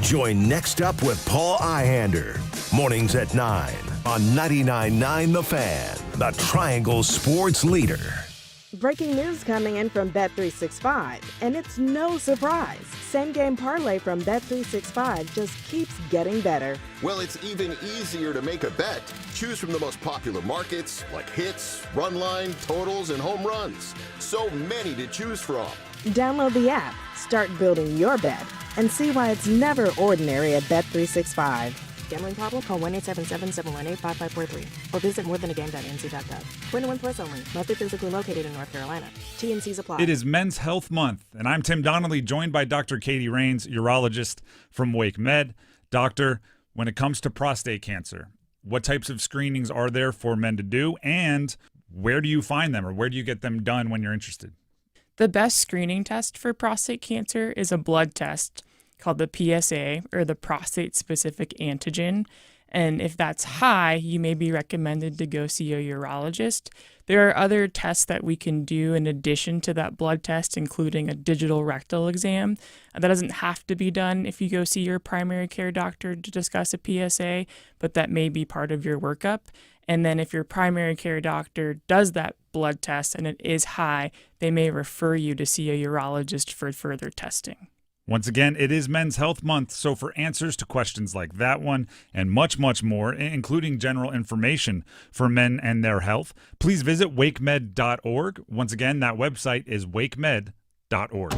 Join Next Up with Paul Ihander. Mornings at 9 on 99.9 The Fan, the Triangle Sports Leader. Breaking news coming in from Bet365, and it's no surprise. Same game parlay from Bet365 just keeps getting better. Well, it's even easier to make a bet. Choose from the most popular markets like hits, run line, totals, and home runs. So many to choose from. Download the app, start building your bet, and see why it's never ordinary at Bet365. Gambling problem? Call 1-877-718-5543 or visit morethanagame.nc.gov. 21 plus only. Must be physically located in North Carolina. T&Cs apply. It is Men's Health Month, and I'm Tim Donnelly, joined by Dr. Katie Rains, urologist from Wake Med. Doctor, when it comes to prostate cancer, what types of screenings are there for men to do, and where do you find them, or where do you get them done when you're interested? The best screening test for prostate cancer is a blood test called the PSA, or the prostate-specific antigen. And if that's high, you may be recommended to go see a urologist. There are other tests that we can do in addition to that blood test, including a digital rectal exam. That doesn't have to be done if you go see your primary care doctor to discuss a PSA, but that may be part of your workup. And then if your primary care doctor does that blood test and it is high, they may refer you to see a urologist for further testing. Once again, it is Men's Health Month, so for answers to questions like that one and much, much more, including general information for men and their health, please visit wakemed.org. Once again, that website is wakemed.org.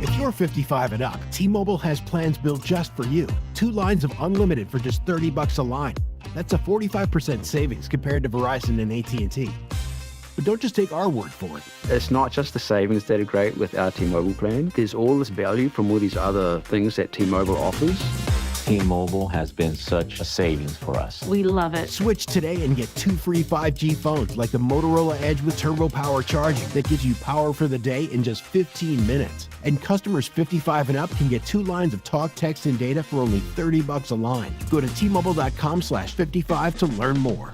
If you're 55 and up, T-Mobile has plans built just for you. 2 lines of unlimited for just $30 a line. That's a 45% savings compared to Verizon and AT&T. But don't just take our word for it. It's not just the savings that are great with our T-Mobile plan. There's all this value from all these other things that T-Mobile offers. T-Mobile has been such a savings for us. We love it. Switch today and get 2 free 5G phones like the Motorola Edge with Turbo Power charging that gives you power for the day in just 15 minutes. And customers 55 and up can get 2 lines of talk, text, and data for only $30 a line. Go to T-Mobile.com/55 to learn more.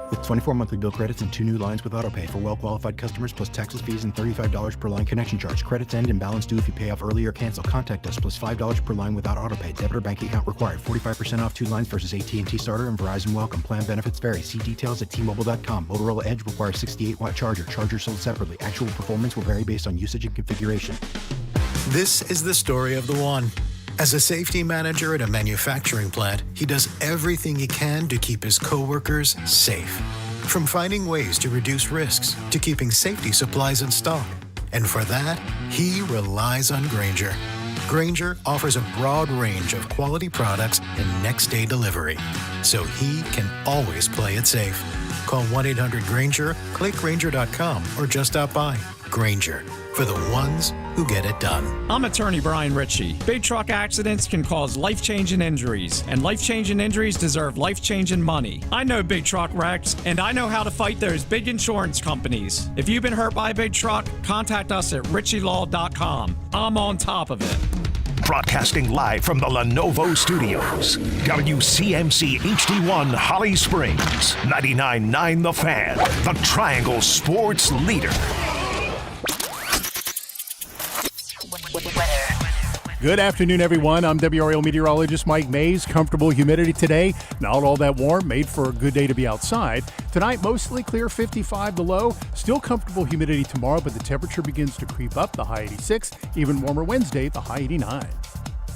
With 24 monthly bill credits and 2 new lines with autopay for well-qualified customers plus taxes, fees, and $35 per line connection charge. Credits end and balance due if you pay off early or cancel. Contact us plus $5 per line without autopay. Debit or bank account required. 45% off 2 lines versus AT&T Starter and Verizon Welcome. Plan benefits vary. See details at T-Mobile.com. Motorola Edge requires 68-watt charger. Charger sold separately. Actual performance will vary based on usage and configuration. This is the story of the one. As a safety manager at a manufacturing plant, he does everything he can to keep his coworkers safe. From finding ways to reduce risks to keeping safety supplies in stock. And for that, he relies on Grainger. Grainger offers a broad range of quality products and next-day delivery, so he can always play it safe. Call 1-800-GRAINGER, click Grainger.com, or just stop by. Grainger, for the ones who get it done. I'm attorney Brian Ritchie. Big truck accidents can cause life-changing injuries, and life-changing injuries deserve life-changing money. I know big truck wrecks, and I know how to fight those big insurance companies. If you've been hurt by a big truck, contact us at ritchielaw.com. I'm on top of it. Broadcasting live from the Lenovo Studios. WCMC HD1 Holly Springs. 99.9 The Fan. The Triangle Sports Leader. Good afternoon, everyone. I'm WRAL meteorologist Mike Mays. Comfortable humidity today. Not all that warm. Made for a good day to be outside. Tonight, mostly clear, 55 the low. Still comfortable humidity tomorrow, but the temperature begins to creep up. The high 86. Even warmer Wednesday, the high 89.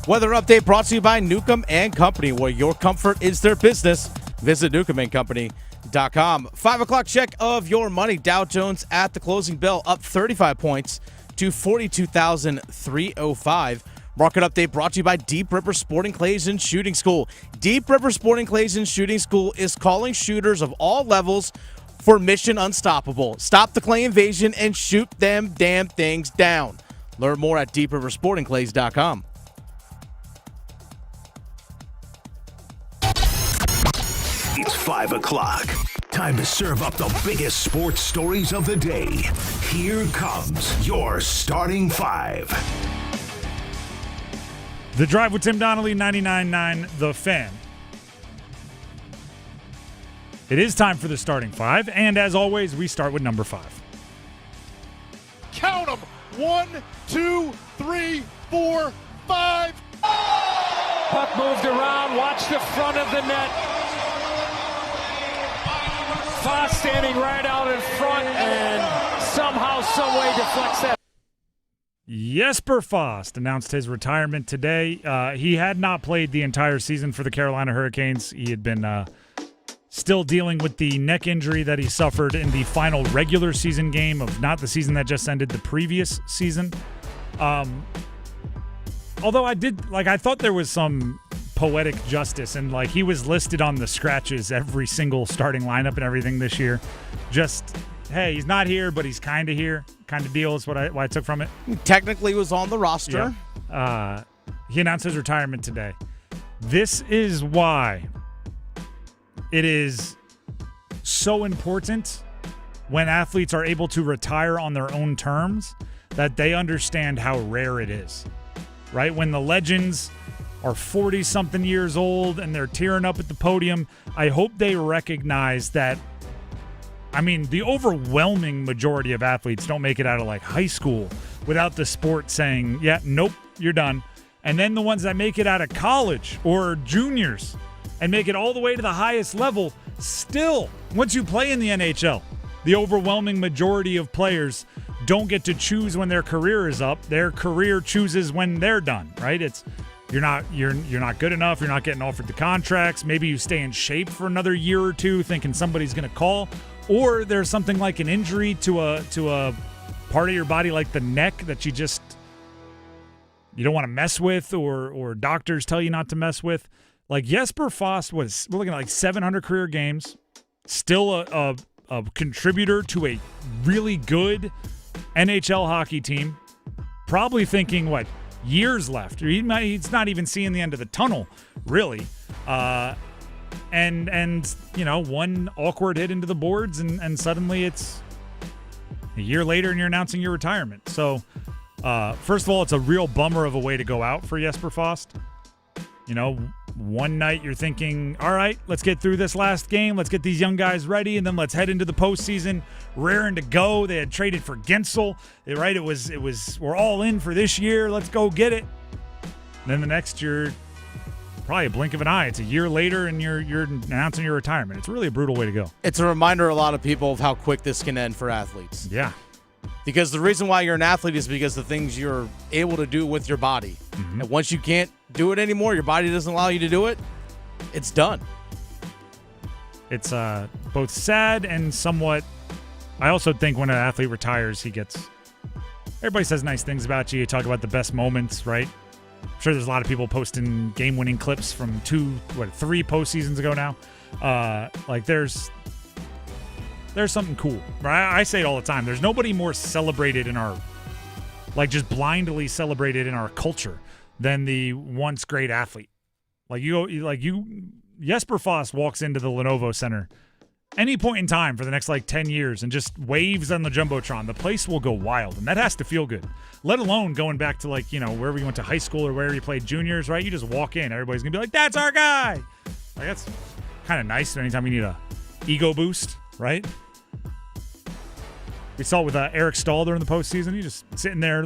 Weather update brought to you by Newcomb & Company, where your comfort is their business. Visit newcombandcompany.com. 5 o'clock check of your money. Dow Jones at the closing bell up 35 points to 42,305. Market update brought to you by Deep River Sporting Clays and Shooting School. Deep River Sporting Clays and Shooting School is calling shooters of all levels for Mission Unstoppable. Stop the clay invasion and shoot them damn things down. Learn more at deepriversportingclays.com. It's 5 o'clock. Time to serve up the biggest sports stories of the day. Here comes your starting 5. The Drive with Tim Donnelly, 99.9 The Fan. It is time for the starting five, and as always, we start with number 5. Count them. 1, 2, 3, 4, 5. Puck moved around. Watch the front of the net. Foss standing right out in front and somehow, some way deflects that. Jesper Foss announced his retirement today. He had not played the entire season for the Carolina Hurricanes. He had been still dealing with the neck injury that he suffered in the final regular season game of not the season that just ended, the previous season. Although I thought there was some poetic justice, and like he was listed on the scratches every single starting lineup and everything this year. Just, hey, he's not here, but he's kind of here, kind of deal is what I took from it. He technically was on the roster. Yeah. He announced his retirement today. This is why it is so important when athletes are able to retire on their own terms that they understand how rare it is, right? When the legends are 40-something years old and they're tearing up at the podium, I hope they recognize that, I mean, the overwhelming majority of athletes don't make it out of like high school without the sport saying, yeah, nope, you're done. And then the ones that make it out of college or juniors and make it all the way to the highest level, still, once you play in the NHL, the overwhelming majority of players don't get to choose when their career is up. Their career chooses when they're done, right? It's you're not good enough. You're not getting offered the contracts. Maybe you stay in shape for another year or two, thinking somebody's going to call, or there's something like an injury to a part of your body, like the neck, that you don't want to mess with, or doctors tell you not to mess with. Like Jesper Foss we're looking at like 700 career games, still a contributor to a really good NHL hockey team, probably thinking, what, years left. He's not even seeing the end of the tunnel, really. And you know, one awkward hit into the boards, and suddenly it's a year later and you're announcing your retirement. So, first of all, it's a real bummer of a way to go out for Jesper Foss. You know, one night you're thinking, all right, let's get through this last game. Let's get these young guys ready, and then let's head into the postseason raring to go. They had traded for Gensel, right? It was we're all in for this year. Let's go get it. And then the next year, probably a blink of an eye, it's a year later, and you're announcing your retirement. It's really a brutal way to go. It's a reminder to a lot of people of how quick this can end for athletes. Yeah. Because the reason why you're an athlete is because the things you're able to do with your body. Mm-hmm. And once you can't do it anymore, your body doesn't allow you to do it, it's done. It's both sad and somewhat. I also think when an athlete retires, everybody says nice things about you. You talk about the best moments, right? I'm sure there's a lot of people posting game-winning clips from 3 postseasons ago now. Like there's something cool, right? I say it all the time. There's nobody more celebrated in our, like just blindly celebrated in our culture than the once great athlete. Jesper Foss walks into the Lenovo Center any point in time for the next 10 years and just waves on the Jumbotron. The place will go wild, and that has to feel good. Let alone going back to wherever you went to high school or wherever you played juniors, right? You just walk in, everybody's gonna be like, that's our guy. Like that's kind of nice anytime you need a ego boost, right? We saw it with Eric Stahl during the postseason. He just sitting there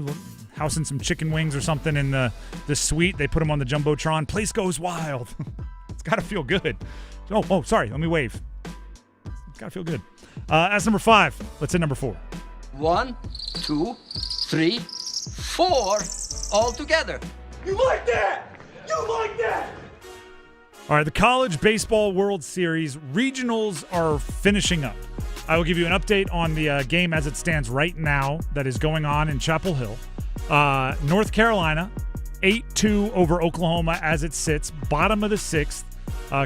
housing some chicken wings or something in the suite. They put him on the Jumbotron. Place goes wild. It's got to feel good. Oh, sorry. Let me wave. It's got to feel good. That's number 5. Let's hit number 4. 1, 2, 3, 4, all together. You like that? You like that? All right, the College Baseball World Series regionals are finishing up. I will give you an update on the game as it stands right now that is going on in Chapel Hill. North Carolina, 8-2 over Oklahoma as it sits, bottom of the 6th.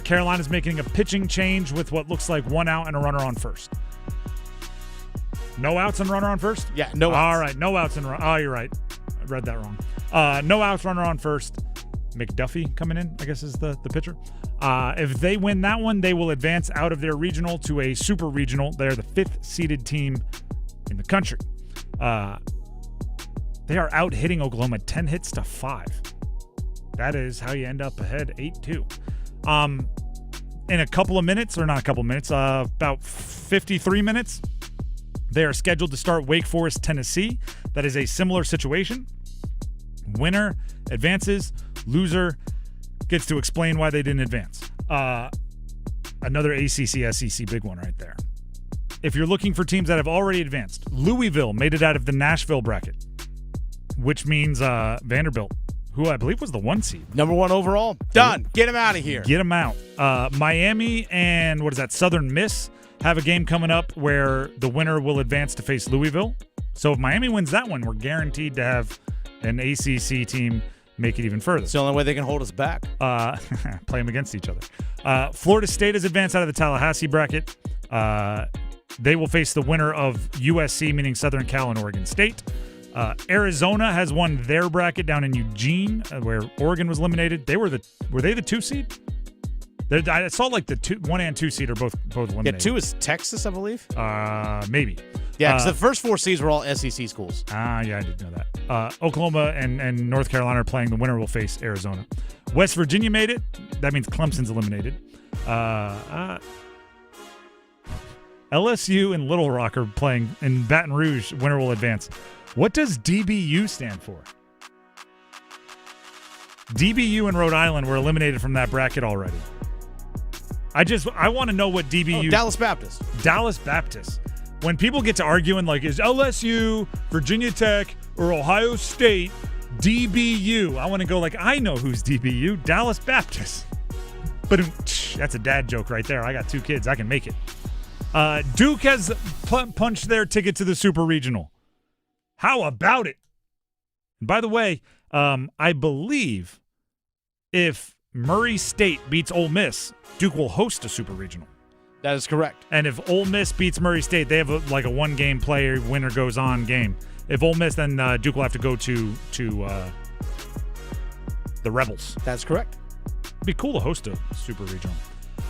Carolina's making a pitching change with what looks like 1 out and a runner on first. No outs and runner on first? Yeah, no outs. All right, no outs and runner. Oh, you're right. I read that wrong. No outs, runner on first. McDuffie coming in, I guess, is the pitcher. If they win that one, they will advance out of their regional to a super regional. They're the 5th seeded team in the country. They are out hitting Oklahoma 10 hits to 5. that is how you end up ahead 8-2. In a couple of minutes, or not a couple of minutes, about 53 minutes, they are scheduled to start Wake Forest, Tennessee. That is a similar situation. Winner advances. Loser gets to explain why they didn't advance. Another ACC, SEC big one right there. If you're looking for teams that have already advanced, Louisville made it out of the Nashville bracket, which means Vanderbilt, who I believe was the 1 seed. Number 1 overall. Done. Get him out of here. Get him out. Miami and Southern Miss have a game coming up where the winner will advance to face Louisville. So if Miami wins that one, we're guaranteed to have an ACC team make it even further. It's the only way they can hold us back. Play them against each other. Florida State has advanced out of the Tallahassee bracket. They will face the winner of USC, meaning Southern Cal and Oregon State. Arizona has won their bracket down in Eugene, where Oregon was eliminated. Were they the 2 seed? I saw like the 1 and 2 seed are both eliminated. Yeah, 2 is Texas, I believe. Maybe. Yeah, because the first 4 seeds were all SEC schools. Yeah, I did know that. Oklahoma and North Carolina are playing. The winner will face Arizona. West Virginia made it. That means Clemson's eliminated. LSU and Little Rock are playing in Baton Rouge. Winner will advance. What does DBU stand for? DBU and Rhode Island were eliminated from that bracket already. I want to know what DBU... Dallas Baptist. Dallas Baptist. When people get to arguing like, is LSU, Virginia Tech, or Ohio State DBU? I want to go like, I know who's DBU. Dallas Baptist. But that's a dad joke right there. I got 2 kids. I can make it. Duke has punched their ticket to the Super Regional. How about it? And by the way, I believe if Murray State beats Ole Miss, Duke will host a Super Regional. That is correct. And if Ole Miss beats Murray State, they have a 1-game play, winner goes on game. If Ole Miss, then Duke will have to go to the Rebels. That's correct. It'd be cool to host a Super Regional.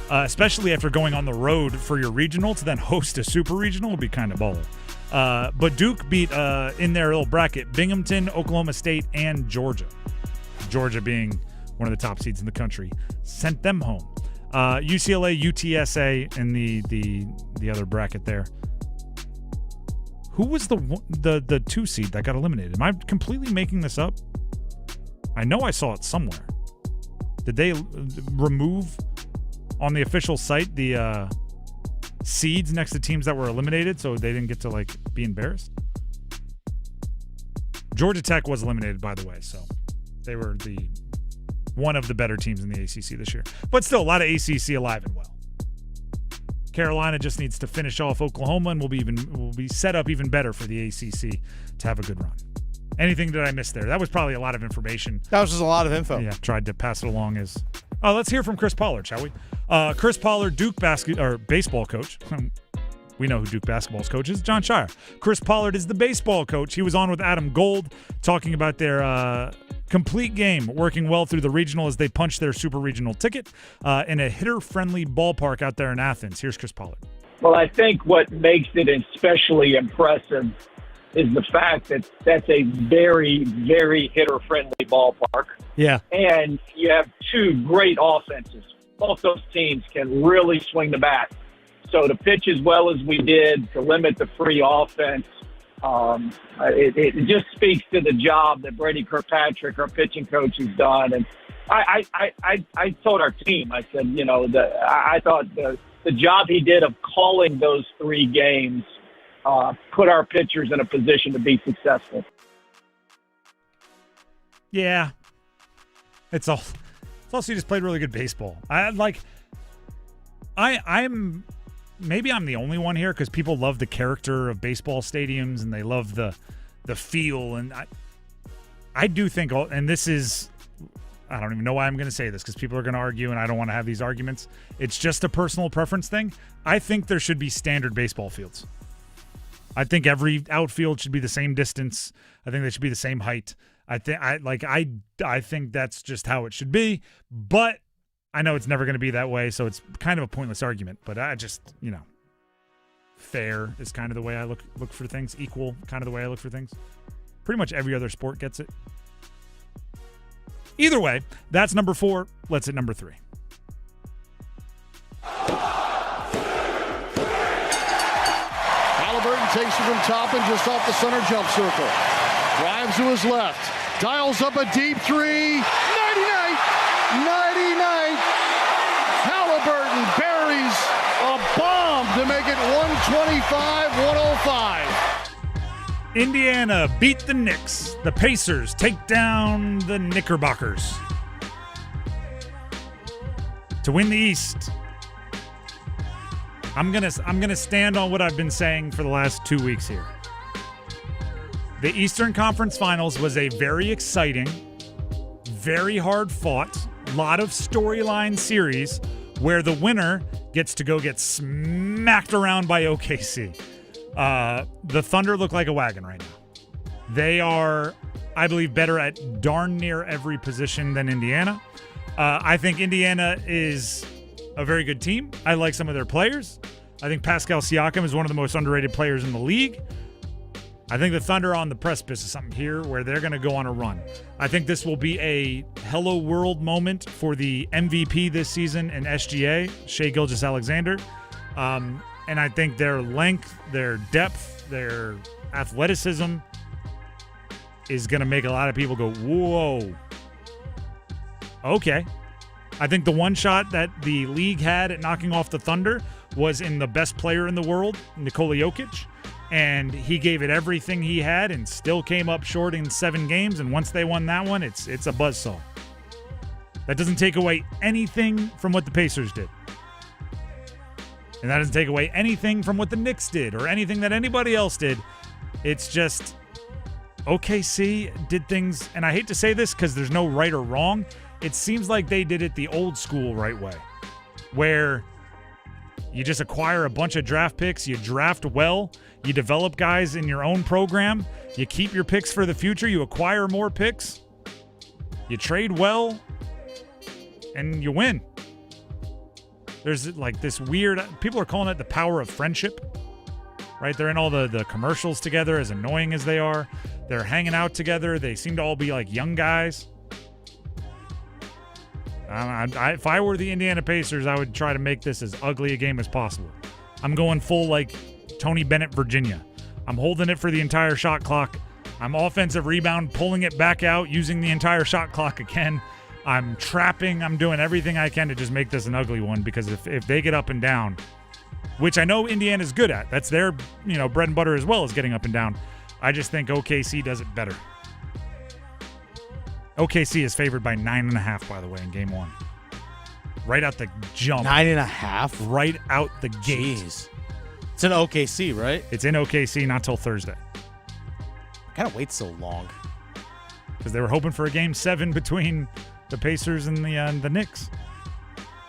Especially after going on the road for your regional to then host a Super Regional would be kind of baller. But Duke beat, in their little bracket, Binghamton, Oklahoma State, and Georgia. Georgia being one of the top seeds in the country. Sent them home. UCLA, UTSA in the other bracket there. Who was the 2 seed that got eliminated? Am I completely making this up? I know I saw it somewhere. Did they remove on the official site the seeds next to teams that were eliminated so they didn't get to be embarrassed? Georgia Tech was eliminated, by the way, so they were one of the better teams in the ACC this year. But still, a lot of ACC alive and well. Carolina just needs to finish off Oklahoma and will be set up even better for the ACC to have a good run. Anything that I missed there? That was probably a lot of information. That was just a lot of info. Yeah, tried to pass it along as... Oh, let's hear from Chris Pollard, shall we? Chris Pollard, Duke baseball coach. We know who Duke basketball's coach is, John Shire. Chris Pollard is the baseball coach. He was on with Adam Gold talking about their complete game, working well through the regional as they punch their super regional ticket in a hitter-friendly ballpark out there in Athens. Here's Chris Pollard. Well, I think what makes it especially impressive is the fact that that's a very, very hitter-friendly ballpark. Yeah. And you have 2 great offenses. Both those teams can really swing the bat. So to pitch as well as we did, to limit the free offense, it just speaks to the job that Brady Kirkpatrick, our pitching coach, has done. And I told our team, I said, I thought the job he did of calling those 3 games put our pitchers in a position to be successful. Yeah. It's also he just played really good baseball. Maybe I'm the only one here because people love the character of baseball stadiums and they love the feel. And I do think, and this is, I don't even know why I'm going to say this because people are going to argue and I don't want to have these arguments. It's just a personal preference thing. I think there should be standard baseball fields. I think every outfield should be the same distance. I think they should be the same height. I think that's just how it should be. But I know it's never going to be that way, so it's kind of a pointless argument. But I just, fair is kind of the way I look for things. Equal, kind of the way I look for things. Pretty much every other sport gets it. Either way, that's number 4. Let's hit number 3. Halliburton takes it from Toppin just off the center jump circle. Drives to his left. Dials up a deep three. Nighty-night. Nighty-night. Halliburton buries a bomb to make it 125-105. Indiana beat the Knicks. The Pacers take down the Knickerbockers to win the East. I'm gonna stand on what I've been saying for the last 2 weeks here. The Eastern Conference Finals was a very exciting, very hard fought, lot of storyline series where the winner gets to go get smacked around by OKC. The Thunder look like a wagon right now. They are, I believe, better at darn near every position than Indiana. I think Indiana is a very good team. I like some of their players. I think Pascal Siakam is one of the most underrated players in the league. I think the Thunder are on the precipice of something here where they're going to go on a run. I think this will be a hello world moment for the MVP this season in SGA, Shai Gilgeous-Alexander. And I think their length, their depth, their athleticism is going to make a lot of people go, whoa. Okay. I think the one shot that the league had at knocking off the Thunder was in the best player in the world, Nikola Jokic. And he gave it everything he had and still came up short in 7 games. And once they won that one, it's a buzzsaw. That doesn't take away anything from what the Pacers did. And that doesn't take away anything from what the Knicks did or anything that anybody else did. It's just OKC did things, and I hate to say this because there's no right or wrong. It seems like they did it the old school right way, where you just acquire a bunch of draft picks, you draft well, you develop guys in your own program, you keep your picks for the future, you acquire more picks, you trade well, and you win. There's like this weird, people are calling it the power of friendship, right? They're in all the commercials together, as annoying as they are. They're hanging out together. They seem to all be like young guys. If I were the Indiana Pacers, I would try to make this as ugly a game as possible. I'm going full like Tony Bennett, Virginia. I'm holding it for the entire shot clock. I'm offensive rebound, pulling it back out, using the entire shot clock again. I'm trapping. I'm doing everything I can to just make this an ugly one, because if they get up and down, which I know Indiana's good at, that's their bread and butter as well as getting up and down. I just think OKC does it better. OKC is favored by 9.5, by the way, in game 1. Right out the jump. 9.5? Right out the gate. Jeez. It's in OKC, right? It's in OKC, not till Thursday. I gotta wait so long. Because they were hoping for a game 7 between the Pacers and the Knicks.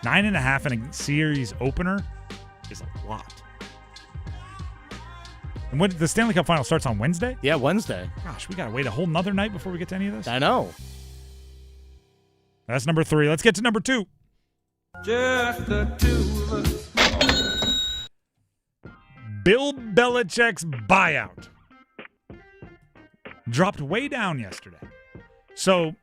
9.5 in a series opener is a lot. And when the Stanley Cup Final starts on Wednesday? Yeah, Wednesday. Gosh, we gotta wait a whole nother night before we get to any of this? I know. That's number 3. Let's get to number 2. Just the two of us. Bill Belichick's buyout dropped way down yesterday. So,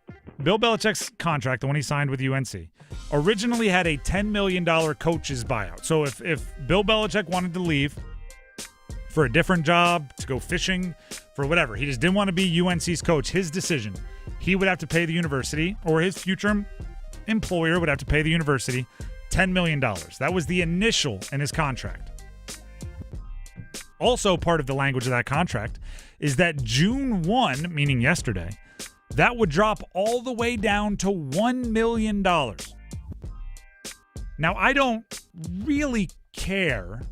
Bill Belichick's contract, the one he signed with UNC, originally had a $10 million coach's buyout. So if Bill Belichick wanted to leave for a different job, to go fishing, for whatever, he just didn't want to be UNC's coach, his decision, he would have to pay the university, or his future employer would have to pay the university $10 million. That was the initial in his contract. Also, part of the language of that contract is that June 1, meaning yesterday, that would drop all the way down to $1 million. Now, I don't really care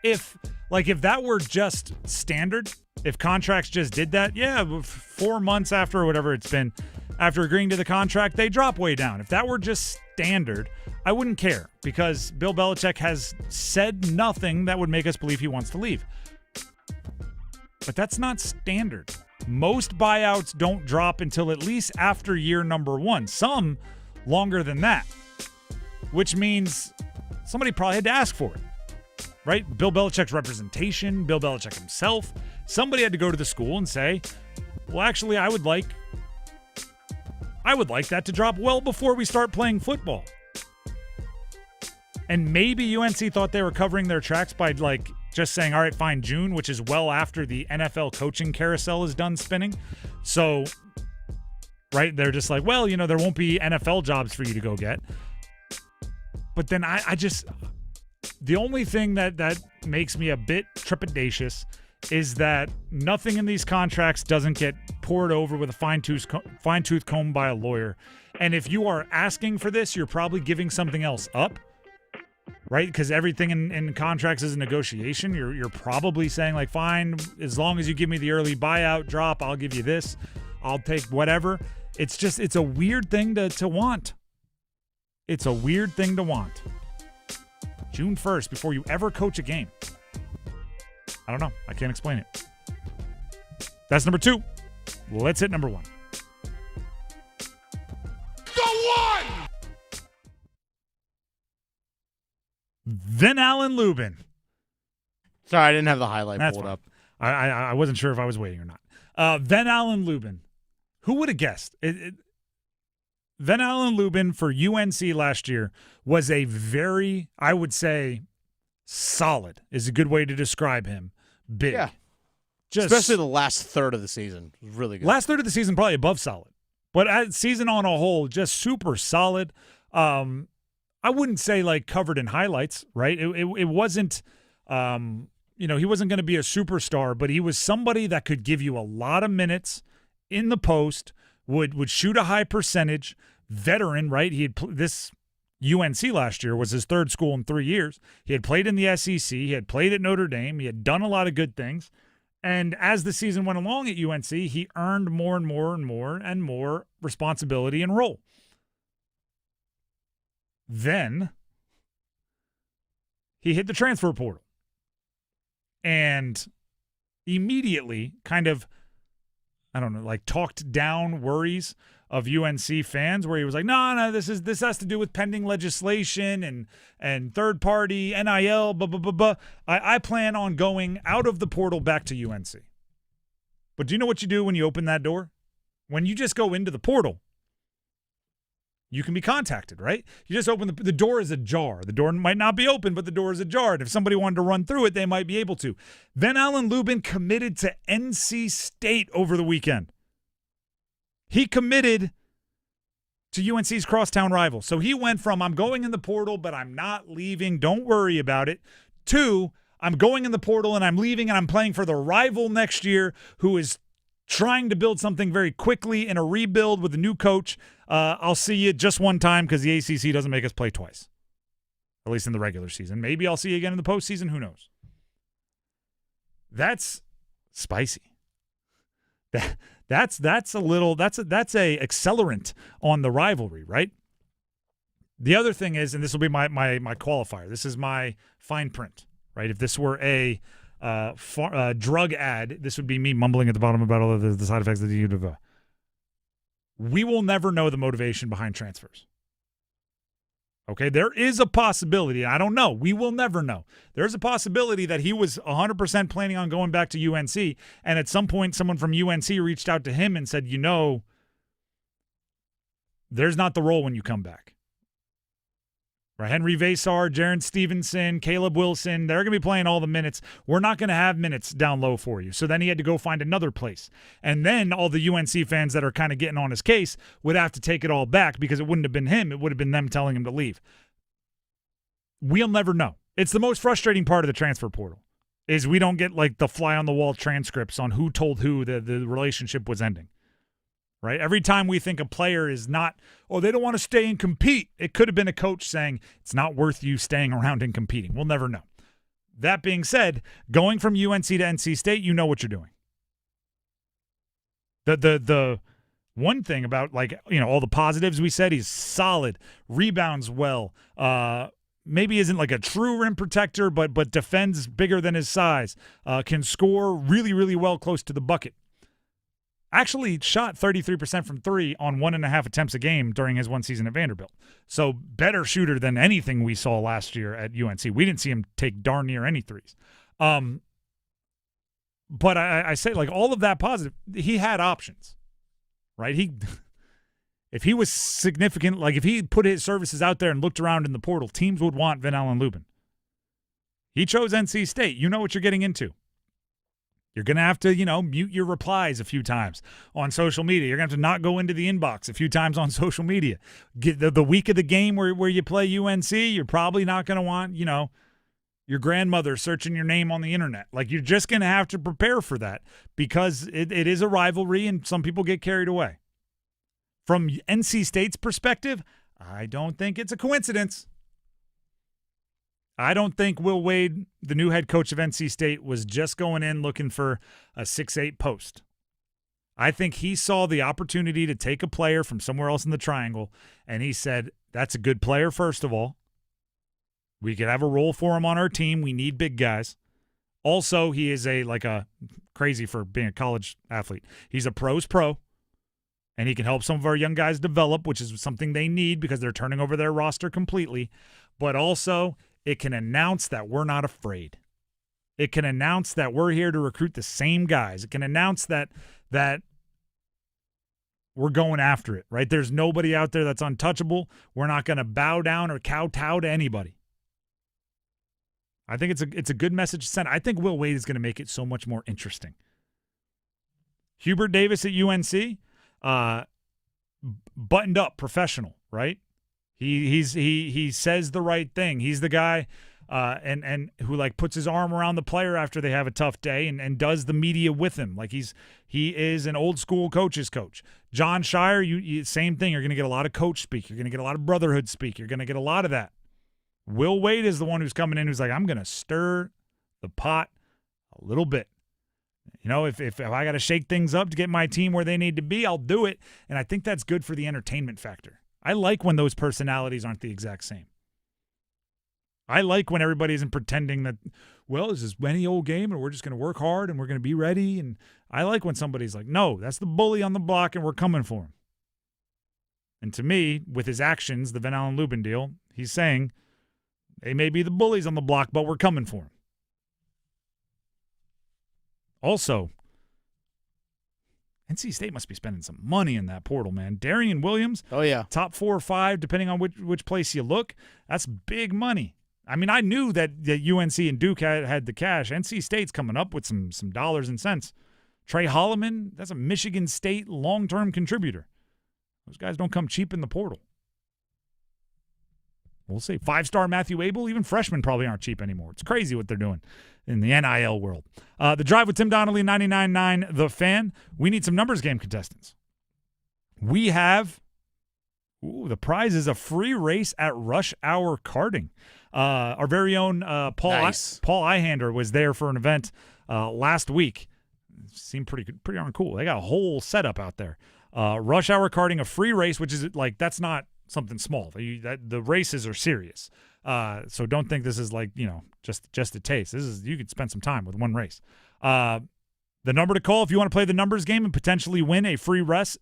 if that were just standard, if contracts just did that. Yeah, 4 months after, or whatever it's been, after agreeing to the contract, they drop way down. If that were just standard, I wouldn't care, because Bill Belichick has said nothing that would make us believe he wants to leave. But that's not standard. Most buyouts don't drop until at least after year number 1. Some longer than that, which means somebody probably had to ask for it, right? Bill Belichick's representation, Bill Belichick himself, somebody had to go to the school and say, well, actually, I would like I would like that to drop well before we start playing football. And maybe UNC thought they were covering their tracks by just saying, all right, fine, June, which is well after the NFL coaching carousel is done spinning. So, right, they're just like, well, there won't be NFL jobs for you to go get. But then I just, the only thing that makes me a bit trepidatious is that nothing in these contracts doesn't get poured over with a fine-tooth comb by a lawyer. And if you are asking for this, you're probably giving something else up. Right? Because everything in contracts is a negotiation. You're probably saying, fine, as long as you give me the early buyout drop, I'll give you this. I'll take whatever. It's a weird thing to want. It's a weird thing to want. June 1st, before you ever coach a game. I don't know. I can't explain it. That's number 2. Let's hit number 1. Ven-Allen Lubin. Sorry, I didn't have the highlight pulled up. I wasn't sure if I was waiting or not. Ven-Allen Lubin. Who would have guessed? Ven-Allen Lubin for UNC last year was a very, I would say, solid is a good way to describe him. Big. Yeah. Especially the last third of the season. Really good. Last third of the season, probably above solid. But as season on a whole, just super solid. I wouldn't say covered in highlights, right? It wasn't, he wasn't going to be a superstar, but he was somebody that could give you a lot of minutes in the post, would shoot a high percentage, veteran, right? He had this UNC last year was his third school in 3 years. He had played in the SEC. He had played at Notre Dame. He had done a lot of good things. And as the season went along at UNC, he earned more and more and more and more responsibility and role. Then he hit the transfer portal and immediately kind of, talked down worries of UNC fans where he was like, no, this has to do with pending legislation and third party NIL, blah, blah, blah, blah. I plan on going out of the portal back to UNC. But do you know what you do when you open that door? When you just go into the portal, you can be contacted, right? You just open the door is ajar. The door might not be open, but the door is ajar. And if somebody wanted to run through it, they might be able to. Ven-Allen Lubin committed to NC State over the weekend. He committed to UNC's crosstown rival. So he went from, I'm going in the portal, but I'm not leaving, don't worry about it, to, I'm going in the portal and I'm leaving and I'm playing for the rival next year who is trying to build something very quickly in a rebuild with a new coach. I'll see you just one time because the ACC doesn't make us play twice, at least in the regular season. Maybe I'll see you again in the postseason. Who knows? That's spicy. That's a accelerant on the rivalry, right? The other thing is, and this will be my qualifier. This is my fine print, right? If this were a drug ad, this would be me mumbling at the bottom about all of the side effects of the We will never know the motivation behind transfers. Okay, there is a possibility. I don't know. We will never know. There's a possibility that he was 100% planning on going back to UNC, and at some point someone from UNC reached out to him and said, there's not the role when you come back. Right? Henry Vasar, Jaron Stevenson, Caleb Wilson, they're going to be playing all the minutes. We're not going to have minutes down low for you. So then he had to go find another place. And then all the UNC fans that are kind of getting on his case would have to take it all back because it wouldn't have been him. It would have been them telling him to leave. We'll never know. It's the most frustrating part of the transfer portal is we don't get the fly-on-the-wall transcripts on who told who the relationship was ending. Right? Every time we think a player is not, they don't want to stay and compete, it could have been a coach saying, it's not worth you staying around and competing. We'll never know. That being said, going from UNC to NC State, you know what you're doing. The one thing about, all the positives we said, he's solid, rebounds well, maybe isn't a true rim protector, but defends bigger than his size, can score really, really well close to the bucket. Actually shot 33% from three on 1.5 attempts a game during his one season at Vanderbilt. So better shooter than anything we saw last year at UNC. We didn't see him take darn near any threes. But I say all of that positive, he had options, right? If he was significant, like if he put his services out there and looked around in the portal, teams would want Ven-Allen Lubin. He chose NC State. You know what you're getting into. You're going to have to, mute your replies a few times on social media. You're going to have to not go into the inbox a few times on social media. Get the week of the game where you play UNC, you're probably not going to want, your grandmother searching your name on the internet. Like, you're just going to have to prepare for that because it is a rivalry and some people get carried away. From NC State's perspective, I don't think it's a coincidence. I don't think Will Wade, the new head coach of NC State, was just going in looking for a 6'8" post. I think he saw the opportunity to take a player from somewhere else in the triangle, and he said, that's a good player, first of all. We could have a role for him on our team. We need big guys. Also, he is a crazy for being a college athlete. He's a pro's pro, and he can help some of our young guys develop, which is something they need because they're turning over their roster completely. But also, it can announce that we're not afraid. It can announce that we're here to recruit the same guys. It can announce that we're going after it, right? There's nobody out there that's untouchable. We're not going to bow down or kowtow to anybody. I think it's a good message to send. I think Will Wade is going to make it so much more interesting. Hubert Davis at UNC, buttoned up, professional, right? He says the right thing. He's the guy and who puts his arm around the player after they have a tough day and does the media with him. Like he is an old school coach's coach. John Shire, you same thing. You're going to get a lot of coach speak. You're going to get a lot of brotherhood speak. You're going to get a lot of that. Will Wade is the one who's coming in who's like, I'm going to stir the pot a little bit. If I got to shake things up to get my team where they need to be, I'll do it. And I think that's good for the entertainment factor. I like when those personalities aren't the exact same. I like when everybody isn't pretending that, is this any old game and we're just going to work hard and we're going to be ready. And I like when somebody's like, no, that's the bully on the block and we're coming for him. And to me, with his actions, the Ven-Allen Lubin deal, he's saying they may be the bullies on the block, but we're coming for him. Also, NC State must be spending some money in that portal, man. Darian Williams, top 4 or 5, depending on which place you look. That's big money. I mean, I knew that UNC and Duke had the cash. NC State's coming up with some dollars and cents. Trey Holloman, that's a Michigan State long-term contributor. Those guys don't come cheap in the portal. We'll see. 5-star Matthew Abel, even freshmen probably aren't cheap anymore. It's crazy what they're doing in the NIL world. The Drive with Tim Donnelly, 99.9 The Fan. We need some numbers game contestants. We have the prize is a free race at Rush Hour Karting. Our very own Paul Ihander was there for an event last week. It seemed pretty darn cool. They got a whole setup out there. Rush Hour Karting, a free race, which is that's not something small. The races are serious. So don't think this is just a taste. This is, you could spend some time with one race. The number to call if you want to play the numbers game and potentially win a free race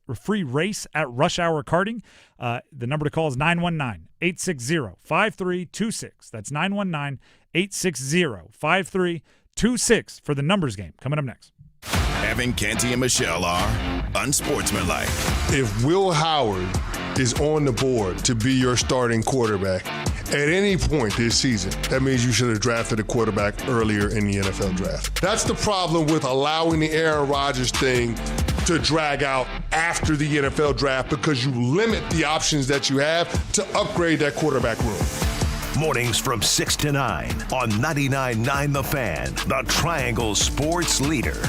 at Rush Hour Karting. The number to call is 919-860-5326. That's 919-860-5326 for the numbers game. Coming up next. Evan, Canty, and Michelle are unsportsmanlike. If Will Howard is on the board to be your starting quarterback at any point this season, that means you should have drafted a quarterback earlier in the NFL draft. That's the problem with allowing the Aaron Rodgers thing to drag out after the NFL draft, because you limit the options that you have to upgrade that quarterback room. Mornings from 6 to 9 on 99.9 The Fan, the Triangle Sports Leader.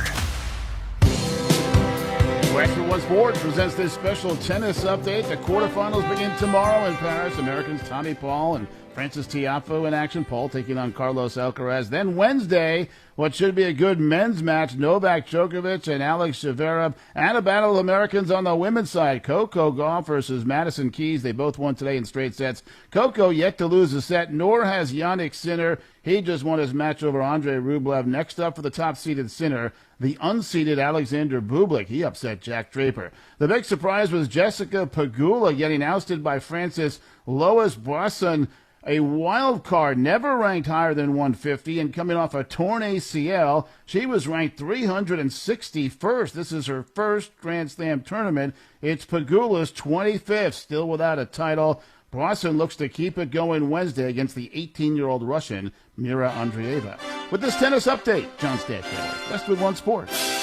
Extra One Sports presents this special tennis update. The quarterfinals begin tomorrow in Paris. Americans Tommy Paul and Francis Tiafoe in action. Paul taking on Carlos Alcaraz. Then Wednesday, what should be a good men's match, Novak Djokovic and Alex Zverev. And a battle of Americans on the women's side. Coco Gauff versus Madison Keys. They both won today in straight sets. Coco yet to lose a set, nor has Jannik Sinner. He just won his match over Andrei Rublev. Next up for the top-seeded Sinner, the unseeded Alexander Bublik. He upset Jack Draper. The big surprise was Jessica Pegula getting ousted by Frances Lois Boisson. A wild card, never ranked higher than 150, and coming off a torn ACL, she was ranked 361st. This is her first Grand Slam tournament. It's Pegula's 25th, still without a title. Boston looks to keep it going Wednesday against the 18-year-old Russian, Mira Andreeva. With this tennis update, John Stadtkeller, Westwood One Sports.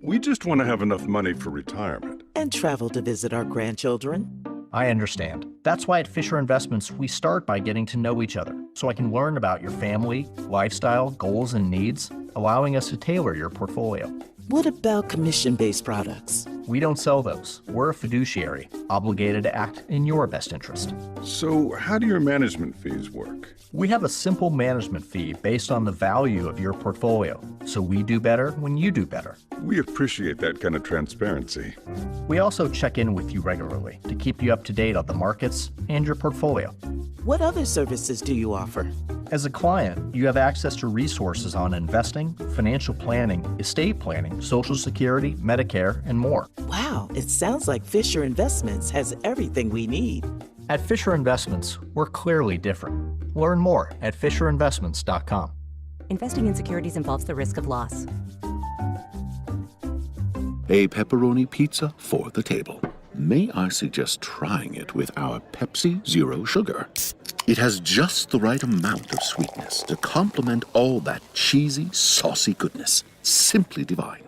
We just want to have enough money for retirement. And travel to visit our grandchildren. I understand. That's why at Fisher Investments, we start by getting to know each other, so I can learn about your family, lifestyle, goals, and needs, allowing us to tailor your portfolio. What about commission-based products? We don't sell those. We're a fiduciary, obligated to act in your best interest. So how do your management fees work? We have a simple management fee based on the value of your portfolio, so we do better when you do better. We appreciate that kind of transparency. We also check in with you regularly to keep you up to date on the markets and your portfolio. What other services do you offer? As a client, you have access to resources on investing, financial planning, estate planning, Social Security, Medicare, and more. Wow, it sounds like Fisher Investments has everything we need. At Fisher Investments, we're clearly different. Learn more at FisherInvestments.com. Investing in securities involves the risk of loss. A pepperoni pizza for the table. May I suggest trying it with our Pepsi Zero Sugar? It has just the right amount of sweetness to complement all that cheesy, saucy goodness. Simply divine.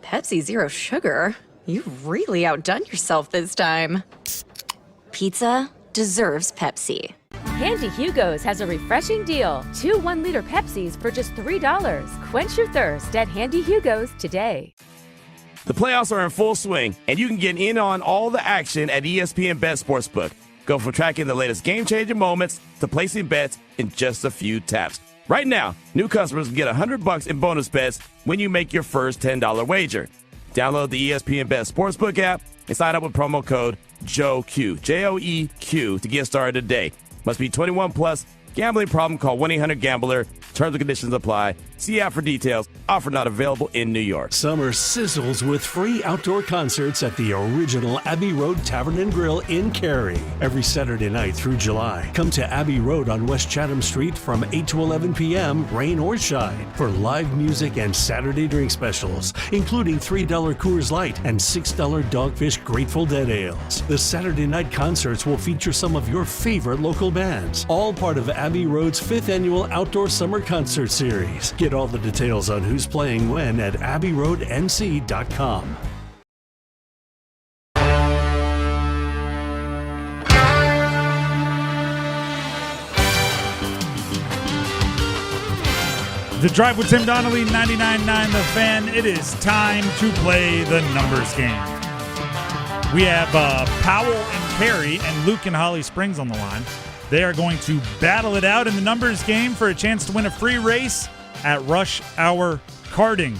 Pepsi Zero Sugar? You've really outdone yourself this time. Pizza deserves Pepsi. Handy Hugo's has a refreshing deal. 2 1-liter Pepsis for just $3. Quench your thirst at Handy Hugo's today. The playoffs are in full swing, and you can get in on all the action at ESPN Bet Sportsbook. Go from tracking the latest game-changing moments to placing bets in just a few taps. Right now, new customers can get $100 in bonus bets when you make your first $10 wager. Download the ESPN Bet Sportsbook app and sign up with promo code JOEQ, J-O-E-Q, to get started today. Must be 21 plus. Gambling problem? Call 1-800-GAMBLER. Terms and conditions apply. See app for details. Offer not available in New York. Summer sizzles with free outdoor concerts at the original Abbey Road Tavern and Grill in Cary. Every Saturday night through July. Come to Abbey Road on West Chatham Street from 8 to 11 p.m., rain or shine, for live music and Saturday drink specials, including $3 Coors Light and $6 Dogfish Grateful Dead ales. The Saturday night concerts will feature some of your favorite local bands, all part of Abbey Road's 5th annual Outdoor Summer Concert Series. Get all the details on who's playing when at abbeyroadnc.com. The Drive with Tim Donnelly, 99.9 The Fan. It is time to play the numbers game. We have Powell and Carey and Luke and Holly Springs on the line. They are going to battle it out in the numbers game for a chance to win a free race at Rush Hour Karting.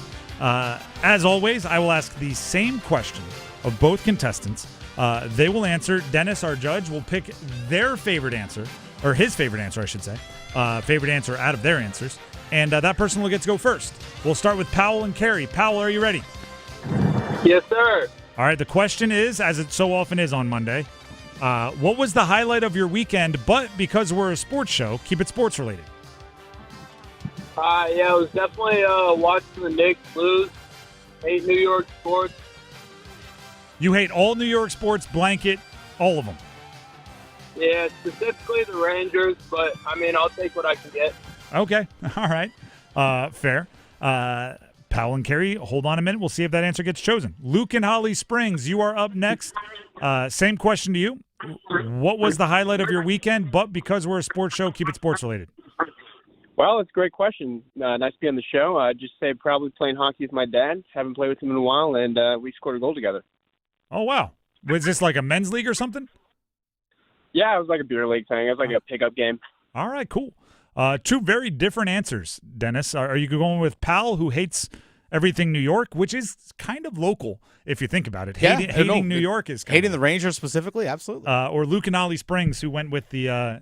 As always, I will ask the same question of both contestants. They will answer. Dennis, our judge, will pick their favorite answer, or his favorite answer, I should say. Favorite answer out of their answers. And that person will get to go first. We'll start with Powell and Carey. Powell, are you ready? Yes, sir. All right, the question is, as it so often is on Monday, what was the highlight of your weekend, but because we're a sports show, keep it sports related? Yeah, it was definitely watching the Knicks lose. Hate New York sports. You hate all New York sports, blanket, all of them. Yeah, specifically the Rangers, but, I mean, I'll take what I can get. Okay, all right. Fair. Powell and Carey, hold on a minute. We'll see if that answer gets chosen. Luke and Holly Springs, you are up next. Same question to you. What was the highlight of your weekend, but because we're a sports show, keep it sports related? Well, it's a great question. Nice to be on the show. I'd just say probably playing hockey with my dad. Haven't played with him in a while, and we scored a goal together. Oh, wow. Was this like a men's league or something? Yeah, it was like a beer league thing. It was like a pickup game. All right, cool. Two very different answers, Dennis. Are you going with Powell, who hates everything New York, which is kind of local if you think about it? Hating New York is kind hating the Rangers specifically, absolutely. Or Luke and Ollie Springs, who went with the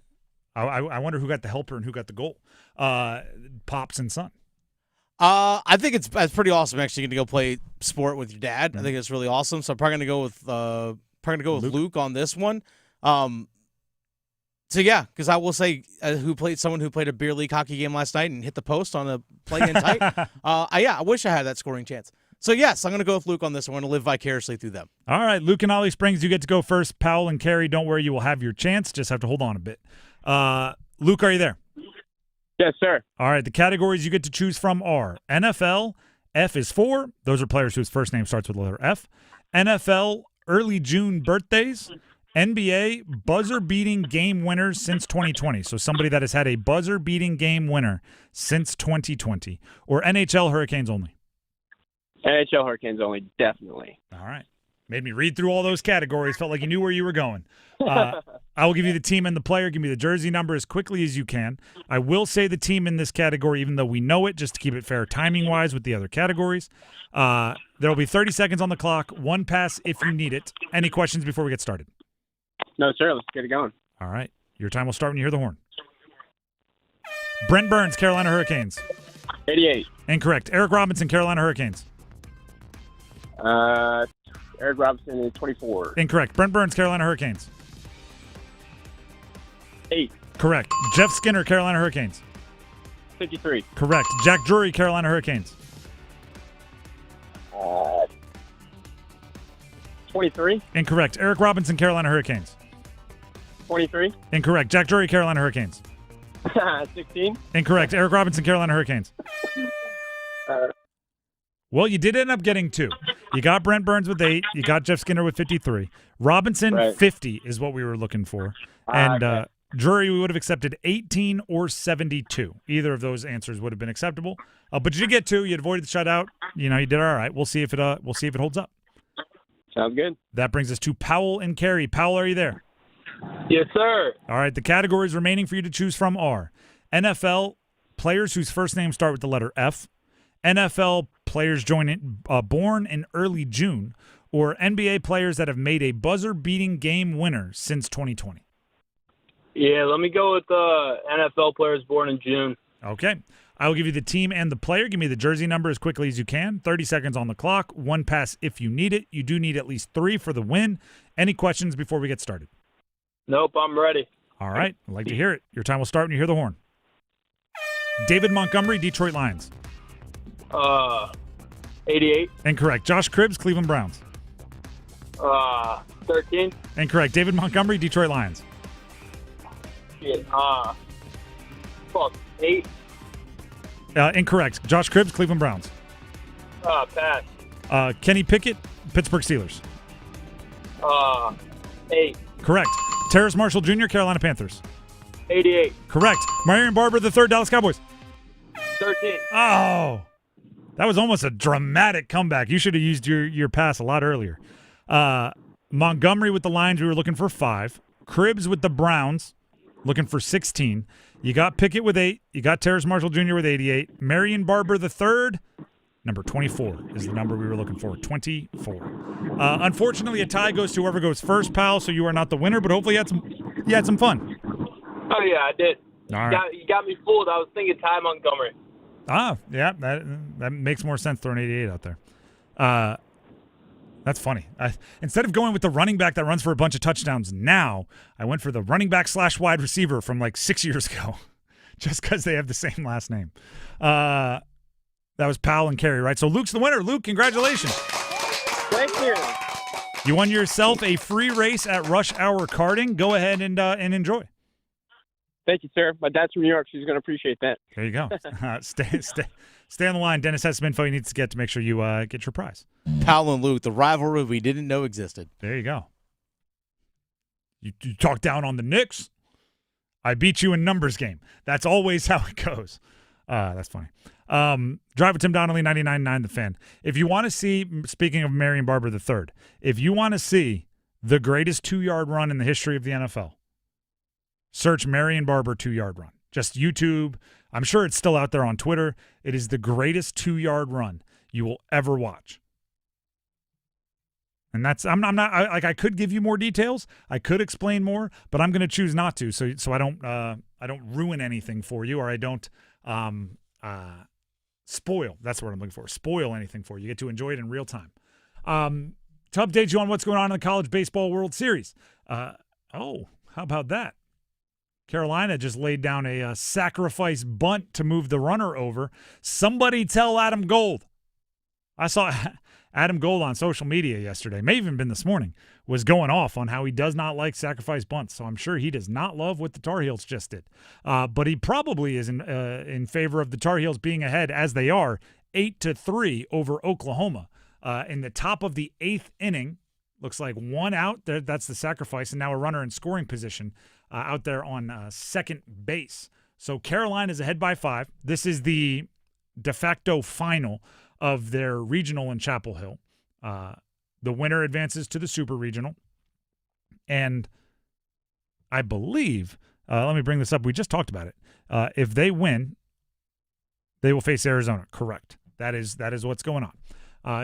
I wonder who got the helper and who got the goal. Pops and son. I think it's pretty awesome. Actually, going to go play sport with your dad. I think it's really awesome. So I'm probably going to go with Luke on this one. So yeah, because I will say, someone who played a beer league hockey game last night and hit the post on a play-in tight. I wish I had that scoring chance. So yes, I'm going to go with Luke on this one. I'm going to live vicariously through them. All right, Luke and Holly Springs, you get to go first. Powell and Carrie, don't worry, you will have your chance. Just have to hold on a bit. Luke, are you there? Yes, sir. All right, the categories you get to choose from are NFL, F is 4. Those are players whose first name starts with the letter F. NFL, early June birthdays. NBA, buzzer-beating game winners since 2020. So somebody that has had a buzzer-beating game winner since 2020. Or NHL, Hurricanes only. NHL Hurricanes only, definitely. All right. Made me read through all those categories. Felt like you knew where you were going. I will give you the team and the player. Give me the jersey number as quickly as you can. I will say the team in this category, even though we know it, just to keep it fair timing-wise with the other categories. There will be 30 seconds on the clock. One pass if you need it. Any questions before we get started? No, sir. Let's get it going. All right. Your time will start when you hear the horn. Brent Burns, Carolina Hurricanes. 88. Incorrect. Eric Robinson, Carolina Hurricanes. Eric Robinson is 24. Incorrect. Brent Burns, Carolina Hurricanes. 8. Correct. Jeff Skinner, Carolina Hurricanes. 53. Correct. Jack Drury, Carolina Hurricanes. 23. Incorrect. Eric Robinson, Carolina Hurricanes. 23. Incorrect. Jack Drury, Carolina Hurricanes. 16. Incorrect. Eric Robinson, Carolina Hurricanes. Well, you did end up getting 2. You got Brent Burns with 8. You got Jeff Skinner with 53. Robinson, 50 is what we were looking for. And Drury, we would have accepted 18 or 72. Either of those answers would have been acceptable. But you did get 2. You avoided the shutout. You did all right. We'll see if it holds up. Sounds good. That brings us to Powell and Carey. Powell, are you there? Yes, sir. All right. The categories remaining for you to choose from are NFL, players whose first names start with the letter F. NFL, players born in early June. Or NBA players that have made a buzzer-beating game winner since 2020. Yeah, let me go with NFL players born in June. Okay. I will give you the team and the player. Give me the jersey number as quickly as you can. 30 seconds on the clock. One pass if you need it. You do need at least 3 for the win. Any questions before we get started? Nope, I'm ready. All right. I'd like to hear it. Your time will start when you hear the horn. David Montgomery, Detroit Lions. 88. Incorrect. Josh Cribbs, Cleveland Browns. 13. Incorrect. David Montgomery, Detroit Lions. Shit. 8. Incorrect. Josh Cribbs, Cleveland Browns. Pass. Kenny Pickett, Pittsburgh Steelers. 8. Correct. Terrace Marshall Jr., Carolina Panthers. 88. Correct. Marion Barber III, Dallas Cowboys. 13. Oh, that was almost a dramatic comeback. You should have used your pass a lot earlier. Montgomery with the Lions, we were looking for 5. Cribbs with the Browns, looking for 16. You got Pickett with 8. You got Terrace Marshall Jr. with 88. Marion Barber III, number 24 is the number we were looking for, 24. Unfortunately, a tie goes to whoever goes first, pal, so you are not the winner, but hopefully you had some fun. Oh, yeah, I did. All right. You got me fooled. I was thinking Ty Montgomery. Yeah, that makes more sense throwing 88 out there. That's funny. Instead of going with the running back that runs for a bunch of touchdowns now, I went for the running back / wide receiver from like 6 years ago, just because they have the same last name. That was Powell and Carey, right? So Luke's the winner. Luke, congratulations. Thank you. You won yourself a free race at Rush Hour Karting. Go ahead and enjoy. Thank you, sir. My dad's from New York, so he's going to appreciate that. There you go. Stay on the line. Dennis has some info he needs to get to make sure you get your prize. Powell and Luke, the rivalry we didn't know existed. There you go. You talk down on the Knicks. I beat you in numbers game. That's always how it goes. That's funny. Drive with Tim Donnelly, 99.9 The Fan. If you want to see, speaking of Marion Barber III, if you want to see the greatest 2-yard run in the history of the NFL, search Marion Barber 2-yard run. Just YouTube. I'm sure it's still out there on Twitter. It is the greatest 2-yard run you will ever watch. And that's I could give you more details. I could explain more, but I'm going to choose not to. So I don't ruin anything for you, or I don't spoil. That's what I'm looking for. Spoil anything for you. You get to enjoy it in real time. To update you on what's going on in the College Baseball World Series. How about that? Carolina just laid down a sacrifice bunt to move the runner over. Somebody tell Adam Gold. I saw Adam Gold on social media yesterday, may have even been this morning, was going off on how he does not like sacrifice bunts. So I'm sure he does not love what the Tar Heels just did. But he probably is in favor of the Tar Heels being ahead, as they are, 8-3 over Oklahoma. In the top of the 8th inning, looks like one out. That's the sacrifice, and now a runner in scoring position out there on second base. So Carolina's ahead by 5. This is the de facto final of their regional in Chapel Hill. The winner advances to the Super Regional. And I believe, let me bring this up. We just talked about it. If they win, they will face Arizona. Correct. That is what's going on.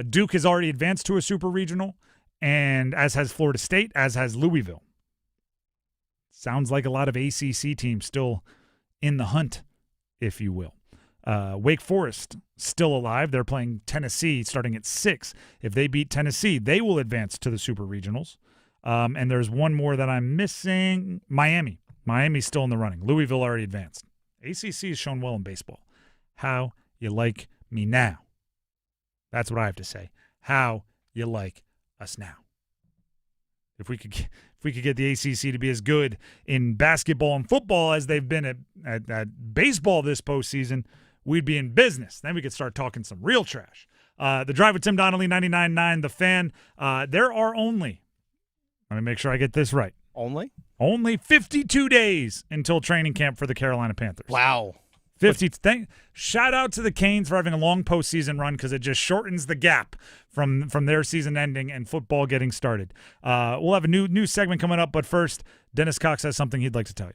Duke has already advanced to a Super Regional, and as has Florida State, as has Louisville. Sounds like a lot of ACC teams still in the hunt, if you will. Wake Forest still alive. They're playing Tennessee starting at 6. If they beat Tennessee, they will advance to the Super Regionals. And there's one more that I'm missing. Miami. Miami's still in the running. Louisville already advanced. ACC has shown well in baseball. How you like me now? That's what I have to say. How you like us now? If we could get the ACC to be as good in basketball and football as they've been at baseball this postseason, we'd be in business. Then we could start talking some real trash. The Drive with Tim Donnelly, 99.9 The Fan. There are only, let me make sure I get this right. Only 52 days until training camp for the Carolina Panthers. Wow. 50. Shout out to the Canes for having a long postseason run, because it just shortens the gap from their season ending and football getting started. We'll have a new segment coming up, but first, Dennis Cox has something he'd like to tell you.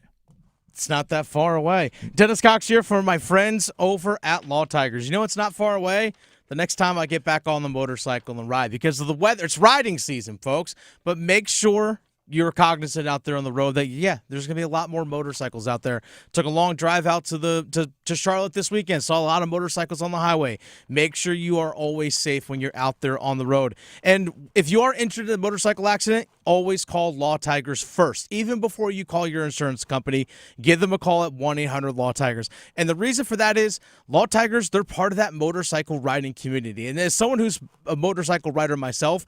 It's not that far away. Dennis Cox here for my friends over at Law Tigers. You know it's not far away? The next time I get back on the motorcycle and ride, because of the weather. It's riding season, folks, but make sure you're cognizant out there on the road that, there's going to be a lot more motorcycles out there. Took a long drive out to Charlotte this weekend. Saw a lot of motorcycles on the highway. Make sure you are always safe when you're out there on the road. And if you are injured in a motorcycle accident, always call Law Tigers first. Even before you call your insurance company, give them a call at 1-800-LAW-TIGERS. And the reason for that is Law Tigers, they're part of that motorcycle riding community. And as someone who's a motorcycle rider myself,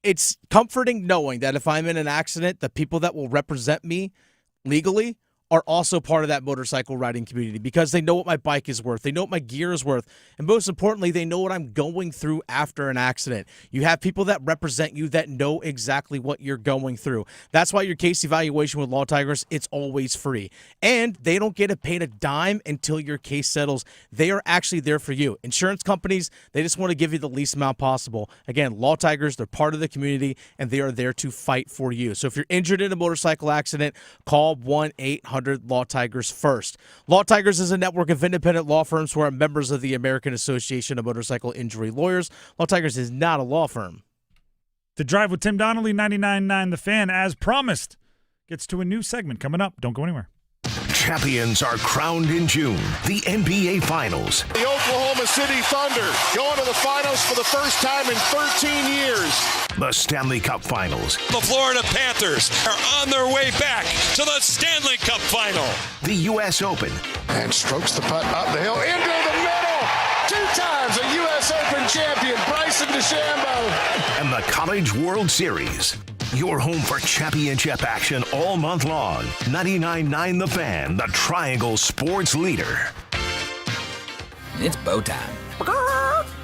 it's comforting knowing that if I'm in an accident, the people that will represent me legally are also part of that motorcycle riding community, because they know what my bike is worth. They know what my gear is worth. And most importantly, they know what I'm going through after an accident. You have people that represent you that know exactly what you're going through. That's why your case evaluation with Law Tigers, it's always free. And they don't get paid a dime until your case settles. They are actually there for you. Insurance companies, they just want to give you the least amount possible. Again, Law Tigers, they're part of the community, and they are there to fight for you. So if you're injured in a motorcycle accident, call 1-800-LAW Tigers first. Law Tigers is a network of independent law firms who are members of the American Association of Motorcycle Injury Lawyers. Law Tigers is not a law firm. The Drive with Tim Donnelly, 99.9 The Fan, as promised, gets to a new segment coming up. Don't go anywhere. Champions are crowned in June. The NBA Finals. The Oklahoma City Thunder going to the finals for the first time in 13 years. The Stanley Cup Finals. The Florida Panthers are on their way back to the Stanley Cup Final. The U.S. Open. And strokes the putt up the hill into the middle. 2 times a U.S. Open champion, Bryce DeChambeau. And the College World Series. Your home for championship action all month long. 99.9 The Fan, the Triangle Sports Leader. It's bow time.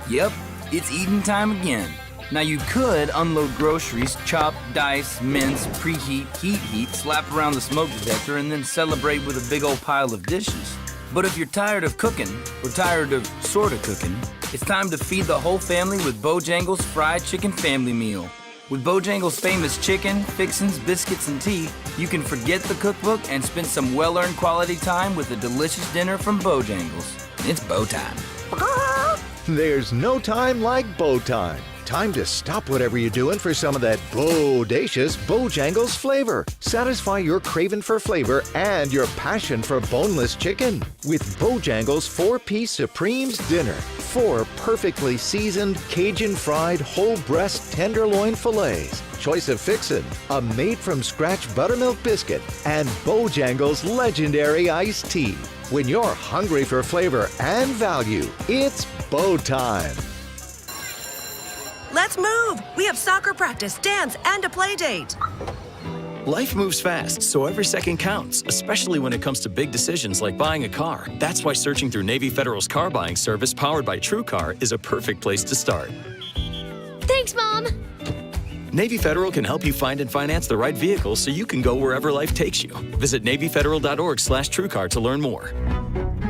Yep, it's eating time again. Now you could unload groceries, chop, dice, mince, preheat, heat, slap around the smoke detector, and then celebrate with a big old pile of dishes. But if you're tired of cooking, or tired of sorta cooking, it's time to feed the whole family with Bojangles Fried Chicken Family Meal. With Bojangles' famous chicken, fixins, biscuits, and tea, you can forget the cookbook and spend some well-earned quality time with a delicious dinner from Bojangles. It's bow time. There's no time like bow time. Time to stop whatever you're doing for some of that bodacious Bojangles flavor. Satisfy your craving for flavor and your passion for boneless chicken with Bojangles 4-piece Supremes Dinner. 4 perfectly seasoned Cajun fried whole breast tenderloin fillets. Choice of fixin', a made-from-scratch buttermilk biscuit, and Bojangles legendary iced tea. When you're hungry for flavor and value, it's Bo time. Let's move! We have soccer practice, dance, and a play date. Life moves fast, so every second counts, especially when it comes to big decisions like buying a car. That's why searching through Navy Federal's car buying service powered by TrueCar is a perfect place to start. Thanks, Mom! Navy Federal can help you find and finance the right vehicle so you can go wherever life takes you. Visit NavyFederal.org/TrueCar to learn more.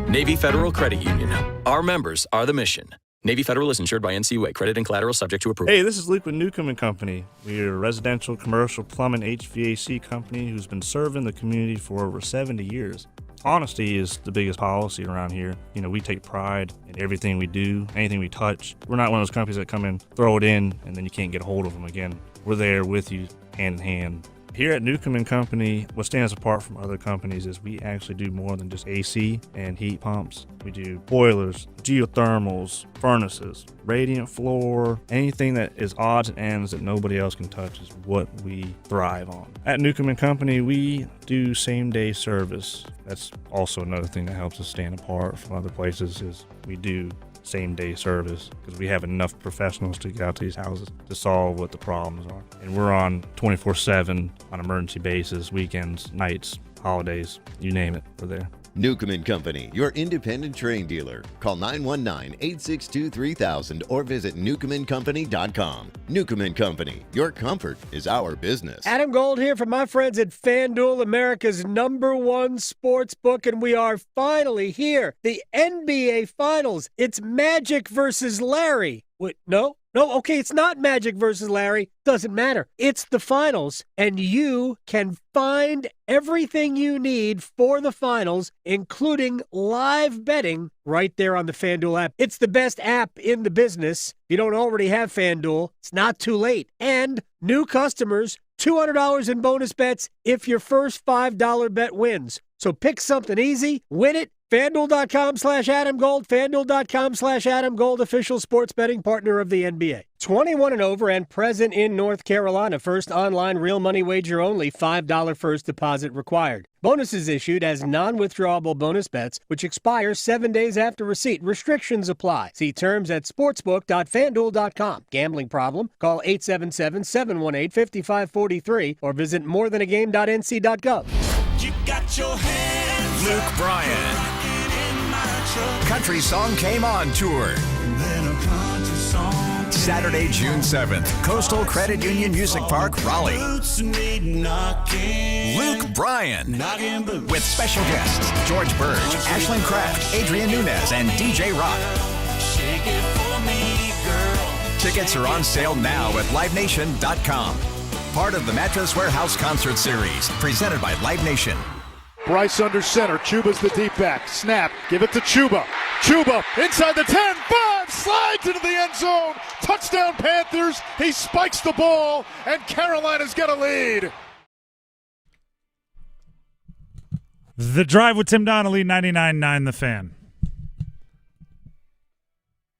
Navy Federal Credit Union. Our members are the mission. Navy Federal is insured by NCUA. Credit and collateral subject to approval. Hey, this is Luke with Newcomb & Company. We're a residential, commercial, plumbing, HVAC company who's been serving the community for over 70 years. Honesty is the biggest policy around here. You know, we take pride in everything we do, anything we touch. We're not one of those companies that come in, throw it in, and then you can't get a hold of them again. We're there with you, hand in hand. Here at Newcomb & Company, what stands apart from other companies is we actually do more than just AC and heat pumps. We do boilers, geothermals, furnaces, radiant floor, anything that is odds and ends that nobody else can touch is what we thrive on. At Newcomb & Company, we do same-day service. That's also another thing that helps us stand apart from other places is we do same-day service because we have enough professionals to get out to these houses to solve what the problems are. And we're on 24/7 on emergency basis, weekends, nights, holidays, you name it, we're there. Newcomb & Company, your independent terrain dealer. Call 919-862-3000 or visit newcombandcompany.com. Newcomb & Company, your comfort is our business. Adam Gold here from my friends at FanDuel, America's #1 sports book, and we are finally here. The NBA Finals. It's Magic versus Larry. Wait, no, okay, it's not Magic versus Larry. Doesn't matter. It's the finals, and you can find everything you need for the finals, including live betting, right there on the FanDuel app. It's the best app in the business. If you don't already have FanDuel, it's not too late. And new customers, $200 in bonus bets if your first $5 bet wins. So pick something easy, win it. FanDuel.com/Adam Gold, FanDuel.com/Adam Gold, official sports betting partner of the NBA. 21 and over and present in North Carolina. First online real money wager only, $5 first deposit required. Bonuses issued as non-withdrawable bonus bets, which expire 7 days after receipt. Restrictions apply. See terms at sportsbook.fanduel.com. Gambling problem? Call 877-718-5543 or visit morethanagame.nc.gov. You got your hands Luke Bryan. Country Song Came On Tour. Saturday, June 7th, Coastal Credit Union Music Park, Raleigh. Luke Bryan. With special guests George Burge, Ashlyn Kraft, Adrian Nunez, and DJ Rock. Tickets are on sale now at livenation.com. Part of the Mattress Warehouse Concert Series, presented by Live Nation. Bryce under center. Chuba's the deep back. Snap. Give it to Chuba. Chuba inside the 10. 5. Slides into the end zone. Touchdown Panthers. He spikes the ball, and Carolina's got a lead. The Drive with Tim Donnelly, 99.9 The Fan.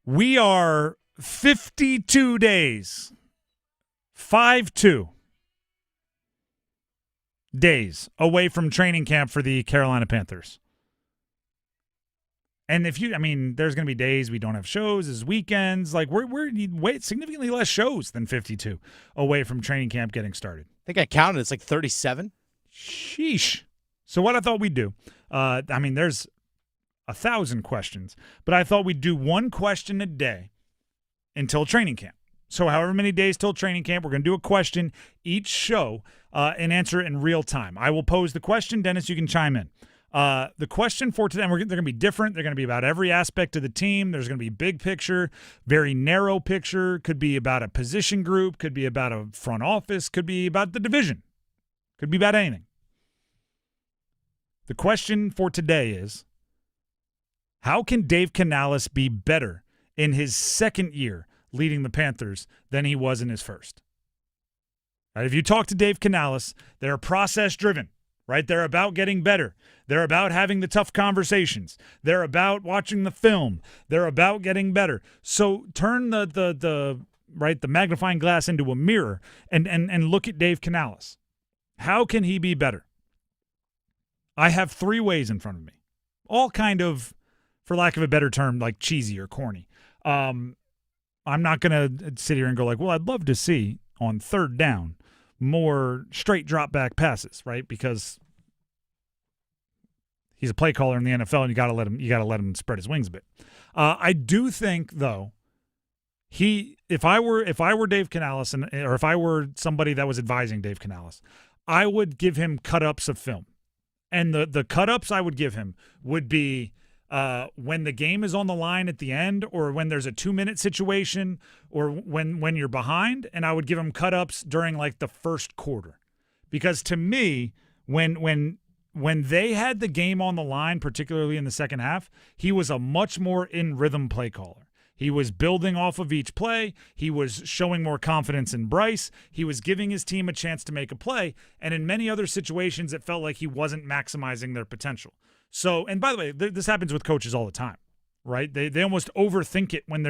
We are 52 days. 5-2. Days away from training camp for the Carolina Panthers. And there's going to be days we don't have shows, as weekends. Like we're way significantly less shows than 52 away from training camp getting started. I think I counted. It's like 37. Sheesh. So what I thought we'd do, there's 1,000 questions, but I thought we'd do one question a day until training camp. So however many days till training camp, we're going to do a question each show and answer it in real time. I will pose the question. Dennis, you can chime in. The question for today, they're going to be different. They're going to be about every aspect of the team. There's going to be big picture, very narrow picture. Could be about a position group. Could be about a front office. Could be about the division. Could be about anything. The question for today is, how can Dave Canales be better in his second year leading the Panthers than he was in his first. Right, if you talk to Dave Canales, they're process-driven, right? They're about getting better. They're about having the tough conversations. They're about watching the film. They're about getting better. So turn the magnifying glass into a mirror and look at Dave Canales. How can he be better? I have 3 ways in front of me, all kind of, for lack of a better term, like cheesy or corny. I'm not going to sit here and go like, well, I'd love to see on 3rd down more straight drop back passes, right? Because he's a play caller in the NFL, and you got to let him spread his wings a bit. I do think though, if I were Dave Canales, or if I were somebody that was advising Dave Canales, I would give him cut-ups of film. And the cut-ups I would give him would be when the game is on the line at the end, or when there's a 2-minute situation, or when you're behind, and I would give him cut-ups during like the first quarter. Because to me, when they had the game on the line, particularly in the second half, he was a much more in-rhythm play caller. He was building off of each play. He was showing more confidence in Bryce. He was giving his team a chance to make a play. And in many other situations, it felt like he wasn't maximizing their potential. So, and by the way, this happens with coaches all the time, right? They almost overthink it when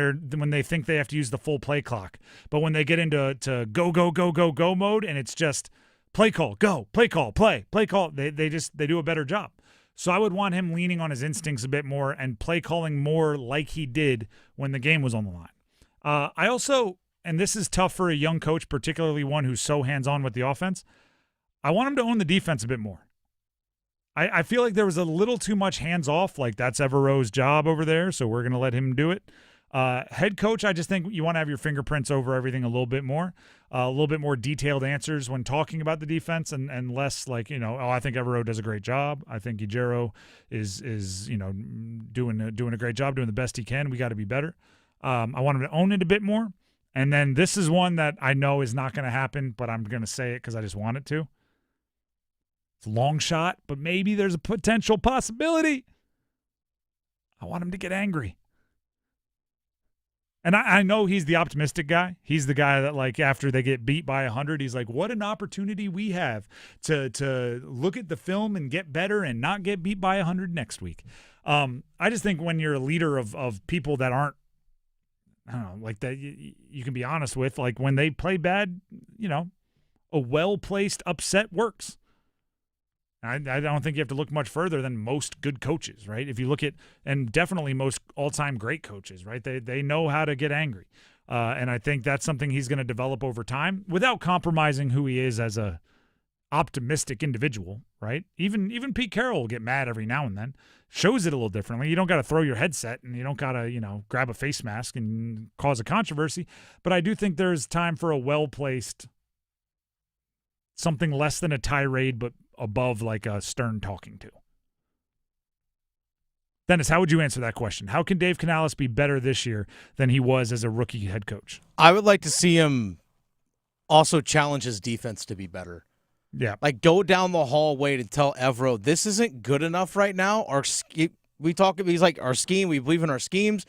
they think they have to use the full play clock. But when they get into go mode, and it's just play call, go, play call, play call, they do a better job. So I would want him leaning on his instincts a bit more and play calling more like he did when the game was on the line. I also, and this is tough for a young coach, particularly one who's so hands-on with the offense, I want him to own the defense a bit more. I feel like there was a little too much hands-off, like that's Evero's job over there, so we're going to let him do it. Head coach, I just think you want to have your fingerprints over everything a little bit more detailed answers when talking about the defense, and less like, I think Evero does a great job. I think Ejiro is doing a great job, doing the best he can. We got to be better. I want him to own it a bit more. And then this is one that I know is not going to happen, but I'm going to say it because I just want it to. It's a long shot, but maybe there's a potential possibility. I want him to get angry. And I know he's the optimistic guy. He's the guy that, like, after they get beat by 100, he's like, what an opportunity we have to look at the film and get better and not get beat by 100 next week. I just think when you're a leader of people that aren't, I don't know, like that you can be honest with, like when they play bad, a well-placed upset works. I don't think you have to look much further than most good coaches, right? If you look at, and definitely most all-time great coaches, right? They know how to get angry. And I think that's something he's going to develop over time without compromising who he is as a optimistic individual, right? Even Pete Carroll will get mad every now and then. Shows it a little differently. You don't got to throw your headset, and you don't got to, grab a face mask and cause a controversy. But I do think there's time for a well-placed, something less than a tirade, but above like a stern talking to. Dennis, how would you answer that question? How can Dave Canales be better this year than he was as a rookie head coach? I would like to see him also challenge his defense to be better. Yeah. Like, go down the hallway to tell Evero, this isn't good enough right now. He's like, our scheme, we believe in our schemes.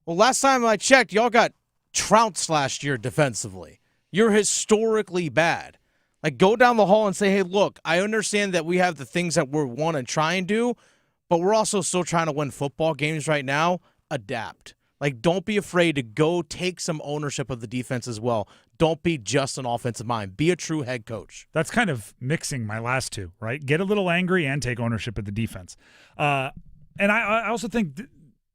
Well, last time I checked, y'all got trounced last year defensively. You're historically bad. Like, go down the hall and say, hey, look, I understand that we have the things that we want to try and do, but we're also still trying to win football games right now. Adapt. Like, don't be afraid to go take some ownership of the defense as well. Don't be just an offensive mind. Be a true head coach. That's kind of mixing my last two, right? Get a little angry and take ownership of the defense. And I also think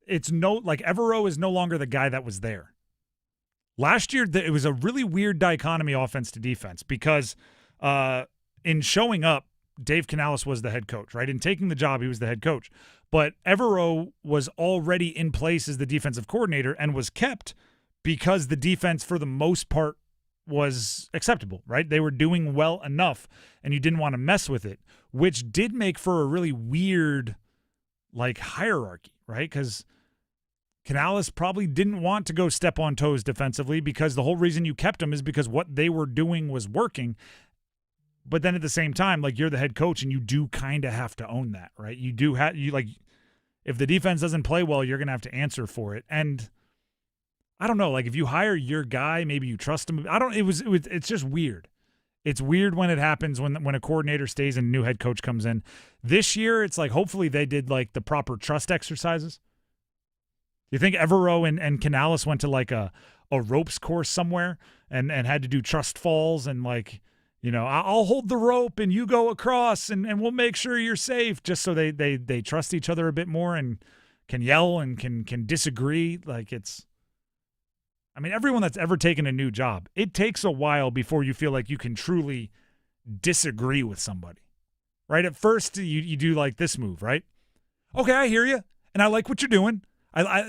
Evero is no longer the guy that was there. Last year, it was a really weird dichotomy offense to defense because in showing up, Dave Canales was the head coach, right? In taking the job, he was the head coach. But Evero was already in place as the defensive coordinator and was kept because the defense, for the most part, was acceptable, right? They were doing well enough, and you didn't want to mess with it, which did make for a really weird, hierarchy, right? Because Canales probably didn't want to go step on toes defensively because the whole reason you kept him is because what they were doing was working. But then at the same time, you're the head coach and you do kind of have to own that, right? You do have, if the defense doesn't play well, you're going to have to answer for it. And I don't know. Like if you hire your guy, maybe you trust him. It's just weird. It's weird when it happens when a coordinator stays and a new head coach comes in. This year, it's like hopefully they did like the proper trust exercises. You think Evero and Canales went to like a ropes course somewhere and had to do trust falls and like, you know, I'll hold the rope and you go across and we'll make sure you're safe, just so they trust each other a bit more and can yell and can disagree. Like everyone that's ever taken a new job, it takes a while before you feel like you can truly disagree with somebody, right? At first, you do like this move, right? Okay, I hear you, and I like what you're doing. I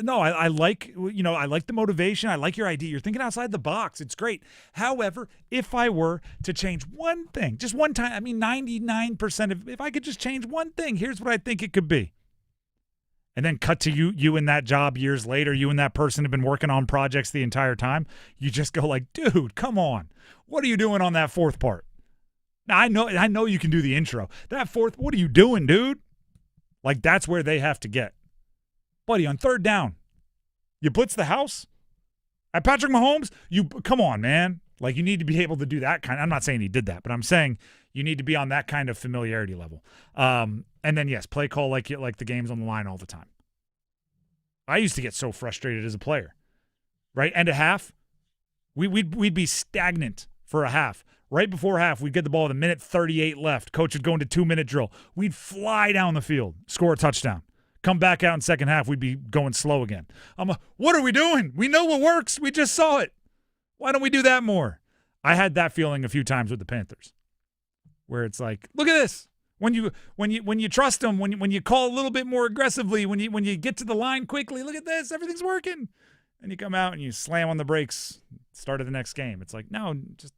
like, you know, I like the motivation. I like your idea. You're thinking outside the box. It's great. However, if I were to change one thing, just one time, 99% of, if I could just change one thing, here's what I think it could be. And then cut to you in that job years later. You and that person have been working on projects the entire time. You just go like, dude, come on. What are you doing on that fourth part? Now, I know you can do the intro. That fourth, what are you doing, dude? Like, that's where they have to get. Buddy, on third down, you blitz the house? At Patrick Mahomes, come on, man. Like, you need to be able to do that kind. I'm not saying he did that, but I'm saying you need to be on that kind of familiarity level. And then, yes, play call like the game's on the line all the time. I used to get so frustrated as a player, right? End of half, we'd be stagnant for a half. Right before half, we'd get the ball with 1:38 left. Coach would go into 2-minute drill. We'd fly down the field, score a touchdown. Come back out in second half, we'd be going slow again. What are we doing? We know what works. We just saw it. Why don't we do that more? I had that feeling a few times with the Panthers, where it's like, look at this. When you trust them, when you call a little bit more aggressively, when you get to the line quickly, look at this, everything's working. And you come out and you slam on the brakes, start of the next game. It's like, no, just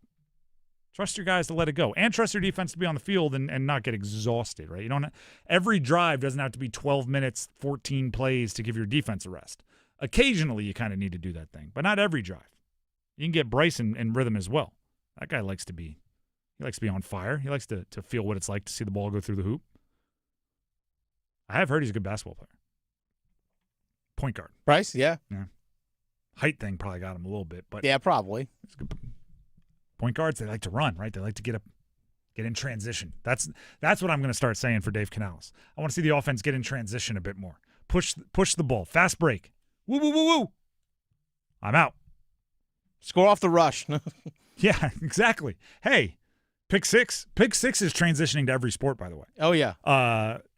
trust your guys to let it go, and trust your defense to be on the field and not get exhausted, right? Every drive doesn't have to be 12 minutes, 14 plays to give your defense a rest. Occasionally, you kind of need to do that thing, but not every drive. You can get Bryce in rhythm as well. That guy likes to be on fire. He likes to feel what it's like to see the ball go through the hoop. I have heard he's a good basketball player. Point guard. Bryce, yeah. Height thing probably got him a little bit, but yeah, probably. He's a good point guards, they like to run, right? They like to get in transition. That's what I'm going to start saying for Dave Canales. I want to see the offense get in transition a bit more. Push the ball. Fast break. Woo, woo, woo, woo. I'm out. Score off the rush. Yeah, exactly. Hey, pick six. Pick six is transitioning to every sport, by the way. Oh, yeah.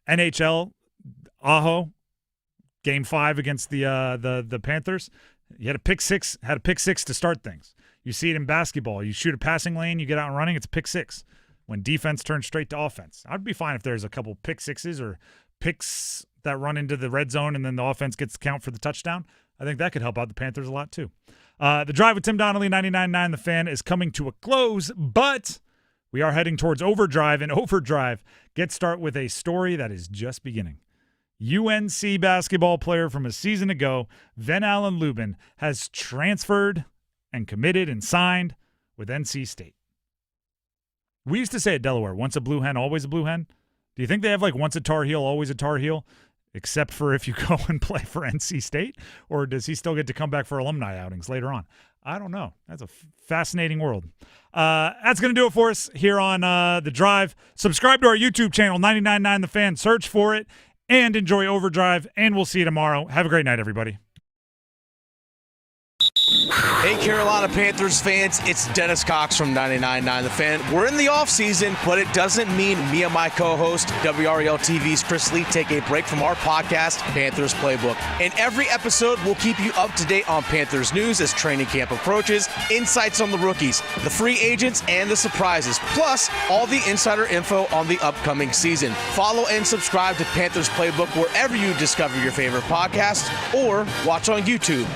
NHL, Aho, Game 5 against the Panthers. You had a pick six to start things. You see it in basketball. You shoot a passing lane, you get out and running, it's pick six. When defense turns straight to offense. I'd be fine if there's a couple pick sixes or picks that run into the red zone and then the offense gets count for the touchdown. I think that could help out the Panthers a lot too. The Drive with Tim Donnelly, 99.9 The Fan, is coming to a close, but we are heading towards Overdrive, and Overdrive gets start with a story that is just beginning. UNC basketball player from a season ago, Ven-Allen Lubin, has transferred and committed and signed with NC State. We used to say at Delaware, once a blue hen, always a blue hen. Do you think they have like once a Tar Heel, always a Tar Heel, except for if you go and play for NC State? Or does he still get to come back for alumni outings later on? I don't know. That's a fascinating world. That's going to do it for us here on The Drive. Subscribe to our YouTube channel, 99.9 The Fan. Search for it and enjoy Overdrive, and we'll see you tomorrow. Have a great night, everybody. Hey, Carolina Panthers fans, it's Dennis Cox from 99.9 The Fan. We're in the offseason, but it doesn't mean me and my co-host, WREL TV's Chris Lee, take a break from our podcast, Panthers Playbook. In every episode, we'll keep you up to date on Panthers news as training camp approaches, insights on the rookies, the free agents, and the surprises, plus all the insider info on the upcoming season. Follow and subscribe to Panthers Playbook wherever you discover your favorite podcasts or watch on YouTube.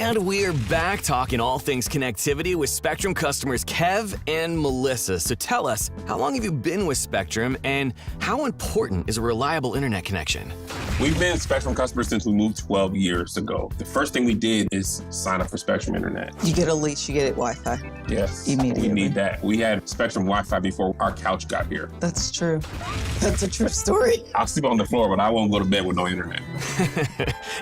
And we're back talking all things connectivity with Spectrum customers Kev and Melissa. So tell us, how long have you been with Spectrum, and how important is a reliable internet connection? We've been Spectrum customers since we moved 12 years ago. The first thing we did is sign up for Spectrum Internet. You get a lease, you get Wi-Fi. Yes, immediately. We need that. We had Spectrum Wi-Fi before our couch got here. That's true. That's a true story. I'll sleep on the floor, but I won't go to bed with no internet.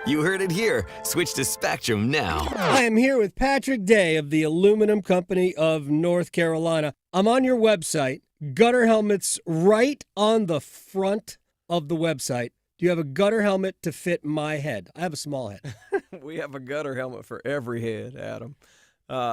You heard it here. Switch to Spectrum now. I am here with Patrick Day of the Aluminum Company of North Carolina. I'm on your website. Gutter helmets right on the front of the website. Do you have a gutter helmet to fit my head? I have a small head. We have a gutter helmet for every head, Adam.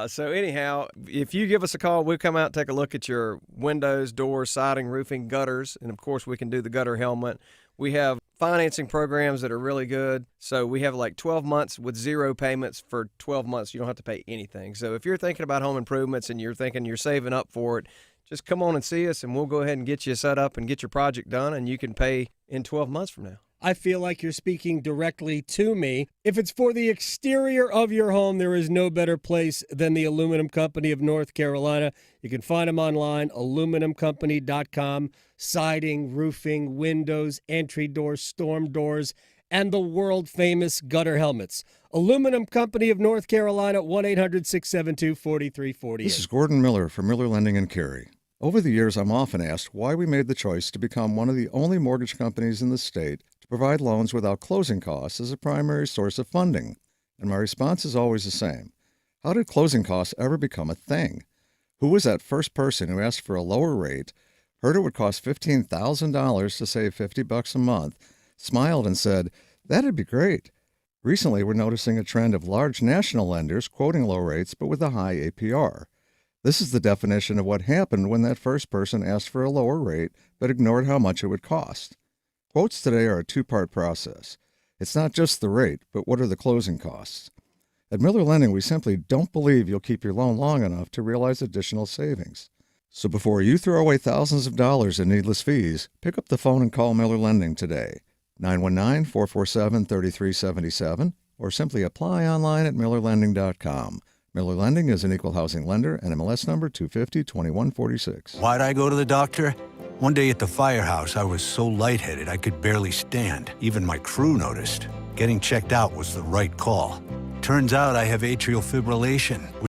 So anyhow, if you give us a call, we'll come out and take a look at your windows, doors, siding, roofing, gutters, and of course we can do the gutter helmet. We have financing programs that are really good. So we have like 12 months with 0 payments for 12 months. You don't have to pay anything. So if you're thinking about home improvements and you're thinking you're saving up for it, just come on and see us and we'll go ahead and get you set up and get your project done, and you can pay in 12 months from now. I feel like you're speaking directly to me. If it's for the exterior of your home, there is no better place than the Aluminum Company of North Carolina. You can find them online, aluminumcompany.com. Siding, roofing, windows, entry doors, storm doors, and the world-famous gutter helmets. Aluminum Company of North Carolina, 1-800-672-4348. This is Gordon Miller from Miller Lending in Cary. Over the years, I'm often asked why we made the choice to become one of the only mortgage companies in the state to provide loans without closing costs as a primary source of funding. And my response is always the same. How did closing costs ever become a thing? Who was that first person who asked for a lower rate, heard it would cost $15,000 to save $50 a month, smiled and said, "That'd be great"? Recently, we're noticing a trend of large national lenders quoting low rates but with a high APR. This is the definition of what happened when that first person asked for a lower rate but ignored how much it would cost. Quotes today are a two-part process. It's not just the rate, but what are the closing costs? At Miller Lending, we simply don't believe you'll keep your loan long enough to realize additional savings. So before you throw away thousands of dollars in needless fees, pick up the phone and call Miller Lending today. 919-447-3377, or simply apply online at millerlending.com. Miller Lending is an equal housing lender and MLS number 250-2146. Why'd I go to the doctor? One day at the firehouse, I was so lightheaded I could barely stand. Even my crew noticed. Getting checked out was the right call. Turns out I have atrial fibrillation.